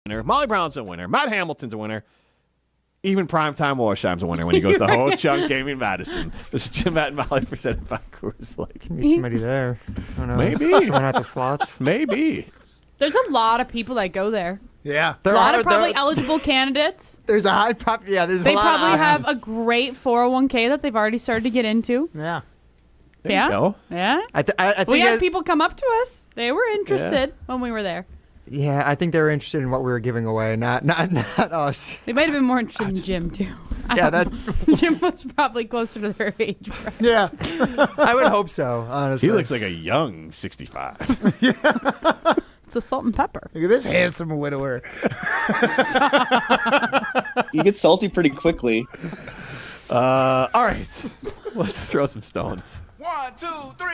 winner. Molly Brown's a winner. Matt Hamilton's a winner. Even Primetime Warsheim's a winner when he goes to Ho Chunk Gaming Madison. This is Jim, Matt, and Molly presented by Coors Light. Meet somebody there. Who knows? Maybe. Someone at the slots. Maybe. There's a lot of people that go there. Yeah. A lot of probably eligible candidates. There's a high pop. Yeah, there's They a lot probably of have a great 401k that they've already started to get into. Yeah. There you go. Yeah. I think We had as- people come up to us. They were interested when we were there. Yeah, I think they were interested in what we were giving away, not us. They might have been more interested in Jim, too. Yeah, that Jim was probably closer to their age. Yeah. I would hope so, honestly. He looks like a young 65. It's a salt and pepper. Look at this handsome widower. You get salty pretty quickly. All right. Let's throw some stones. 1, 2, 3,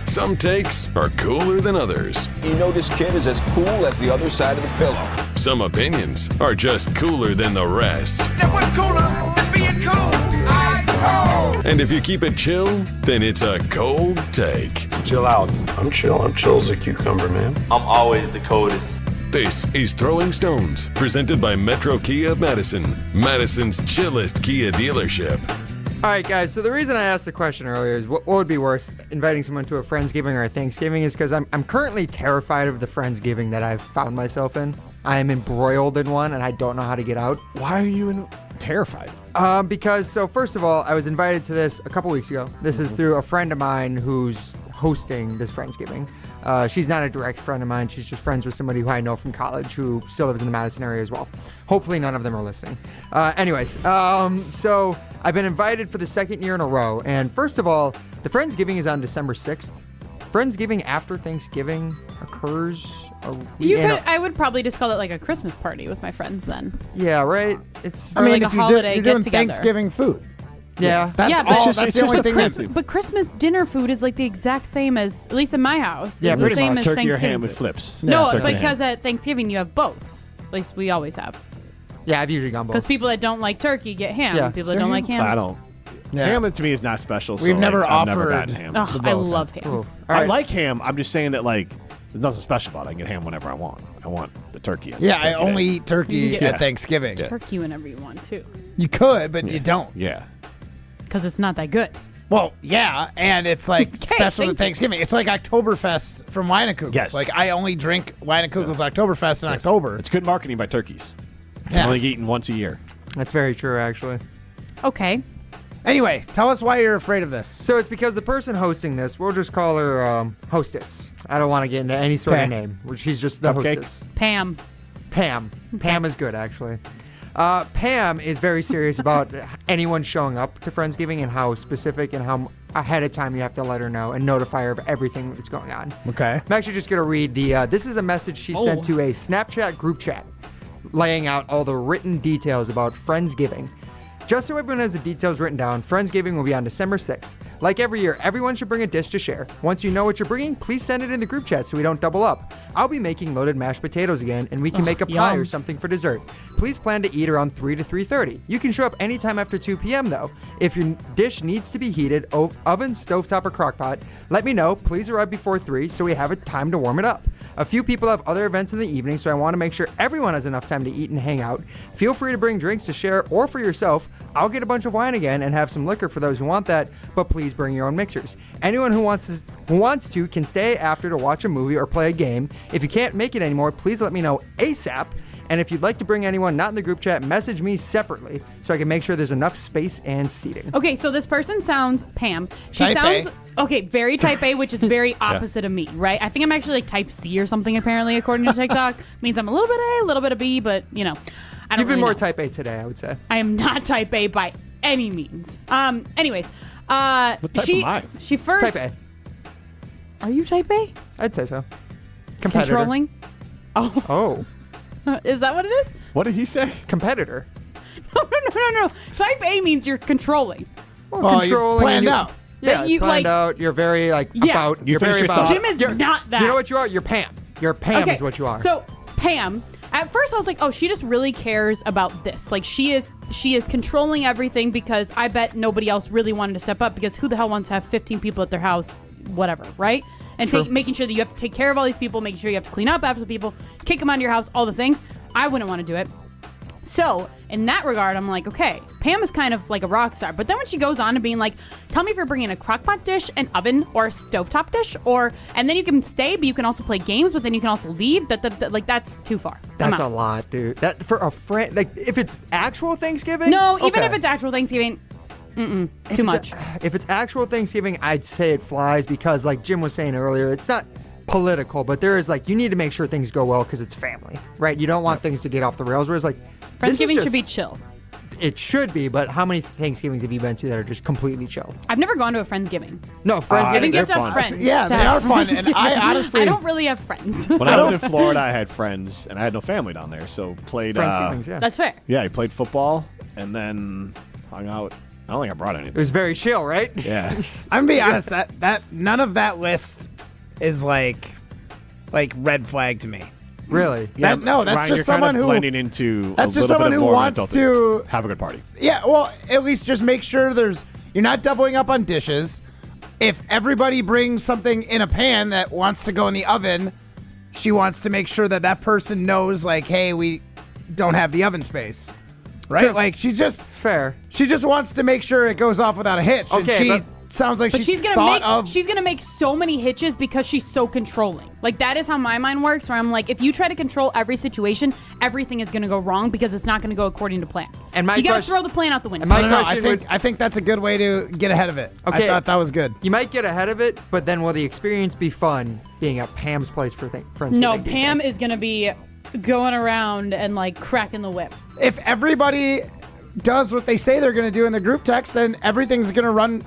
Some takes are cooler than others. You know this kid is as cool as the other side of the pillow. Some opinions are just cooler than the rest. Now what's cooler than being cool? Ice cold. And if you keep it chill, then it's a cold take. Chill out. I'm chill. I'm chill as a cucumber, man. I'm always the coldest. This is Throwing Stones, presented by Metro Kia of Madison, Madison's chillest Kia dealership. All right, guys. So the reason I asked the question earlier is what would be worse, inviting someone to a Friendsgiving or a Thanksgiving, is because I'm currently terrified of the Friendsgiving that I've found myself in. I am embroiled in one, and I don't know how to get out. Why are you terrified? Because, first of all, I was invited to this a couple weeks ago. This is through a friend of mine who's hosting this Friendsgiving. She's not a direct friend of mine. She's just friends with somebody who I know from college who still lives in the Madison area as well. Hopefully none of them are listening. So I've been invited for the second year in a row. And first of all, the Friendsgiving is on December 6th. Friendsgiving after Thanksgiving occurs. I would probably just call it like a Christmas party with my friends then. Yeah, right? It's Or like a holiday you're doing get-together. Thanksgiving food. Yeah. That's yeah, all. but That's the only thing. But Christmas dinner food is like the exact same as, at least in my house. Yeah, it's the pretty same much. as Turkey or Thanksgiving ham with food. flips. No, Turkey or because ham. at Thanksgiving you have both. At least we always have. Yeah, I've usually gone both. Because people that don't like turkey get ham. Yeah. People that don't like ham. I don't. Yeah. Ham to me is not special. We've so, never I've never offered gotten ham. Oh, I love ham. Cool. I like ham. I'm just saying that there's nothing special about it. I can get ham whenever I want. I want the turkey. Yeah, I turkey only day. eat turkey You can at get Thanksgiving. Turkey whenever you want to. You could, but you don't. Yeah. Because it's not that good. Well, yeah, and it's like Okay, special to thank you. Thanksgiving. It's like Oktoberfest from Weinekugels. Yes. Like I only drink Weinekugels Oktoberfest in October. It's good marketing by turkeys. Yeah. Only eaten once a year. That's very true, actually. Okay. Anyway, tell us why you're afraid of this. So it's because the person hosting this, we'll just call her hostess. I don't want to get into any sort of Okay. name. She's just the Cupcake? hostess. Pam. Pam. Pam is good, actually. Pam is very serious about anyone showing up to Friendsgiving and how specific and how ahead of time you have to let her know and notify her of everything that's going on. Okay. I'm actually just going to read this is a message she sent to a Snapchat group chat laying out all the written details about Friendsgiving. Just so everyone has the details written down, Friendsgiving will be on December 6th. Like every year, everyone should bring a dish to share. Once you know what you're bringing, please send it in the group chat so we don't double up. I'll be making loaded mashed potatoes again, and we can make a pie yum. or something for dessert. Please plan to eat around 3 to 3:30. You can show up anytime after 2 p.m. though. If your dish needs to be heated, oven, stovetop, or crockpot, let me know. Please arrive before 3 so we have a time to warm it up. A few people have other events in the evening, so I want to make sure everyone has enough time to eat and hang out. Feel free to bring drinks to share or for yourself. I'll get a bunch of wine again and have some liquor for those who want that, but please bring your own mixers. Anyone who wants to can stay after to watch a movie or play a game. If you can't make it anymore, please let me know ASAP. And if you'd like to bring anyone not in the group chat, message me separately so I can make sure there's enough space and seating. Okay, so this person sounds Pam. She Type sounds A. okay, very type A, which is very opposite of me, right? I think I'm actually like type C or something apparently, according to TikTok. Means I'm a little bit A, a little bit of B, but I don't You've been really more know. type A today, I would say. I am not type A by any means. Anyways, What type am I? she first. Type A. Are you type A? I'd say so. Competitor. Controlling? Oh, Oh, is that what it is? What did he say? competitor. No. Type A means you're controlling. Well, Oh, you controlling. planned and you- out. Yeah, That you, planned like- out. You're very Yeah. about. You You're finish very your about. thought. Jim is you're- not that. You know what you are? You're Pam. You're Pam is what you are. So Pam, at first I was like, oh, she just really cares about this. Like she is controlling everything because I bet nobody else really wanted to step up because who the hell wants to have 15 people at their house, whatever, right? And True. making sure that you have to take care of all these people, making sure you have to clean up after the people, kick them out of your house, all the things. I wouldn't want to do it. So in that regard, I'm like, okay, Pam is kind of like a rock star. But then when she goes on to being like, tell me if you're bringing a crockpot dish, an oven, or a stovetop dish, and then you can stay, but you can also play games, but then you can also leave. Like that's too far. That's a lot, dude. That for a friend, like if it's actual Thanksgiving. No, even if it's actual Thanksgiving. Too much. If it's actual Thanksgiving, I'd say it flies because, like Jim was saying earlier, it's not political, but there is like you need to make sure things go well because it's family, right? You don't want things to get off the rails. Whereas like Friendsgiving should be chill. It should be, but how many Thanksgivings have you been to that are just completely chill? I've never gone to a Friendsgiving. No, Friendsgiving. I think you have to have friends. Yeah, they are fun, and I honestly I don't really have friends. When I lived in Florida, I had friends, and I had no family down there, so played. Friendsgivings, yeah. That's fair. Yeah, I played football, and then hung out. I don't think I brought anything. It was very chill, right? Yeah. I'm gonna be honest. That none of that list is like red flag to me. Really? Yeah, that's Ryan, just you're someone kind of who blending into. That's a just little someone bit of who more wants mental to have a good party. Yeah, well, at least just make sure you're not doubling up on dishes. If everybody brings something in a pan that wants to go in the oven, she wants to make sure that person knows, like, hey, we don't have the oven space. Right? True. Like, It's fair. She just wants to make sure it goes off without a hitch. Okay, and sounds like she's gonna make so many hitches because she's so controlling. Like that is how my mind works. Where I'm like, if you try to control every situation, everything is gonna go wrong because it's not gonna go according to plan. And you gotta throw the plan out the window. I think that's a good way to get ahead of it. Okay. I thought that was good. You might get ahead of it, but then will the experience be fun being at Pam's place for Friendsgiving? No, Pam is gonna be going around and like cracking the whip. If everybody does what they say they're gonna do in the group text, then everything's gonna run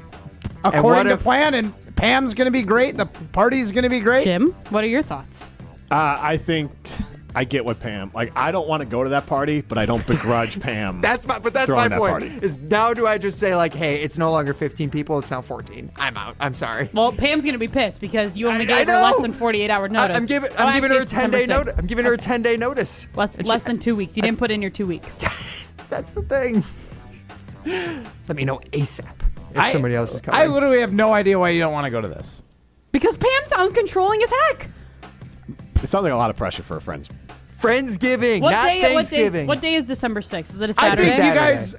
according to plan, and Pam's going to be great. The party's going to be great. Jim, what are your thoughts? I think I get what Pam. Like, I don't want to go to that party, but I don't begrudge Pam. That's my point. Party. Is now do I just say like, hey, it's no longer 15 people, it's now 14. I'm out. I'm sorry. Well, Pam's gonna be pissed because you only gave her less than 48-hour notice. I'm giving her a 10-day notice. I'm giving her a 10-day notice. Less than 2 weeks. You didn't put in your 2 weeks. That's the thing. Let me know ASAP. If somebody else is coming. I literally have no idea why you don't want to go to this. Because Pam sounds controlling as heck. It sounds like a lot of pressure for friends. Friendsgiving, not Thanksgiving. What day is December 6th? Is it a I Saturday? think you guys.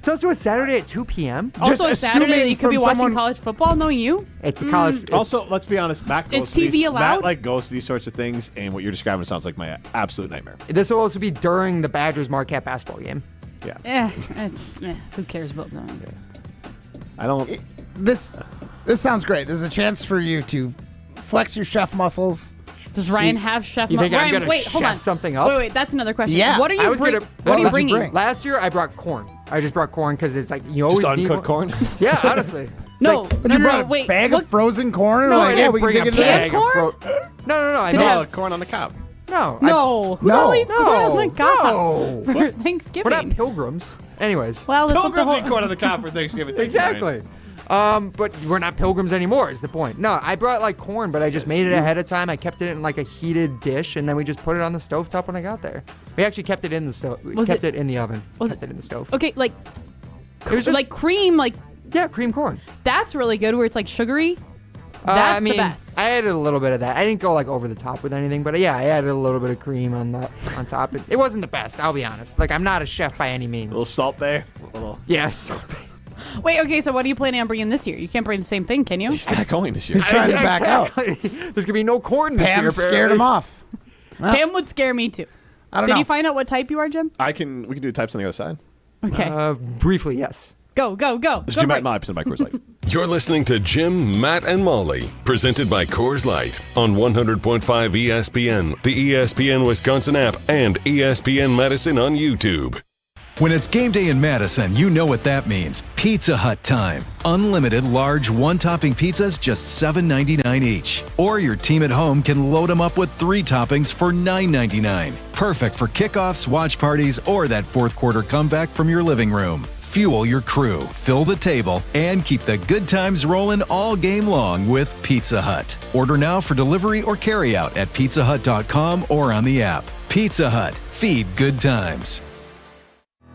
So it's a Saturday at 2 p.m. Also a Saturday that you could be watching someone- college football, knowing you. It's a college. Also, let's be honest. Matt goes Is to TV these, allowed? Matt goes to these sorts of things, and what you're describing sounds like my absolute nightmare. This will also be during the Badgers Marquette basketball game. Yeah. Who cares about that? I don't. This sounds great. There's a chance for you to flex your chef muscles. Does Ryan have chef? You think I'm Ryan, gonna wait, hold chef on. something up? Wait, that's another question. Yeah. What are you bringing? What are you bringing? Last year I brought corn. I just brought corn because it's like you always Just need uncooked corn? Yeah, honestly. No, But you brought a wait. bag what- of frozen corn? No, like, I yeah, didn't we can bring dig a into bag that. of No. I Did it brought have- corn on the cob. no. No. Who the hell eats corn on the cob for We're Thanksgiving? not pilgrims. Anyways. Well, that's what the Pilgrims whole- eat corn on the cob for Thanksgiving. Exactly. But we're not pilgrims anymore is the point. No, I brought like corn, but I just made it ahead of time. I kept it in like a heated dish, and then we just put it on the stovetop when I got there. We actually kept it in the stove. We kept it in the oven. Kept it in the stove. Okay, like It was just, like cream, like yeah, cream corn. that's really good. Where it's like sugary. That's I mean, the best. I added a little bit of that. I didn't go like over the top with anything, but yeah, I added a little bit of cream on top. It wasn't the best, I'll be honest. Like I'm not a chef by any means. A little salt there. A little. Yes. Wait, okay. So what are you planning on bringing this year? You can't bring the same thing, can you? He's not going this year. He's trying to back out. There's gonna be no corn this year. Pam scared him off. Pam would scare me too. I don't Did know. you find out what type you are, Jim? We can do types on the other side. Okay. Briefly, yes. Go. This is Go Jim Matt break. and Molly, presented by Coors Light. You're listening to Jim, Matt, and Molly, presented by Coors Light on 100.5 ESPN, the ESPN Wisconsin app, and ESPN Madison on YouTube. When it's game day in Madison, you know what that means. Pizza Hut time. Unlimited large one-topping pizzas, just $7.99 each. Or your team at home can load them up with 3 toppings for $9.99. Perfect for kickoffs, watch parties, or that fourth quarter comeback from your living room. Fuel your crew, fill the table, and keep the good times rolling all game long with Pizza Hut. Order now for delivery or carryout at pizzahut.com or on the app. Pizza Hut. Feed good times.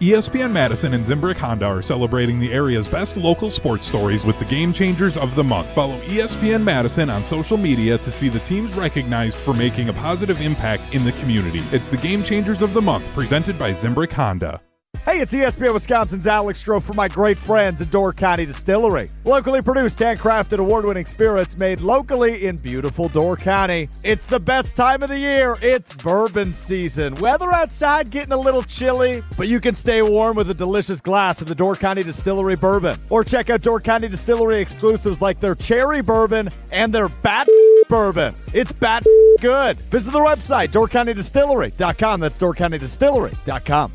ESPN Madison and Zimbrick Honda are celebrating the area's best local sports stories with the Game Changers of the Month. Follow ESPN Madison on social media to see the teams recognized for making a positive impact in the community. It's the Game Changers of the Month, presented by Zimbrick Honda. Hey, it's ESPN Wisconsin's Alex Stroh for my great friends at Door County Distillery. Locally produced, handcrafted, award-winning spirits made locally in beautiful Door County. It's the best time of the year. It's bourbon season. Weather outside getting a little chilly, but you can stay warm with a delicious glass of the Door County Distillery bourbon. Or check out Door County Distillery exclusives like their cherry bourbon and their bat bourbon. It's bat good. Visit their website, doorcountydistillery.com. That's doorcountydistillery.com.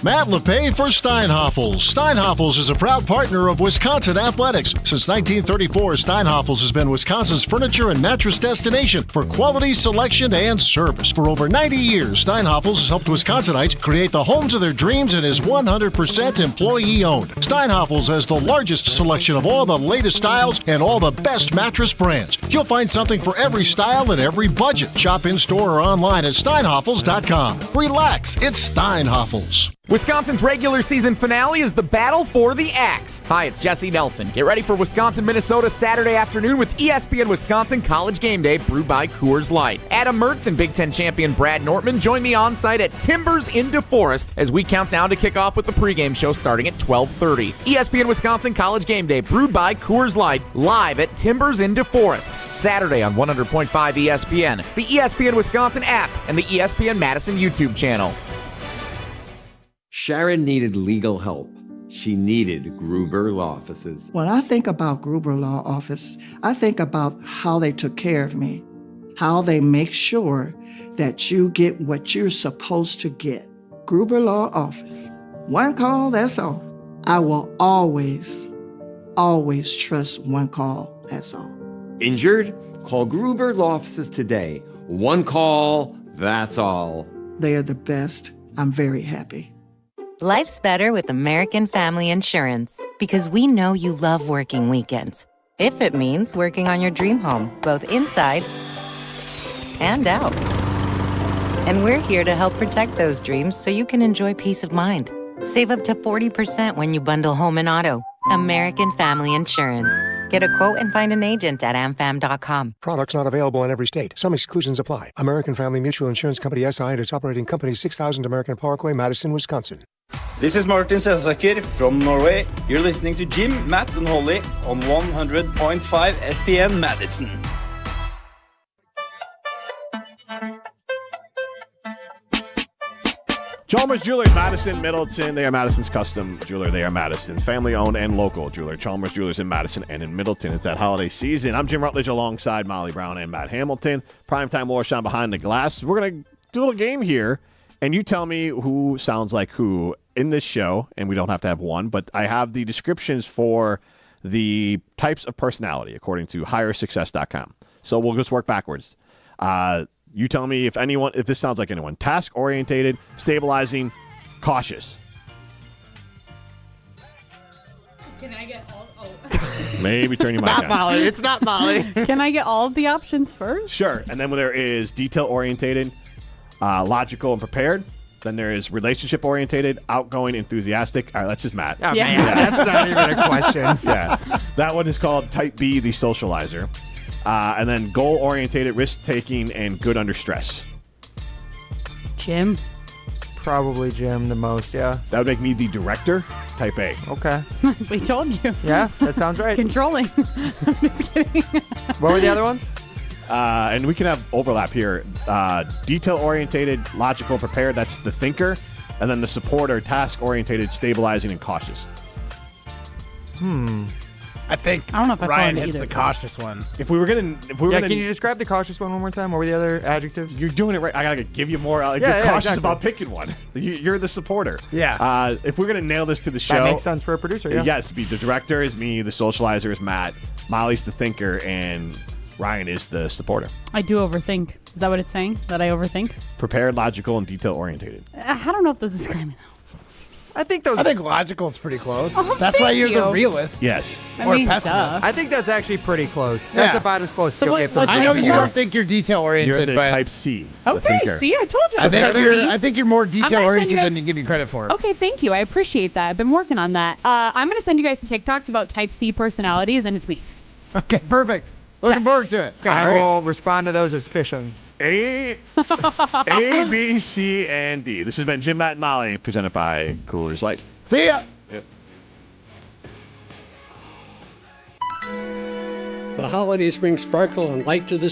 Matt LePay for Steinhoffels. Steinhoffels is a proud partner of Wisconsin Athletics. Since 1934, Steinhoffels has been Wisconsin's furniture and mattress destination for quality, selection, and service. For over 90 years, Steinhoffels has helped Wisconsinites create the homes of their dreams and is 100% employee-owned. Steinhoffels has the largest selection of all the latest styles and all the best mattress brands. You'll find something for every style and every budget. Shop in-store or online at steinhoffels.com. Relax, it's Steinhoffels. Wisconsin's regular season finale is the battle for the axe. Hi, it's Jesse Nelson. Get ready for Wisconsin-Minnesota Saturday afternoon with ESPN Wisconsin College Game Day brewed by Coors Light. Adam Mertz and Big Ten champion Brad Nortman join me on site at Timbers in DeForest as we count down to kick off with the pregame show starting at 12:30. ESPN Wisconsin College Game Day brewed by Coors Light live at Timbers in DeForest. Saturday on 100.5 ESPN, the ESPN Wisconsin app, and the ESPN Madison YouTube channel. Sharon needed legal help. She needed Gruber Law Offices. When I think about Gruber Law Office, I think about how they took care of me, how they make sure that you get what you're supposed to get. Gruber Law Office. One call, that's all. I will always, always trust one call, that's all. Injured? Call Gruber Law Offices today. One call, that's all. They are the best. I'm very happy. Life's better with American Family Insurance because we know you love working weekends. If it means working on your dream home, both inside and out. And we're here to help protect those dreams so you can enjoy peace of mind. Save up to 40% when you bundle home and auto. American Family Insurance. Get a quote and find an agent at amfam.com. Products not available in every state. Some exclusions apply. American Family Mutual Insurance Company SI and its operating company 6000 American Parkway, Madison, Wisconsin. This is Martin Selsaker from Norway. You're listening to Jim, Matt, and Holly on 100.5 ESPN Madison. Chalmers Jeweler in Madison, Middleton. They are Madison's custom jeweler. They are Madison's family-owned and local jeweler. Chalmers Jewelers in Madison and in Middleton. It's that holiday season. I'm Jim Rutledge alongside Molly Brown and Matt Hamilton. Primetime Warsham behind the glass. We're going to do a little game here, and you tell me who sounds like who in this show, and we don't have to have one, but I have the descriptions for the types of personality according to highersuccess.com. So we'll just work backwards. You tell me if this sounds like anyone. Task-orientated, stabilizing, cautious. Can I get all? Maybe turn your mic Not on. Molly. It's not Molly. Can I get all of the options first? Sure. And then there is detail-orientated, logical and prepared. Then there is relationship-orientated, outgoing, enthusiastic. All right, that's just Matt. Oh, yeah. Man, that's not even a question. Yeah. That one is called Type B, the socializer. And then goal-orientated, risk-taking, and good under stress. Jim. Probably Jim the most, yeah. That would make me the director, Type A. Okay. We told you. Yeah, that sounds right. Controlling. I'm just kidding. What were the other ones? And we can have overlap here. Detail-orientated, logical, prepared, that's the thinker. And then the supporter, task-orientated, stabilizing, and cautious. I think I don't know if Ryan I hits the cautious one. If we were gonna, can you describe the cautious one more time? What were the other adjectives? You're doing it right. I gotta give you more. You're cautious about picking one. You're the supporter. Yeah. If we're gonna nail this to the show, That makes sense for a producer. Yeah. Yes. The director is me. The socializer is Matt. Molly's the thinker, and Ryan is the supporter. I do overthink. Is that what it's saying? That I overthink? Prepared, logical, and detail orientated. I don't know if those describe me though. I think logical is pretty close. Oh, That's why thank you're the you. realist. Yes. Or pessimist. I think that's actually pretty close. That's Yeah. about as close as So you'll what- get from I know you don't think you're detail oriented, You're the but type C. Okay, see, I told you. I think you're more I'm gonna detail send oriented you guys- than you give me credit for. Okay, thank you. I appreciate that. I've been working on that. I'm going to send you guys the TikToks about type C personalities, and it's me. Okay, perfect. Looking forward to it. I will respond to those as fishing. A, B, C, and D. This has been Jim, Matt, and Molly, presented by Coors Light. See ya. Yep. The holidays bring sparkle and light to the